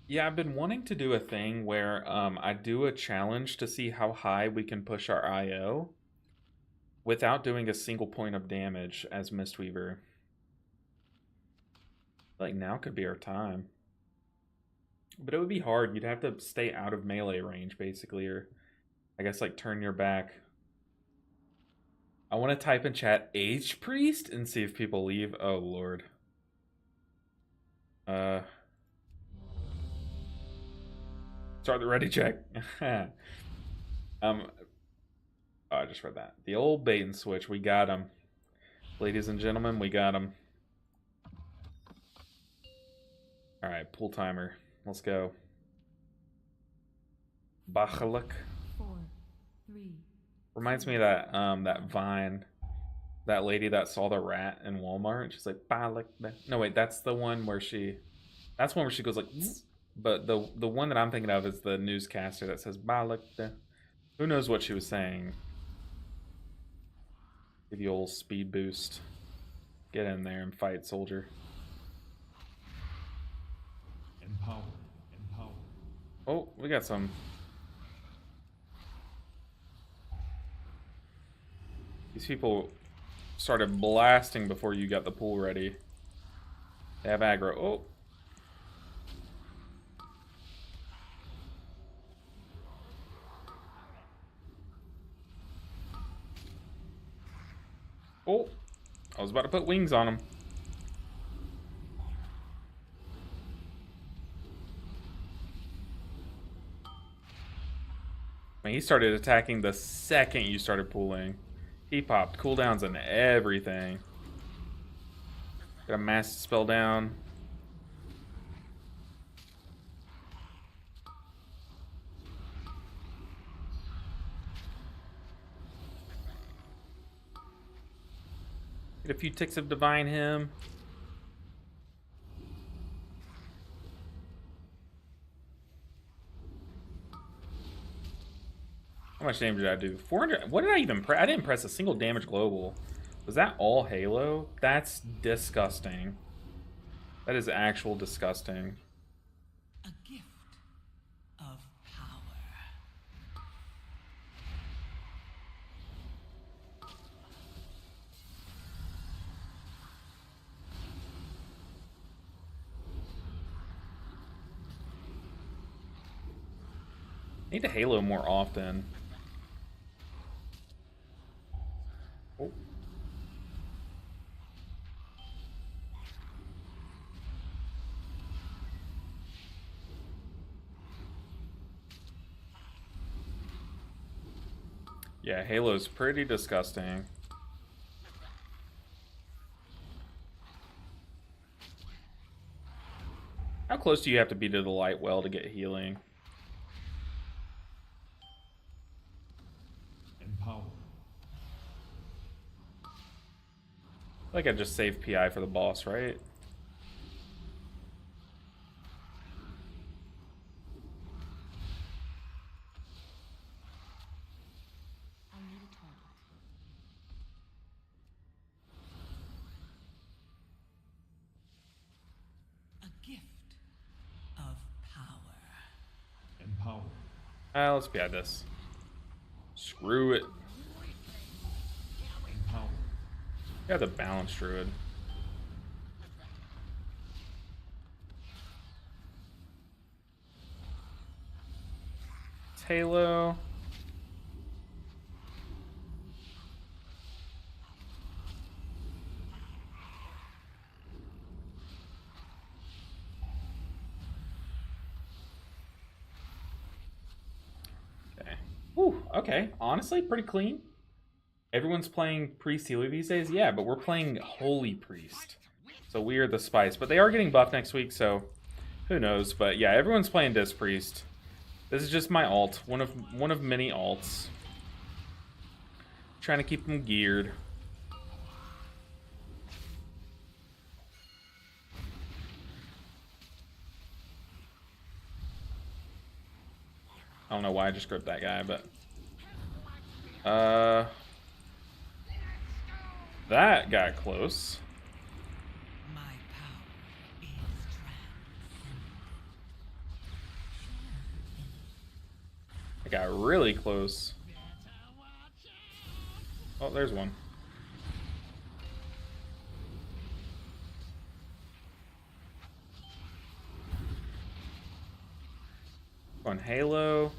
Yeah, I've been wanting to do a thing where I do a challenge to see how high we can push our IO without doing a single point of damage as Mistweaver. Like, now could be our time. But it would be hard. You'd have to stay out of melee range, basically, or I guess, like, turn your back. I want to type in chat HPriest and see if people leave. Oh, Lord. Start the ready check. Oh, I just read that. The old bait and switch. We got him. Ladies and gentlemen, we got him. Alright, pull timer. Let's go. Bachaluk. 4, 3. Reminds me of that that Vine. That lady that saw the rat in Walmart. She's like, Bachaluk. No, wait, that's the one where she... That's one where she goes like... Zzz. But the one that I'm thinking of is the newscaster that says, Bachaluk. Who knows what she was saying. Give you old speed boost. Get in there and fight, soldier. Empower. Empower. Oh, we got some. These people started blasting before you got the pool ready. They have aggro. Oh. Oh. I was about to put wings on him. I mean, he started attacking the second you started pulling. He popped cooldowns and everything. Got a mass spell down. Get a few ticks of divine him. How much damage did I do? 400. What did I even press? I didn't press a single damage global. Was that all Halo? That's disgusting. That is actual disgusting. A gift of power. I need to Halo more often. Oh. Yeah, Halo's pretty disgusting. How close do you have to be to the light well to get healing? Empower. Like I just saved PI for the boss, right? I need a target. A gift of power. Let's PI this. Screw it. Empower. Yeah, the balance druid. Halo. Okay. Whew, okay. Honestly, pretty clean. Everyone's playing Priest Healer these days? Yeah, but we're playing Holy Priest. So we are the spice. But they are getting buffed next week, so who knows. But yeah, everyone's playing Disc Priest. This is just my alt. One of many alts. Trying to keep them geared. I don't know why I just gripped that guy, but that got close. My power is I got really close. Oh, there's one. On Halo.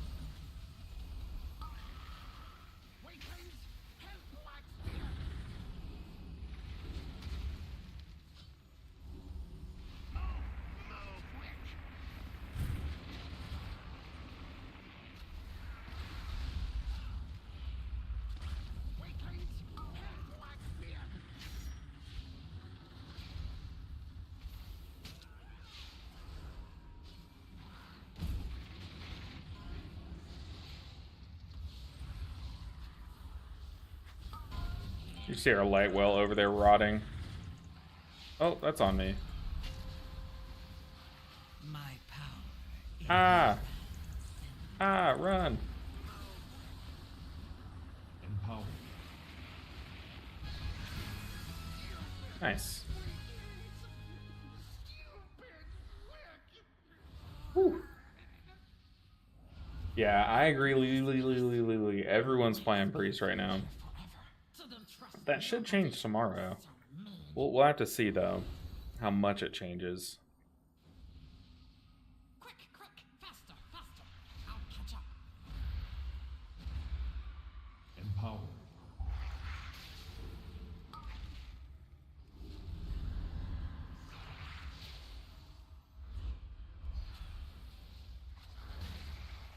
You see our light well over there rotting. Oh, that's on me. my power is Ah! Ah, run! Empower. Nice. Whew. Yeah, I agree. Everyone's playing Priest right now. That should change tomorrow. We'll have to see, though, how much it changes. quick, faster. I'll catch up. Empower.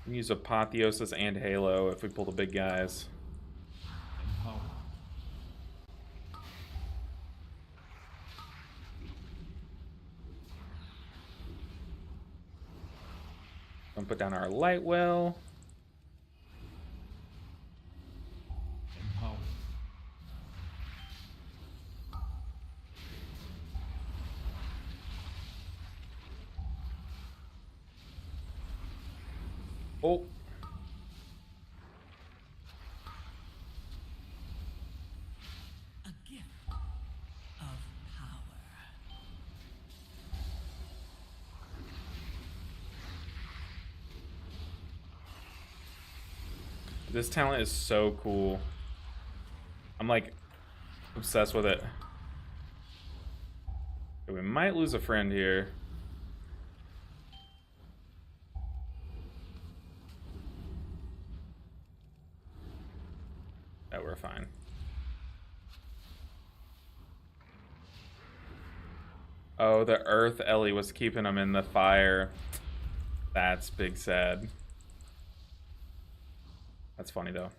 We can use Apotheosis and Halo if we pull the big guys. Empower. Gonna put down our light well. Empower. Oh, A gift of power. this talent is so cool. I'm like obsessed with it. Okay, we might lose a friend here. Yeah, we're fine. Oh, the Earth Ellie was keeping him in the fire. That's big sad. That's funny though.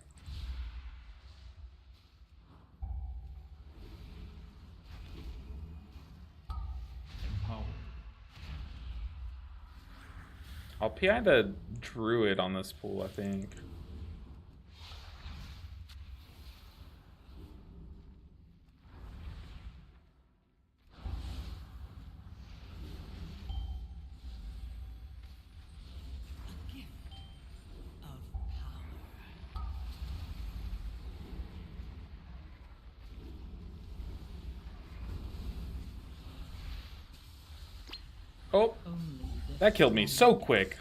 Empower. I'll PI the Druid on this pool, I think. A gift of power. Oh, Only the that killed me so quick.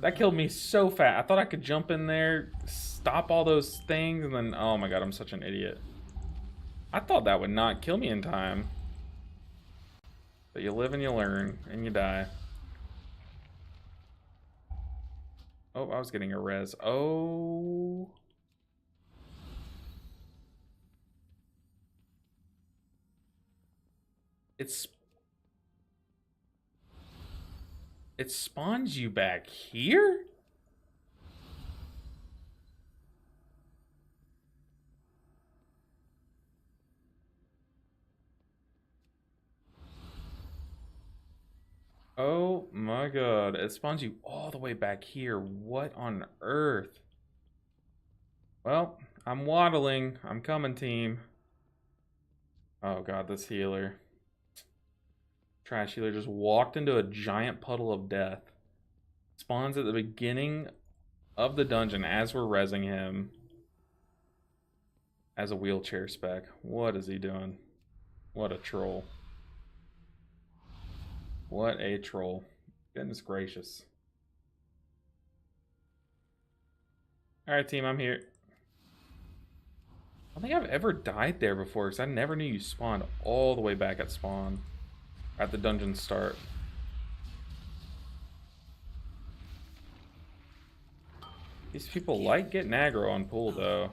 That killed me so fast. I thought I could jump in there, stop all those things, and then... Oh my god, I'm such an idiot. I thought that would not kill me in time. But you live and you learn, and you die. Oh, I was getting a res. Oh... It spawns you back here? Oh my god, it spawns you all the way back here. What on earth? Well, I'm waddling. I'm coming, team. Oh god, this healer. Trash healer just walked into a giant puddle of death. Spawns at the beginning of the dungeon as we're rezzing him. As a wheelchair spec. What is he doing? What a troll. What a troll. Goodness gracious. Alright, team, I'm here. I don't think I've ever died there before, because I never knew you spawned all the way back at spawn. At the dungeon start. These people like getting aggro on pool, though.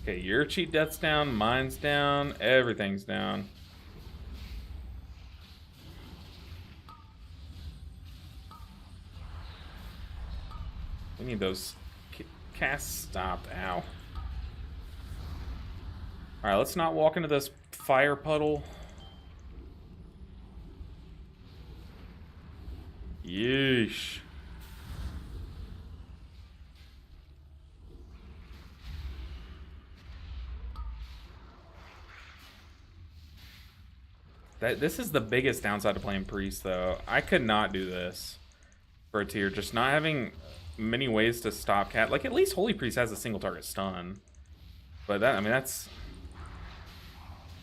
Okay, your cheat death's down, mine's down, everything's down. We need those casts stopped. Ow. Alright, let's not walk into this fire puddle. Yeesh. This is the biggest downside to playing Priest, though. I could not do this for a tier. Just not having many ways to stop cat. Like, at least Holy Priest has a single target stun. But that, I mean, that's...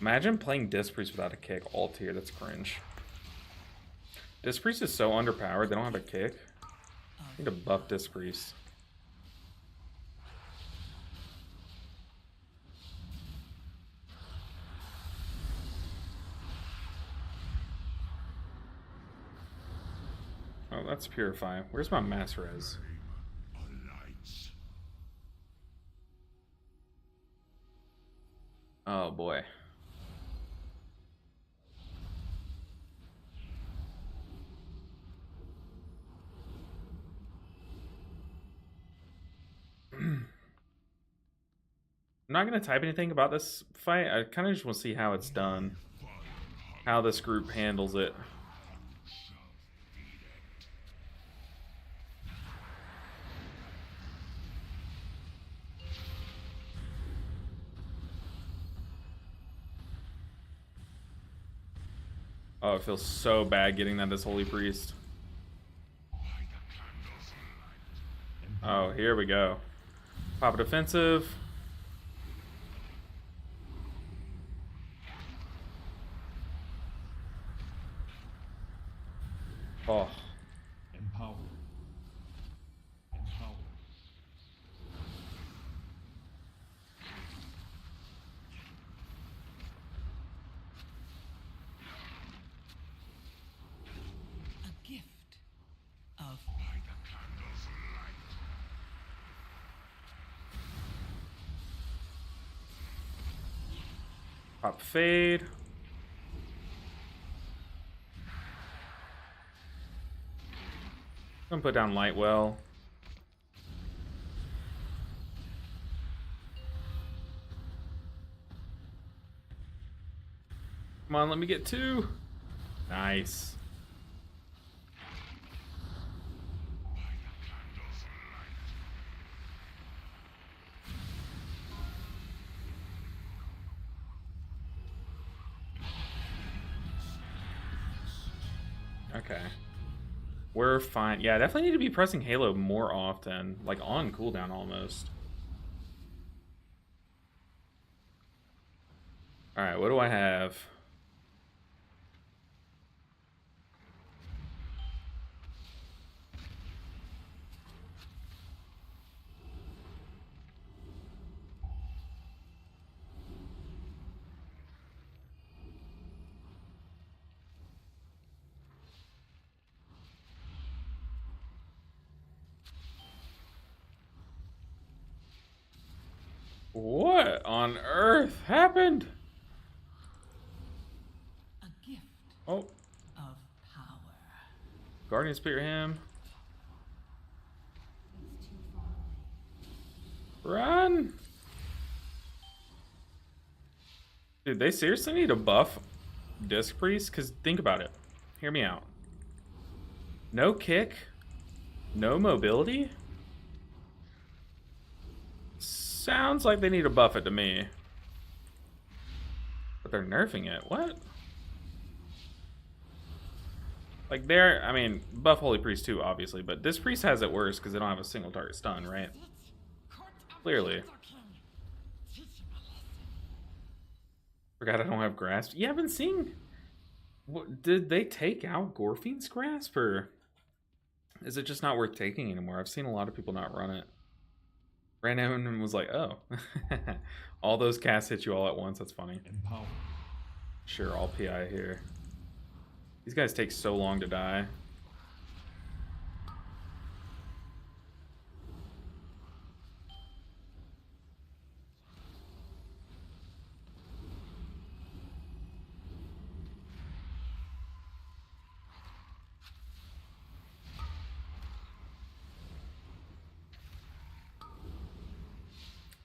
Imagine playing Disc Priest without a kick all tier. That's cringe. Disc Priest is so underpowered. They don't have a kick. I need to buff Disc Priest. Oh, that's Purify. Where's my mass res? Oh boy. I'm not going to type anything about this fight. I kind of just want to see how it's done. How this group handles it. Oh, it feels so bad getting that as Holy Priest. Oh, here we go. Pop a defensive. Oh. Empower. Empower. A gift of Pop fade. I'm gonna put down Lightwell. Come on, let me get two. Nice. Okay. We're fine. Yeah, I definitely need to be pressing Halo more often. Like, on cooldown almost. Alright, what do I have? What on earth happened? A gift Oh, of power. Guardian Spirit him. It's too far away. Run! Dude, they seriously need to buff Disc Priest? Because think about it. Hear me out. No kick. No mobility? Sounds like they need to buff it to me. But they're nerfing it. What? Like, they're... I mean, buff Holy Priest too, obviously. But this Priest has it worse because they don't have a single target stun, right? Clearly. Forgot I don't have Grasp. Yeah, I've been seeing... What, did they take out Gorfine's Grasp, or... Is it just not worth taking anymore? I've seen a lot of people not run it. Random was like, oh. All those casts hit you all at once. That's funny. Empower. Sure, I'll PI here. These guys take so long to die.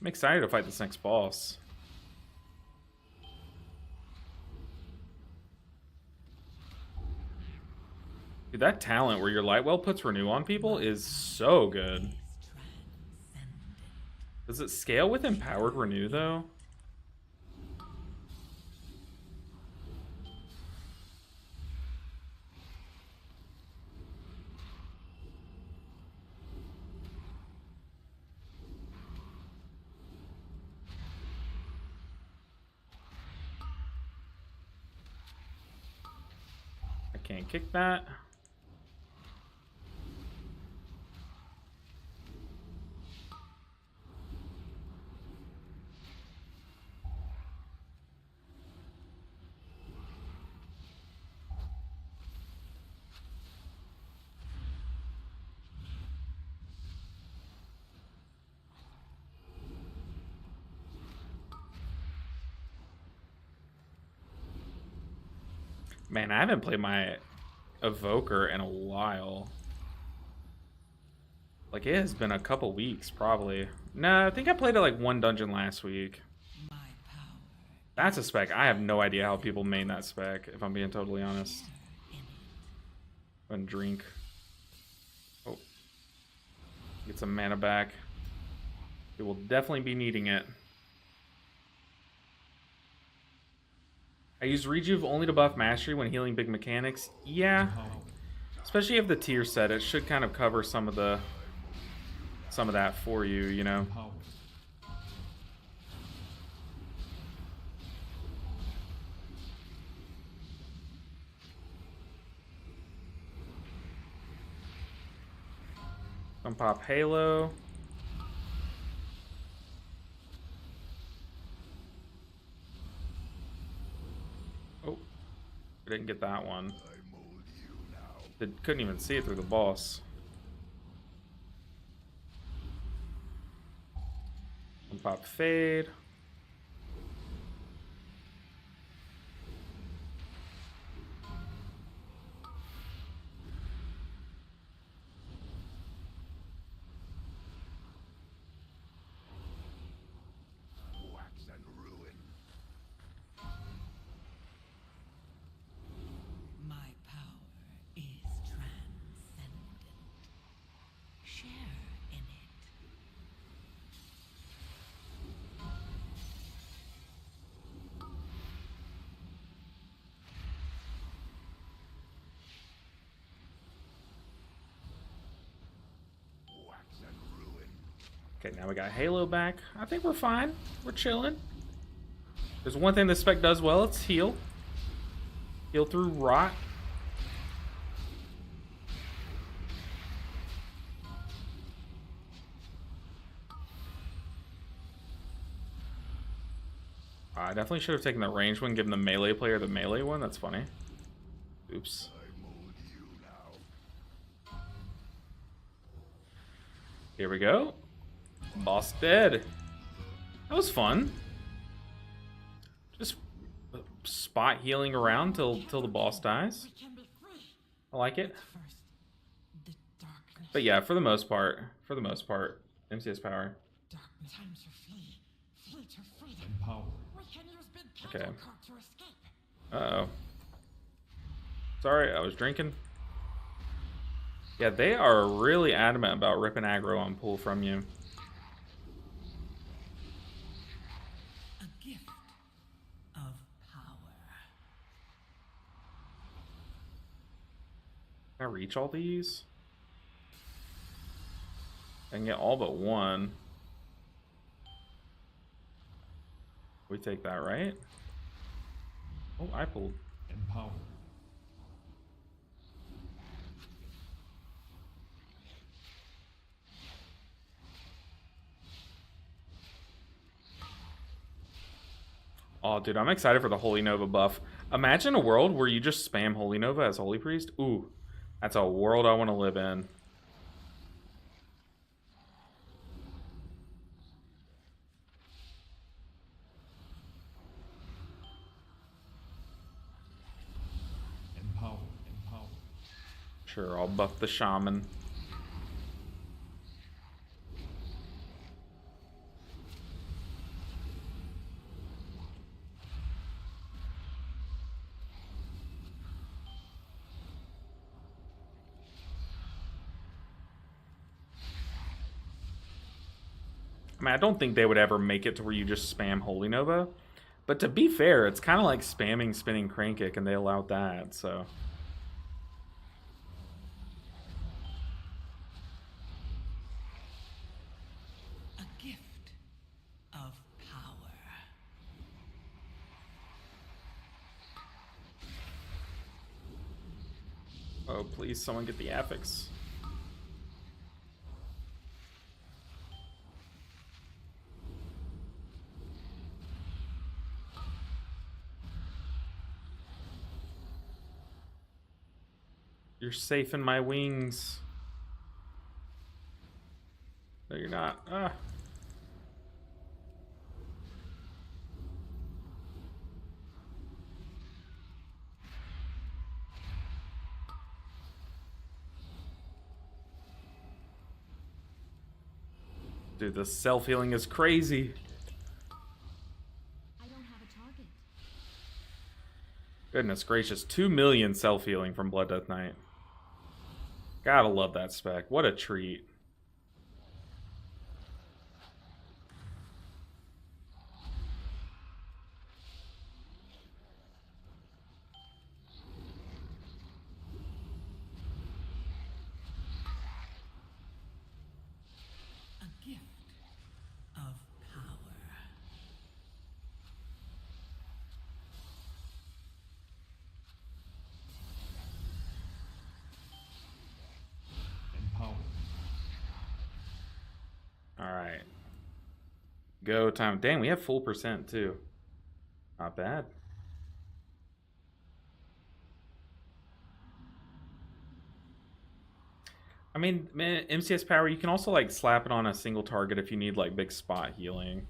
I'm excited to fight this next boss. Dude, that talent where your Lightwell puts Renew on people is so good. Does it scale with Empowered Renew, though? I can't kick that. Man, I haven't played my Evoker in a while. Like, it has been a couple weeks, probably. Nah, I think I played it like one dungeon last week. My power That's a spec. I have no idea how people made that spec, if I'm being totally honest. in it. And drink. Oh. Get some mana back. It will definitely be needing it. I use Rejuve only to buff Mastery when healing big mechanics. Yeah. Especially if the tier set, it should kind of cover some of that for you, you know. Empower. Some pop Halo. Oh, I didn't get that one. Couldn't even see it through the boss. Some pop Fade. Wax and ruin. My power is transcendent. Share in it. Okay, now we got Halo back. I think we're fine. We're chilling. There's one thing this spec does well, it's heal. Heal through rot. I definitely should have taken the range one, given the melee player the melee one. That's funny. Oops. Here we go. Boss dead. That was fun. Just spot healing around till the boss dies. We can be free. I like it. First, the darkness. But yeah, for the most part, MCS power. Darkness. Time to flee. Flee to freedom. Empower. We can use big Okay. cattle cart to escape. Uh-oh. Sorry, I was drinking. Yeah, they are really adamant about ripping aggro on pull from you. A gift of power. Can I reach all these? I can get all but one. We take that, right? Oh, I pulled. Empower. Oh, dude, I'm excited for the Holy Nova buff. Imagine a world where you just spam Holy Nova as Holy Priest. Ooh, that's a world I want to live in. Empower. Empower. Sure, I'll buff the Shaman. I mean, I don't think they would ever make it to where you just spam Holy Nova. But to be fair, it's kind of like spamming Spinning Crane Kick, and they allowed that, so... A gift of power. Oh, please, someone get the affix. You're safe in my wings. No, you're not. Ah. Dude, the self-healing is crazy. I don't have a target. Goodness gracious, 2 million self-healing from Blood Death Knight. Gotta love that spec. What a treat. A gift of power. Empower. Alright. Go time. Dang, we have full percent too. Not bad. I mean, man, MCS power, you can also like slap it on a single target if you need like big spot healing.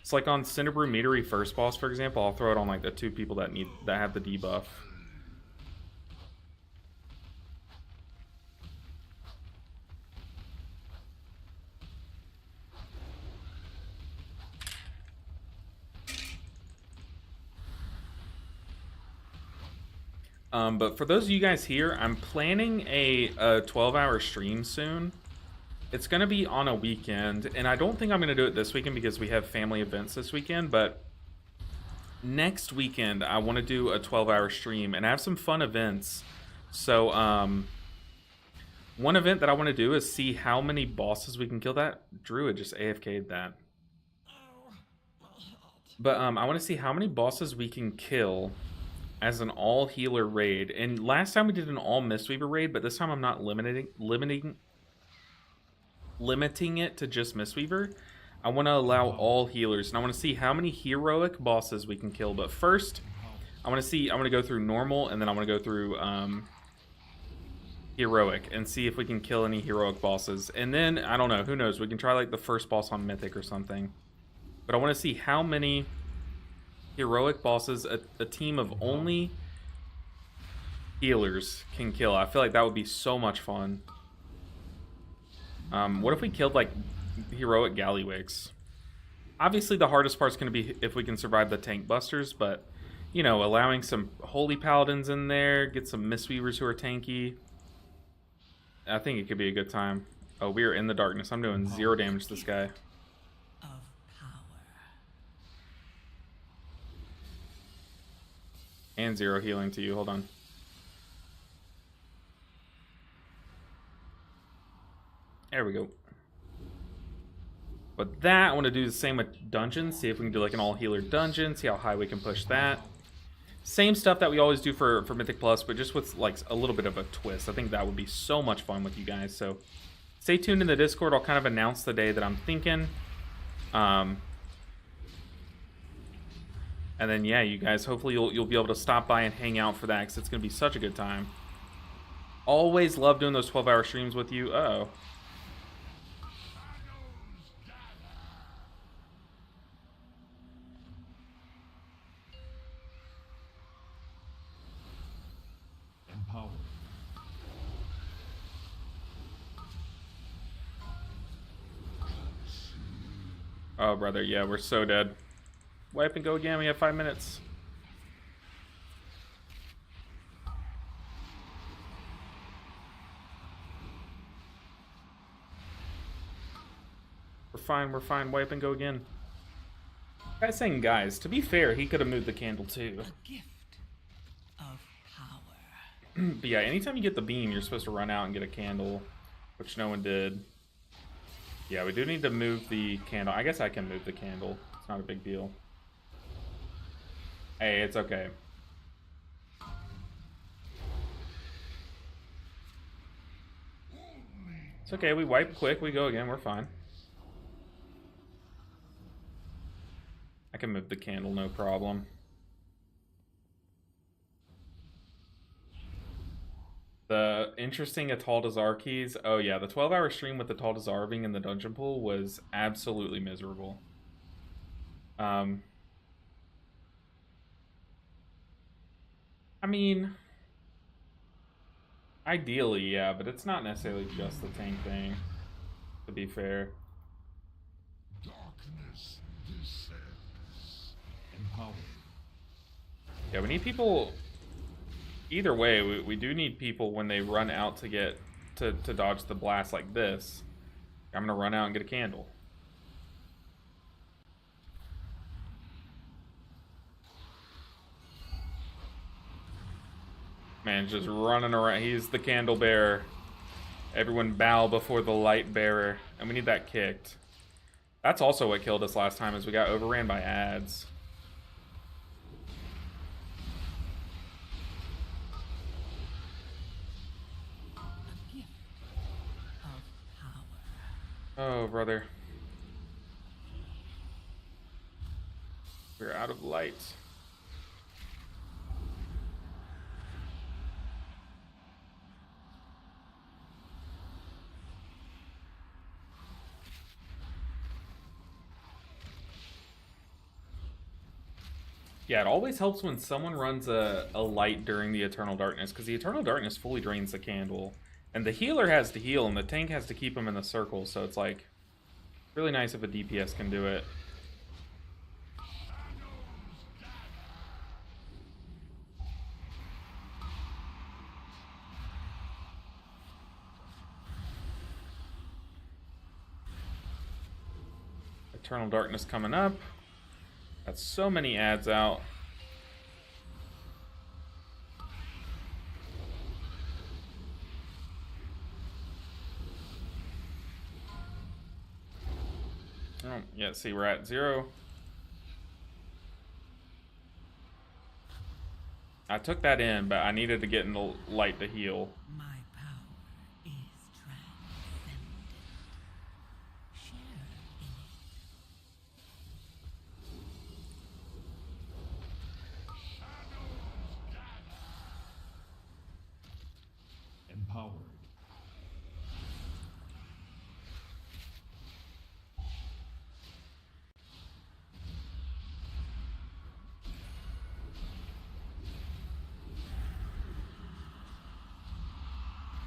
It's like on Cinderbrew Meadery first boss, for example, I'll throw it on like the 2 people that have the debuff. But for those of you guys here, I'm planning a 12-hour stream soon. It's going to be on a weekend, and I don't think I'm going to do it this weekend because we have family events this weekend, but next weekend I want to do a 12-hour stream and have some fun events. So One event that I want to do is see how many bosses we can kill. That Druid just AFK'd that. But I want to see how many bosses we can kill as an all healer raid. And last time we did an all Mistweaver raid, but this time I'm not limiting it to just Mistweaver. I want to allow all healers, and I want to see how many heroic bosses we can kill. But first, I want to go through normal, and then I want to go through heroic and see if we can kill any heroic bosses. And then, I don't know, who knows, we can try like the first boss on Mythic or something. But I want to see how many heroic bosses a team of only healers can kill. I feel like that would be so much fun. What if we killed like heroic Galliwicks? Obviously the hardest part's going to be if we can survive the tank busters, but you know, allowing some holy paladins in there, get some Mistweavers who are tanky, I think it could be a good time. Oh, we are in the darkness. I'm doing 0 damage to this guy. And 0 healing to you. Hold on. There we go. But that, I want to do the same with dungeons. See if we can do like an all healer dungeon. See how high we can push that. Same stuff that we always do for Mythic Plus, but just with like a little bit of a twist. I think that would be so much fun with you guys. So stay tuned in the Discord. I'll kind of announce the day that I'm thinking. And then, yeah, you guys, hopefully you'll be able to stop by and hang out for that, because it's going to be such a good time. Always love doing those 12-hour streams with you. Uh-oh. Empower. Oh, brother, yeah, we're so dead. Wipe and go again. We have 5 minutes. We're fine. We're fine. Wipe and go again. Guy's saying, guys, to be fair, he could have moved the candle too. A gift of power. But yeah, anytime you get the beam, you're supposed to run out and get a candle, which no one did. Yeah, we do need to move the candle. I guess I can move the candle. It's not a big deal. Hey, it's okay. It's okay, we wipe quick, we go again, we're fine. I can move the candle, no problem. The interesting Atal Dazar keys. Oh yeah, the 12-hour stream with Atal Dazarving in the dungeon pool was absolutely miserable. I mean, ideally, yeah, but it's not necessarily just the tank thing, to be fair. Darkness descends. Empower. Yeah, we need people. Either way, we do need people when they run out to get to dodge the blast like this. I'm gonna run out and get a candle. Man, just running around. He's the candle bearer. Everyone bow before the light bearer. And we need that kicked. That's also what killed us last time, is we got overran by ads. A gift of power. Oh, brother. We're out of light. Yeah, it always helps when someone runs a light during the Eternal Darkness, because the Eternal Darkness fully drains the candle. And the healer has to heal, and the tank has to keep him in the circle, so it's like really nice if a DPS can do it. Eternal Darkness coming up. Got so many ads out. Oh, yeah, see, we're at 0. I took that in, but I needed to get in the light to heal. My power is transcendent. Share in it. Empowered.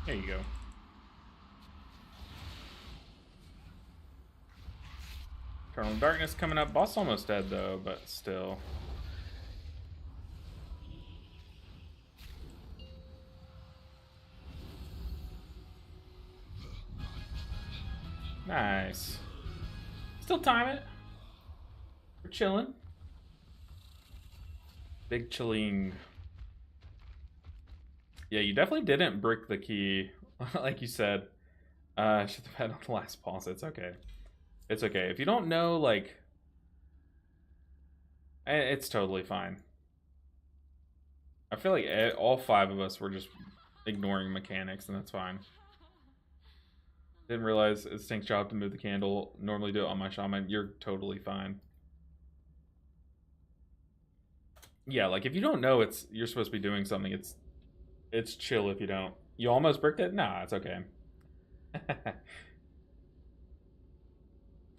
There you go. Eternal Darkness coming up. Boss almost dead though, but still. Nice. Still time it. We're chilling. Big chilling. Yeah, you definitely didn't brick the key, like you said. Should have had on the last boss. It's okay. It's okay. If you don't know, like, it's totally fine. I feel like all 5 of us were just ignoring mechanics, and that's fine. Didn't realize it's Tank's job to move the candle. Normally do it on my Shaman. You're totally fine. Yeah, like if you don't know you're supposed to be doing something, it's chill if you don't. You almost bricked it? Nah, it's okay.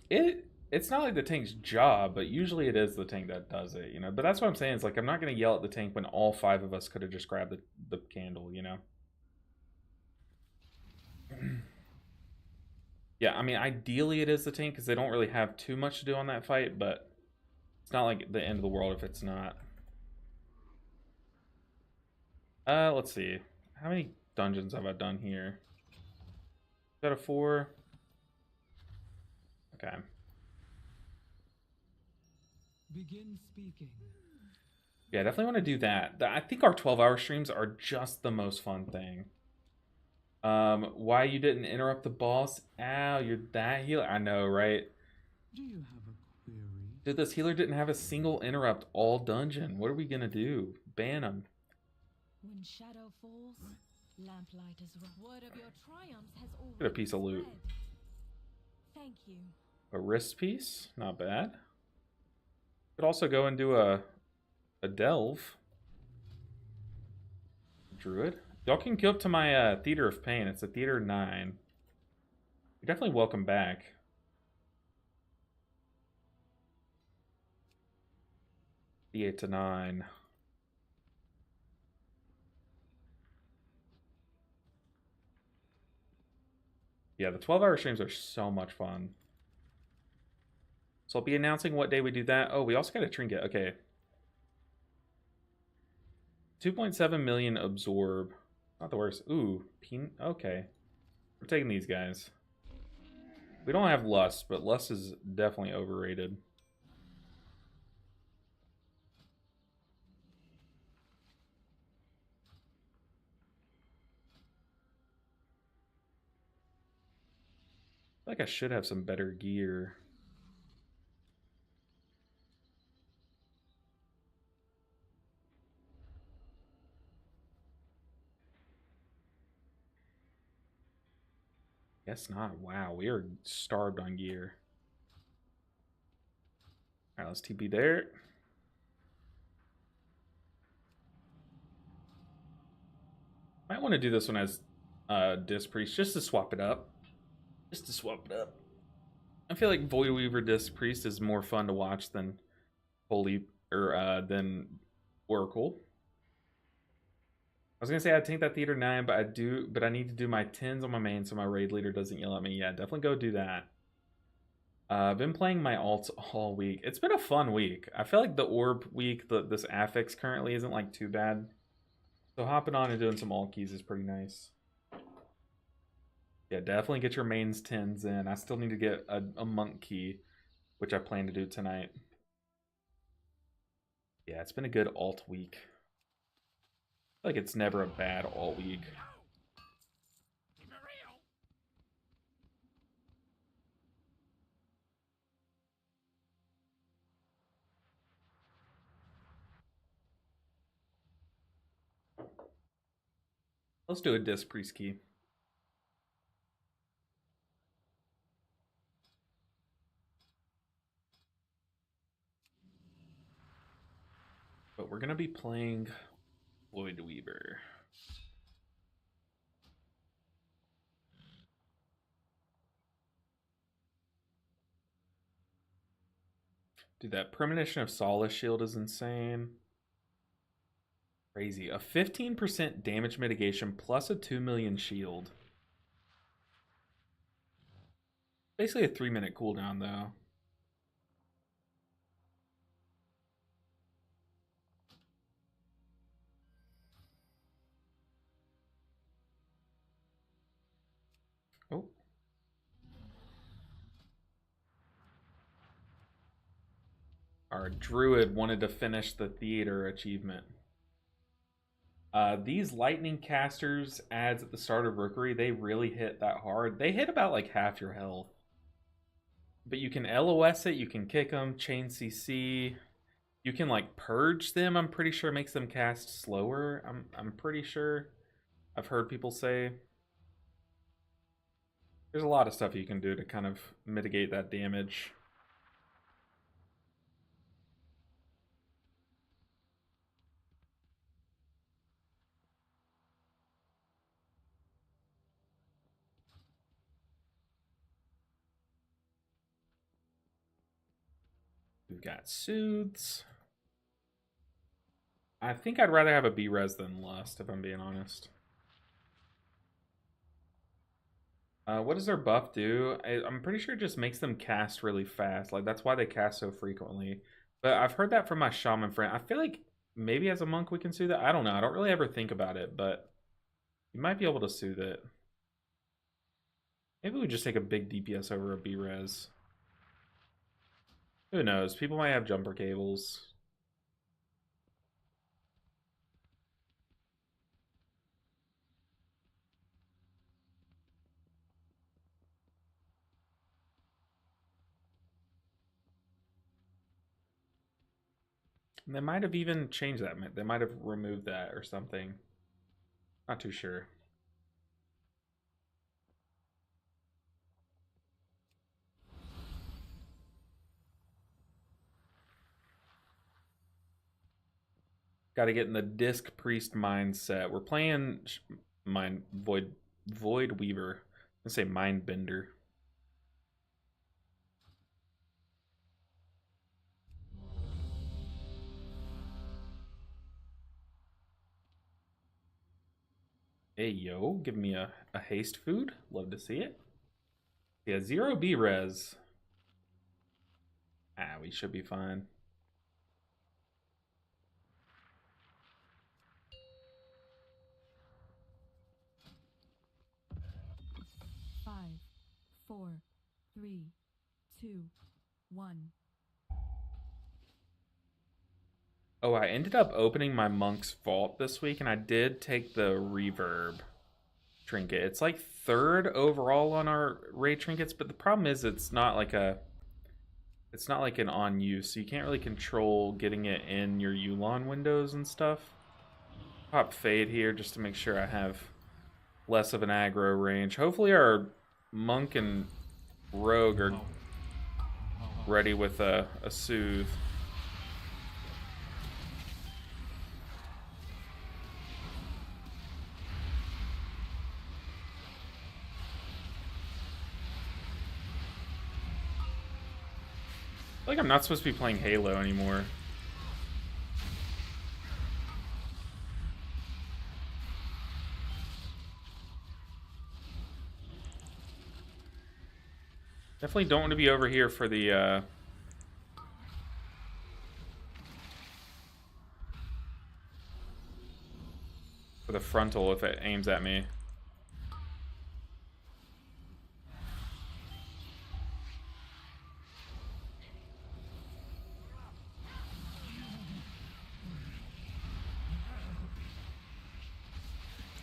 It's not like the tank's job, but usually it is the tank that does it, you know. But that's what I'm saying. It's like I'm not gonna yell at the tank when all 5 of us could have just grabbed the candle, you know. Yeah, I mean, ideally it is the tank because they don't really have too much to do on that fight, but it's not like the end of the world if it's not. Let's see. How many dungeons have I done here? Is that a 4? Okay. Begin speaking. Yeah, definitely want to do that. I think our 12-hour streams are just the most fun thing. Why you didn't interrupt the boss? Ow, you're that healer. I know, right? Do you have a query? Dude, this healer didn't have a single interrupt all dungeon. What are we gonna do? Ban him. When shadow falls, lamplight is word of your triumphs has already Get a piece of loot. spread. Thank you. A wrist piece, not bad. Could also go and do a delve. Druid. Y'all can go up to my Theater of Pain. It's a Theater 9. You're definitely welcome back. The 8 to 9. Yeah, the 12-hour streams are so much fun. So I'll be announcing what day we do that. Oh, we also got a trinket. Okay. 2.7 million absorb. Not the worst. Ooh, okay. We're taking these guys. We don't have lust, but lust is definitely overrated. I feel like I should have some better gear. Guess not. Wow, we are starved on gear. All right, let's TP there. Might want to do this one as Disc Priest just to swap it up. I feel like Void Weaver Disc Priest is more fun to watch than than Oracle. I was gonna say I'd take that Theater 9, but I need to do my 10s on my main so my raid leader doesn't yell at me. Yeah, definitely go do that. I've been playing my alts all week. It's been a fun week. I feel like the orb week, this affix currently isn't like too bad. So hopping on and doing some alt keys is pretty nice. Yeah, definitely get your mains 10s in. I still need to get a monk key, which I plan to do tonight. Yeah, it's been a good alt week. I feel like it's never a bad alt week. Keep it real. Let's do a disc priest key. But we're gonna be playing Void Weaver. Dude, that Premonition of Solace shield is insane. Crazy. A 15% damage mitigation plus a 2 million shield. Basically a 3-minute cooldown, though. Oh. Our druid wanted to finish the theater achievement. These lightning casters ads at the start of Rookery, they really hit that hard. They hit about like half your health. But you can LOS it, you can kick them, chain CC. You can like purge them, I'm pretty sure makes them cast slower. I'm pretty sure. I've heard people say. There's a lot of stuff you can do to kind of mitigate that damage. We've got Soothes. I think I'd rather have a B-Res than Lust, if I'm being honest. What does their buff do? I'm pretty sure it just makes them cast really fast. Like, that's why they cast so frequently. But I've heard that from my Shaman friend. I feel like maybe as a monk we can soothe it. I don't know. I don't really ever think about it, but you might be able to soothe it. Maybe we just take a big DPS over a B-Res. Who knows? People might have jumper cables. And they might have even changed that. They might have removed that or something. Not too sure. Got to get in the disc priest mindset. We're playing Void Weaver. Let's say Mind Bender. Hey yo, give me a haste food. Love to see it. Yeah, 0 B-Res. We should be fine. Five, 4, 3, 2, 1. Oh, I ended up opening my monk's vault this week, and I did take the reverb trinket. It's like 3rd overall on our raid trinkets, but the problem is it's not like an on use, so you can't really control getting it in your Yulon windows and stuff. Pop Fade here just to make sure I have less of an aggro range. Hopefully our monk and rogue are ready with a soothe. I feel like I'm not supposed to be playing Halo anymore. Definitely don't want to be over here for the frontal if it aims at me.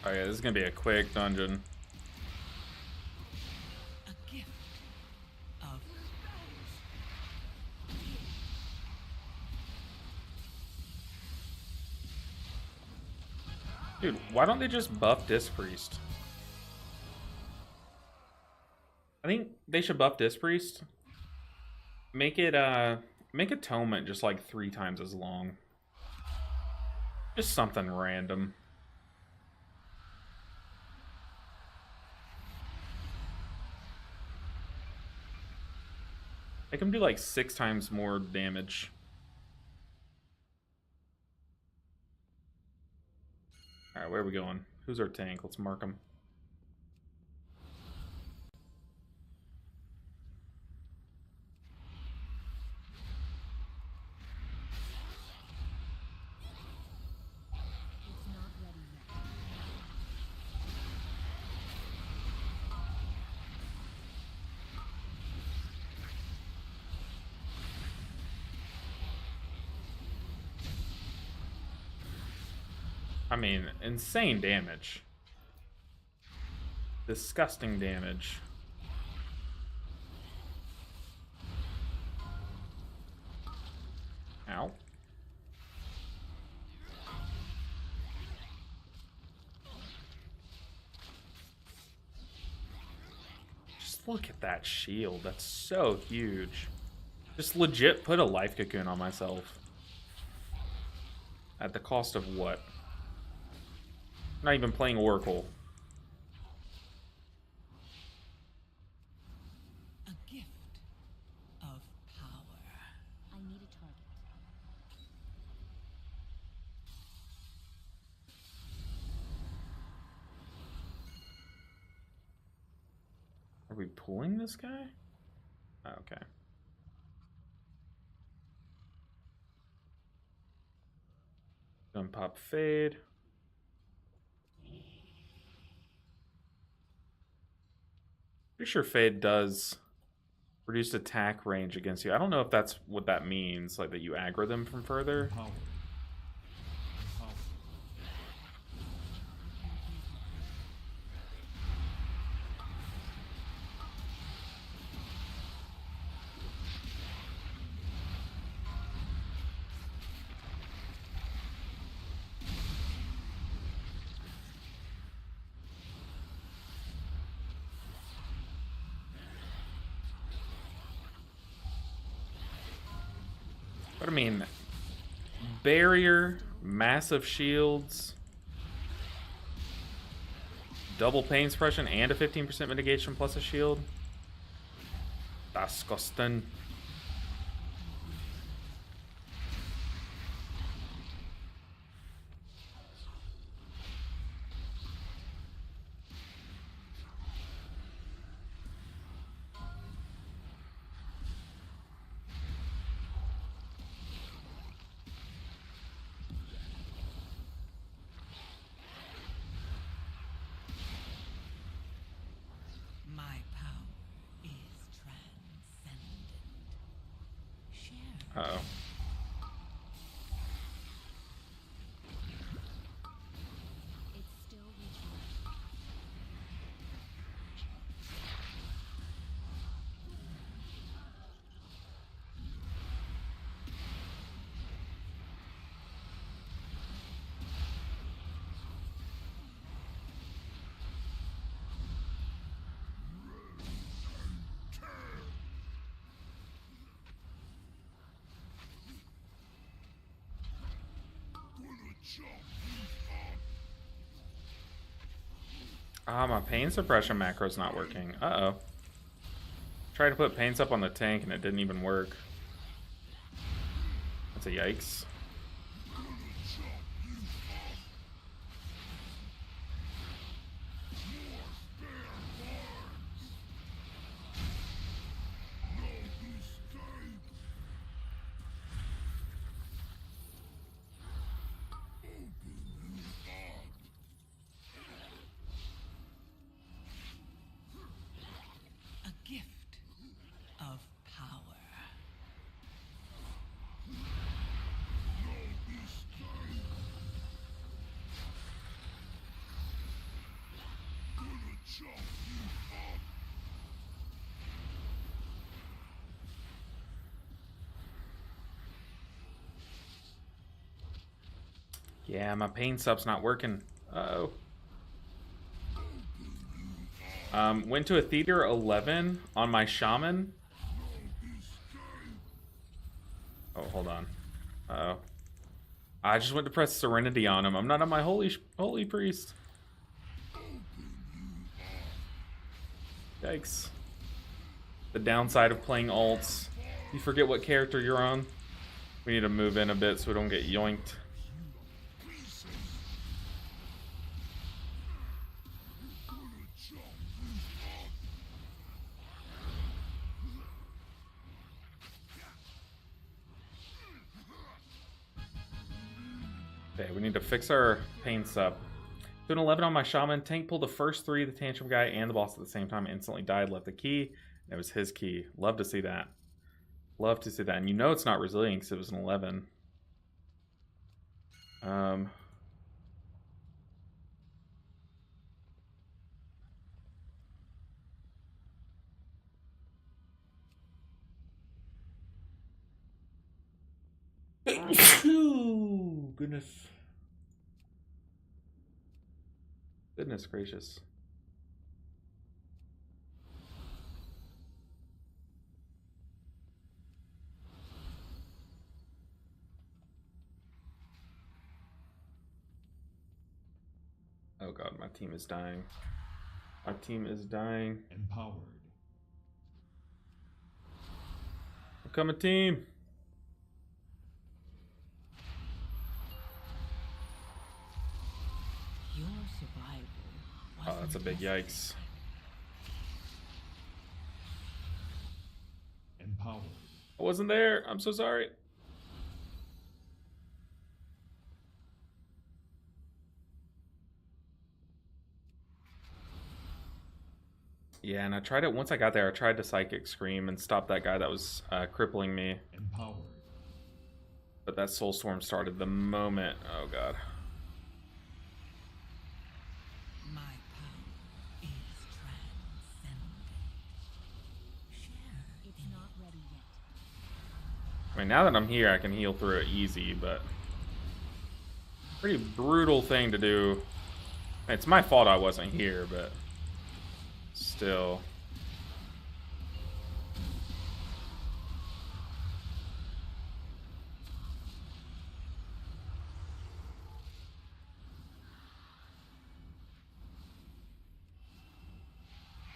Oh yeah, this is gonna be a quick dungeon. A gift of Dude, why don't they just buff Dispriest? I think they should buff Dispriest. Make Atonement just like 3 times as long. Just something random. Make him do like 6 times more damage. Alright, where are we going? Who's our tank? Let's mark him. It's not ready yet. I mean, insane damage. Disgusting damage. Ow. Just look at that shield. That's so huge. Just legit put a life cocoon on myself. At the cost of what? Not even playing Oracle. A gift of power. I need a target. Are we pulling this guy? Oh, okay. Gonna pop Fade. Pretty sure Fade does reduced attack range against you. I don't know if that's what that means, like that you aggro them from further. Power. Power. But I mean, barrier, massive shields, double pain suppression, and a 15% mitigation plus a shield. Disgusting. My power is transcendent. Share. Uh-oh. It's still reaching. Ah, my pain suppression macro's not working. Uh-oh. Tried to put pains up on the tank and it didn't even work. That's a yikes. A gift of power. Yeah, my pain sub's not working. Uh-oh. Went to a theater 11 on my Shaman. Oh, hold on. Uh-oh. I just went to press Serenity on him. I'm not on my holy priest. Yikes. The downside of playing alts. You forget what character you're on. We need to move in a bit so we don't get yoinked. Okay, we need to fix our pain sup. To an 11 on my Shaman. Tank pulled the first 3, the Tantrum guy and the boss at the same time. Instantly died, left the key. And it was his key. Love to see that. Love to see that. And you know it's not resilient because it was an 11. Ooh, goodness. Goodness gracious. Oh god, my team is dying. My team is dying. Empowered. I'm coming, team. Your survival Oh, that's a big yikes. Empowered. I wasn't there. I'm so sorry. Yeah, and I tried it once I got there. I tried to Psychic Scream and stop that guy that was crippling me. Empowered. But that Soulstorm started the moment. Oh god. My power is transcendent. Share It's not ready yet. I mean, now that I'm here, I can heal through it easy, but pretty brutal thing to do. It's my fault I wasn't here, but still.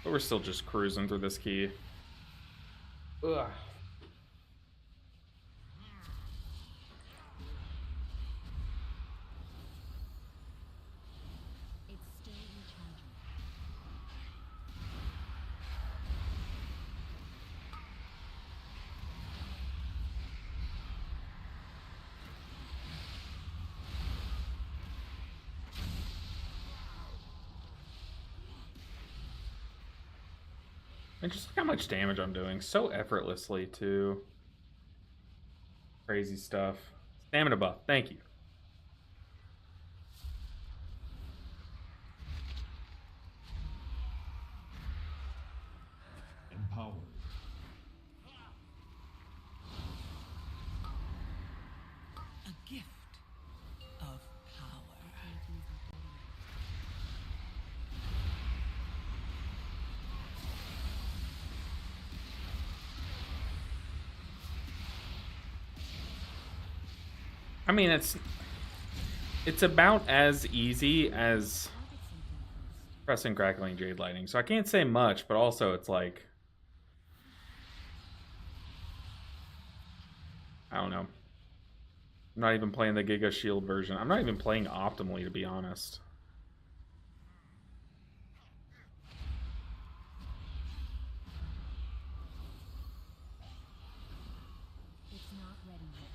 But we're still just cruising through this key. Ugh. It's still recharging. And just look how much damage I'm doing so effortlessly, too. Crazy stuff. Stamina buff. Thank you. Empowered. a gift of power. I mean, it's about as easy as pressing Crackling Jade Lightning. So I can't say much, but also it's like, I don't know. I'm not even playing the Giga Shield version. I'm not even playing optimally, to be honest. It's not ready yet.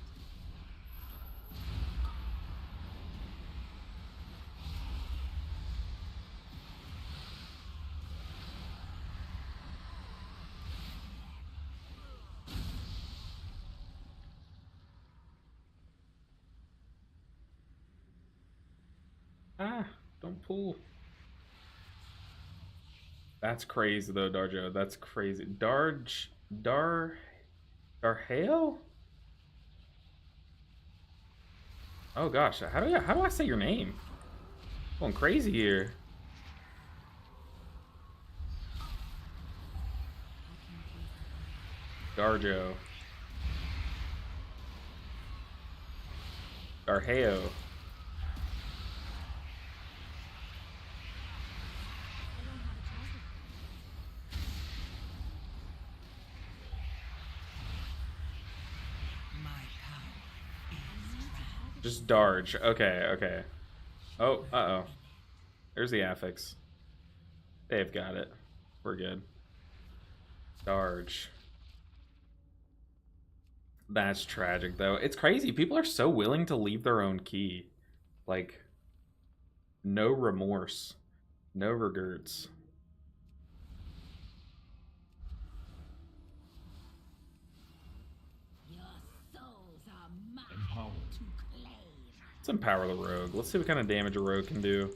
Ah, don't pull. That's crazy though, Darjo. That's crazy. Darhale? Oh gosh, how do I say your name? Going crazy here. Garjo. Garheo. My power is Just Darge. Okay, okay. Oh, uh-oh. There's the affix. They've got it. We're good. Darge. That's tragic, though. It's crazy. People are so willing to leave their own key. Like, no remorse. No regrets. Your souls are mine Empowered. to claim. Let's empower the rogue. Let's see what kind of damage a rogue can do.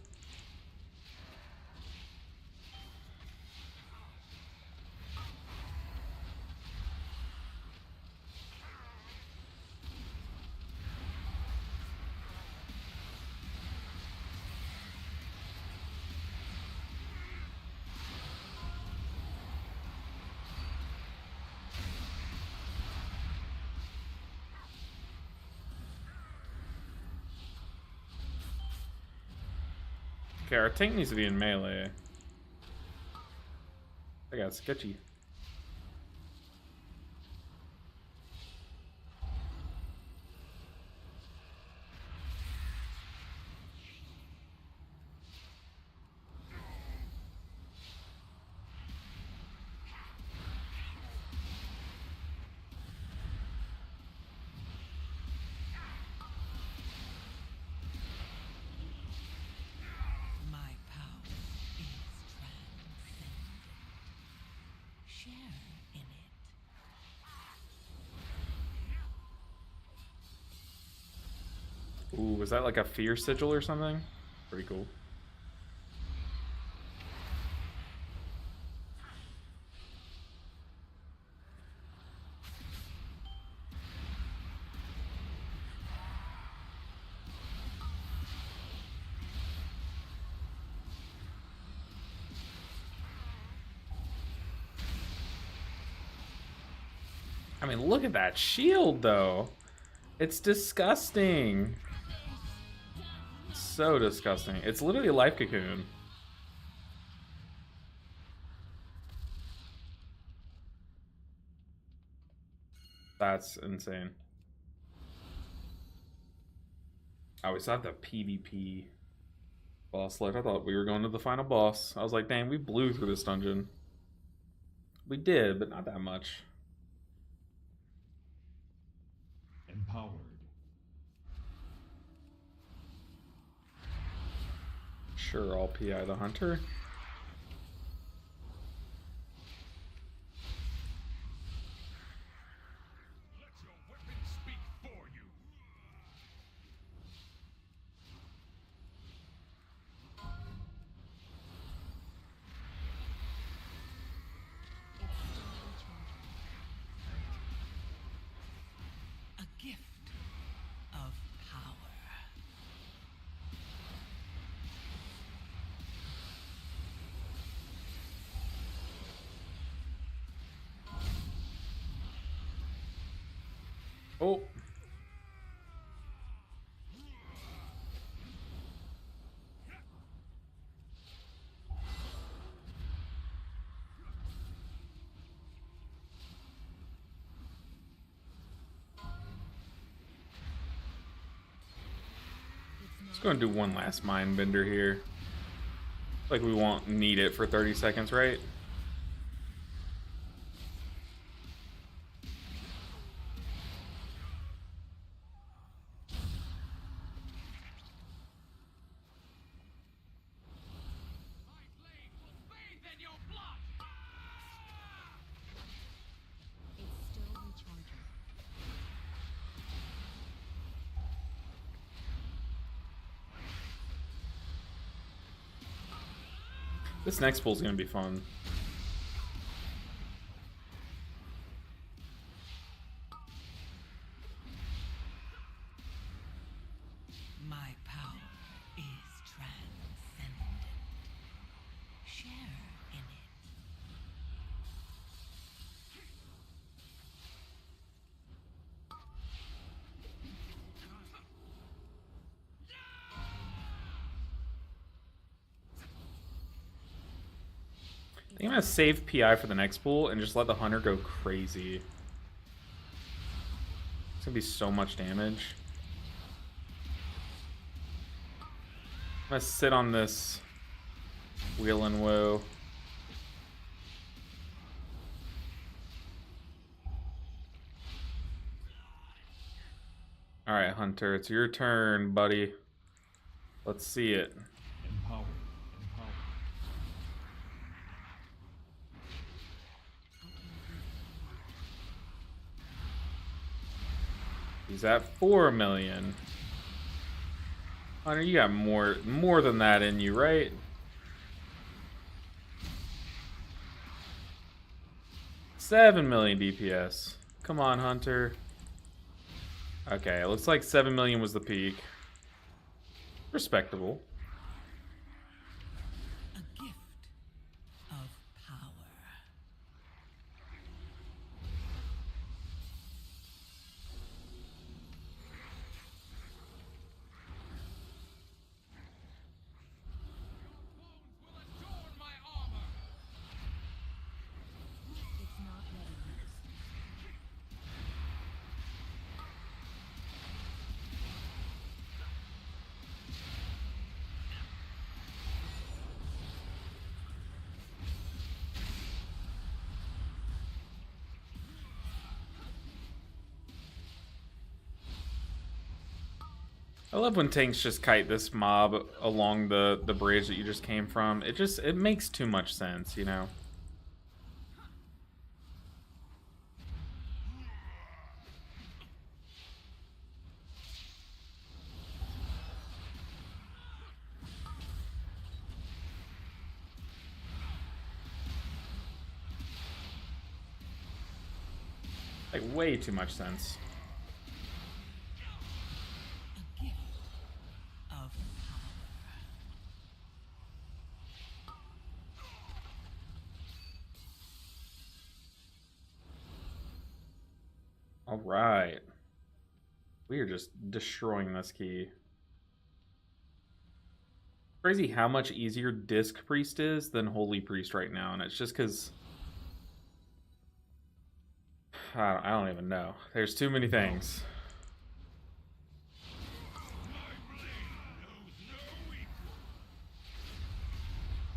Okay, our tank needs to be in melee. I got sketchy. my power is transcendent. Share in it. Ooh, was that like a fear sigil or something? Pretty cool. I mean, look at that shield, though. It's disgusting. So disgusting. It's literally a life cocoon. That's insane. Oh, we still have the PvP boss left. I thought we were going to the final boss. I was like, dang, we blew through this dungeon. We did, but not that much. Empowered. Sure, I'll PI the hunter. Let your weapons speak for you. A gift of power. Oh. Let's go and do one last mind bender here. Like we won't need it for 30 seconds, right? My blade will bathe in your blood. It's still recharging. This next pull's gonna be fun. My power is transcendent. think I'm gonna save PI for the next pool and just let the hunter go crazy. It's gonna be so much damage. I'm gonna sit on this wheel and woe. Alright, Hunter, it's your turn, buddy. Let's see it. Empower. He's at 4 million. Hunter, you got more than that in you, right? $7 million DPS. Come on, Hunter. Okay, it looks like 7 million was the peak. Respectable. A gift of power. It's not ready. I love when tanks just kite this mob along the bridge that you just came from. It makes too much sense, you know? Like, way too much sense. A gift of power. All right. We are just destroying this key. Crazy how much easier Disc Priest is than Holy Priest right now, and it's just because I don't even know. There's too many things.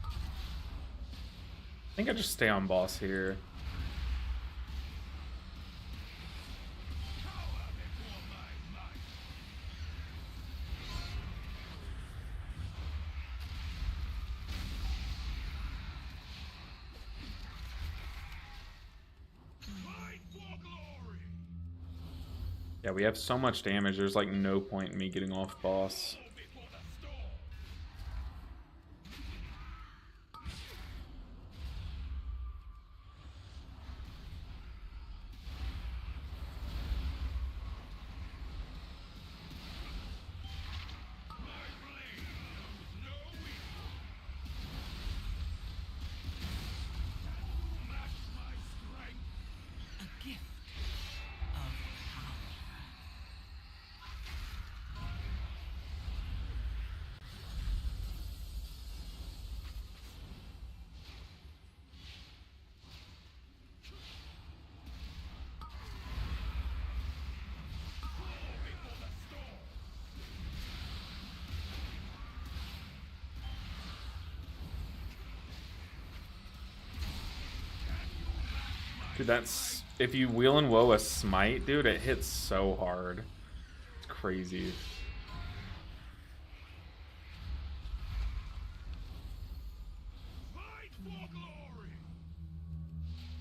I think I just stay on boss here. Yeah, we have so much damage, there's like no point in me getting off boss. A gift of power. Dude, that's... If you wheel and woe a smite, dude, it hits so hard. It's crazy. I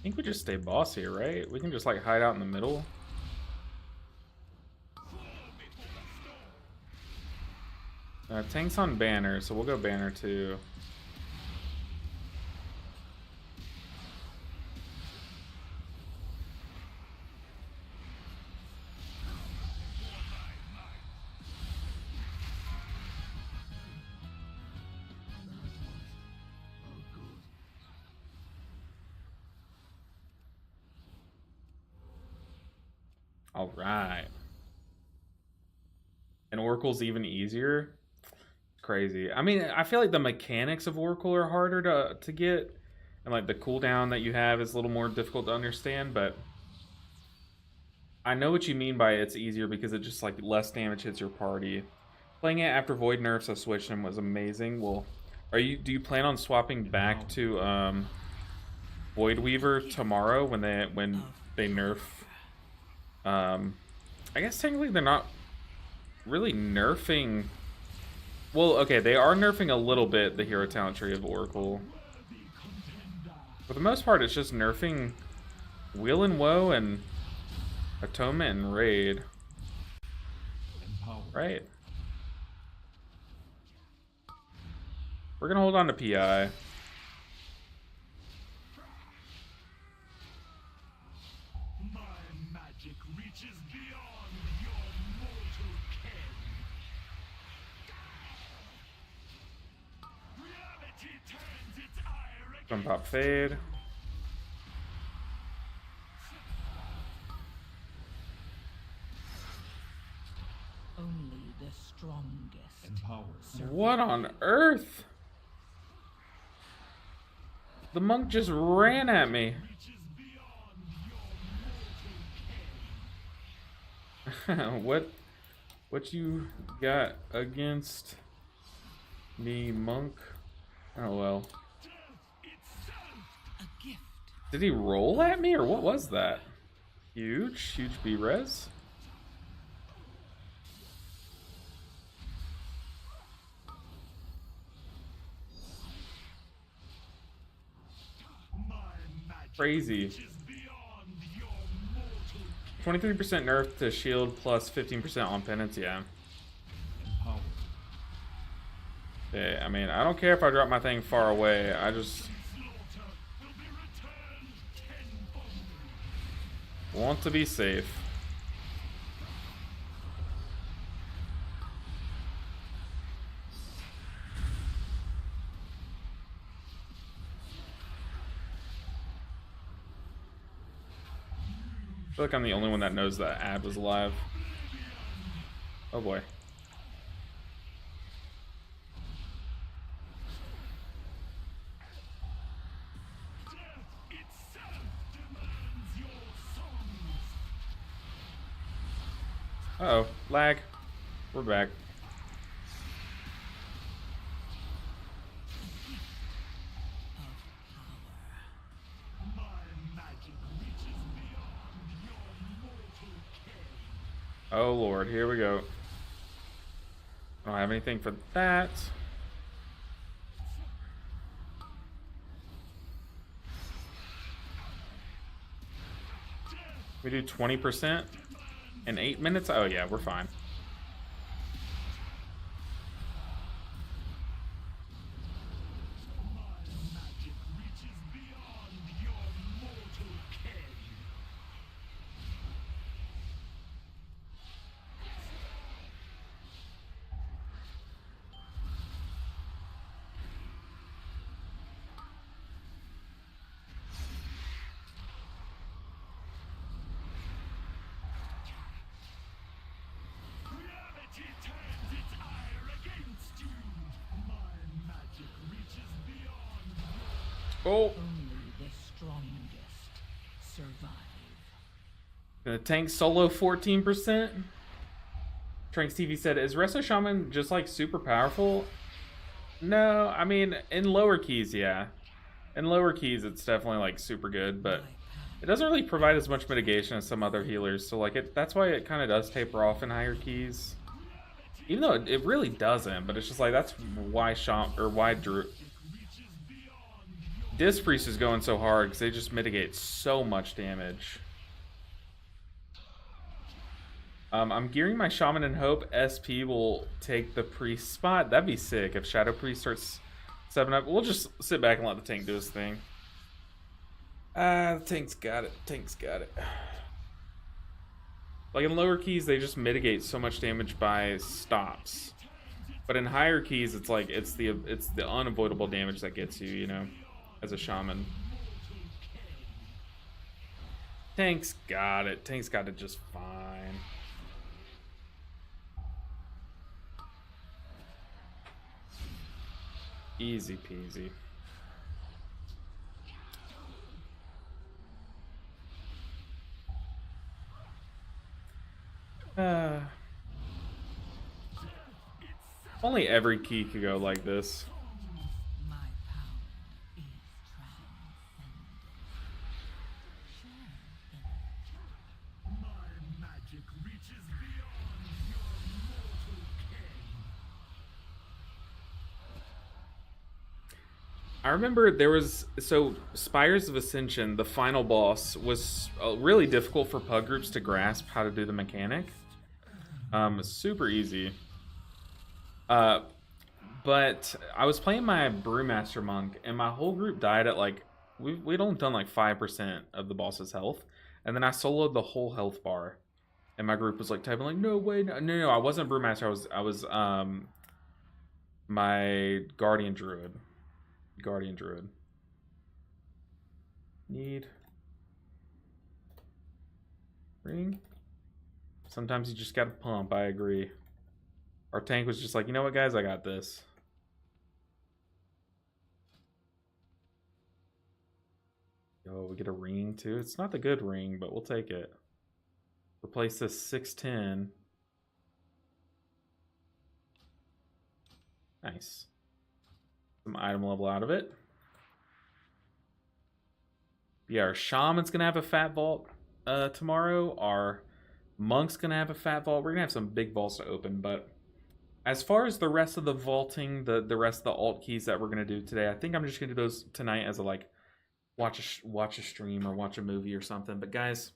think we just stay boss here, right? We can just like hide out in the middle. Tank's on banner, so we'll go banner too. All right. And Oracle's even easier. It's crazy. I mean, I feel like the mechanics of Oracle are harder to get, and like the cooldown that you have is a little more difficult to understand, but I know what you mean by it's easier because it just like less damage hits your party. Playing it after Void nerfs, I switched him, was amazing. Well, do you plan on swapping back to Void Weaver tomorrow when they nerf? I guess technically they're not really nerfing. Well, okay, they are nerfing a little bit the hero talent tree of Oracle. For the most part, it's just nerfing Wheel and Woe and Atonement and Raid. Right. We're gonna hold on to PI. My magic reaches beyond your mortal ken. Reality turns its ire against Jump Pop Fade. Only the strongest. What on earth? The monk just ran at me. reaches beyond your mortal ken. What you got against me, monk? Oh well. Death itself. A gift. Did he roll at me or what was that? Huge B-res. My magic Crazy. reaches beyond your mortal ken. 23% nerf to shield plus 15% on penance, yeah. Yeah, I mean, I don't care if I drop my thing far away. I just Slaughter will be returned tenfold. want to be safe. I feel like I'm the only one that knows that ad was live. Oh boy. Death itself demands your songs. Uh-oh, lag. We're back. My magic reaches beyond your mortal ken. Oh lord, here we go. I don't have anything for that. We do 20% in 8 minutes? Oh yeah, we're fine. Magic reaches beyond your mortal ken. Reality turns its ire against you. My magic reaches beyond Oh, Only the strongest survive. the tank solo 14%. Tranks TV said, is Resto Shaman just like super powerful? No, I mean, in lower keys, yeah. In lower keys, it's definitely like super good, but it doesn't really provide as much mitigation as some other healers. So like that's why it kind of does taper off in higher keys. Even though it really doesn't, but it's just like that's why Disc Priest is going so hard because they just mitigate so much damage. I'm gearing my Shaman in hope SP will take the Priest spot. That'd be sick if Shadow Priest starts 7 up. We'll just sit back and let the tank do his thing. The tank's got it. Tank's got it. Like in lower keys, they just mitigate so much damage by stops. But in higher keys, it's like it's the unavoidable damage that gets you, you know, as a Shaman. Tank's got it. Tank's got it just fine. Easy peasy. Only every key could go like this. My power is transcendent. My magic reaches beyond your mortal ken. I remember there was Spires of Ascension, the final boss, was really difficult for pug groups to grasp how to do the mechanic. Super easy. But I was playing my Brewmaster Monk, and my whole group died at like we'd only done like 5% of the boss's health, and then I soloed the whole health bar, and my group was like typing like, no way, no, I wasn't Brewmaster, I was my Guardian Druid. Need ring. Sometimes you just gotta pump. I agree. Our tank was just like, you know what, guys, I got this. Yo, we get a ring too. It's not the good ring, but we'll take it. Replace this 610. Nice. Some item level out of it. Yeah, our Shaman's gonna have a fat vault tomorrow. Our Monk's gonna have a fat vault. We're gonna have some big vaults to open, but as far as the rest of the vaulting, the rest of the alt keys that we're gonna do today, I think I'm just gonna do those tonight as a like watch a stream or watch a movie or something. But guys,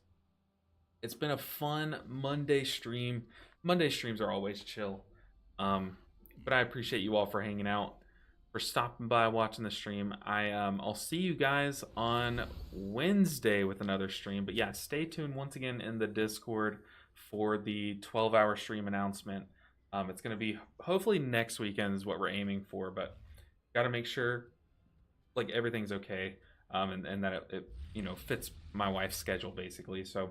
it's been a fun Monday stream. Monday streams are always chill. But I appreciate you all for hanging out, for stopping by, watching the stream. I'll see you guys on Wednesday with another stream. But yeah, stay tuned once again in the Discord for the 12-hour stream announcement. It's going to be hopefully next weekend is what we're aiming for, but got to make sure like everything's okay, and that it you know fits my wife's schedule basically. So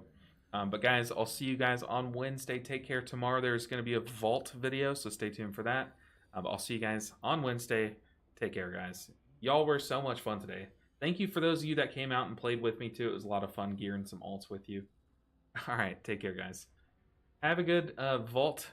but guys, I'll see you guys on Wednesday. Take care. Tomorrow there's going to be a vault video, so stay tuned for that. I'll see you guys on Wednesday. Take care, guys. Y'all were so much fun today. Thank you for those of you that came out and played with me too. It was a lot of fun gearing some alts with you. All right, take care, guys. Have a good vault.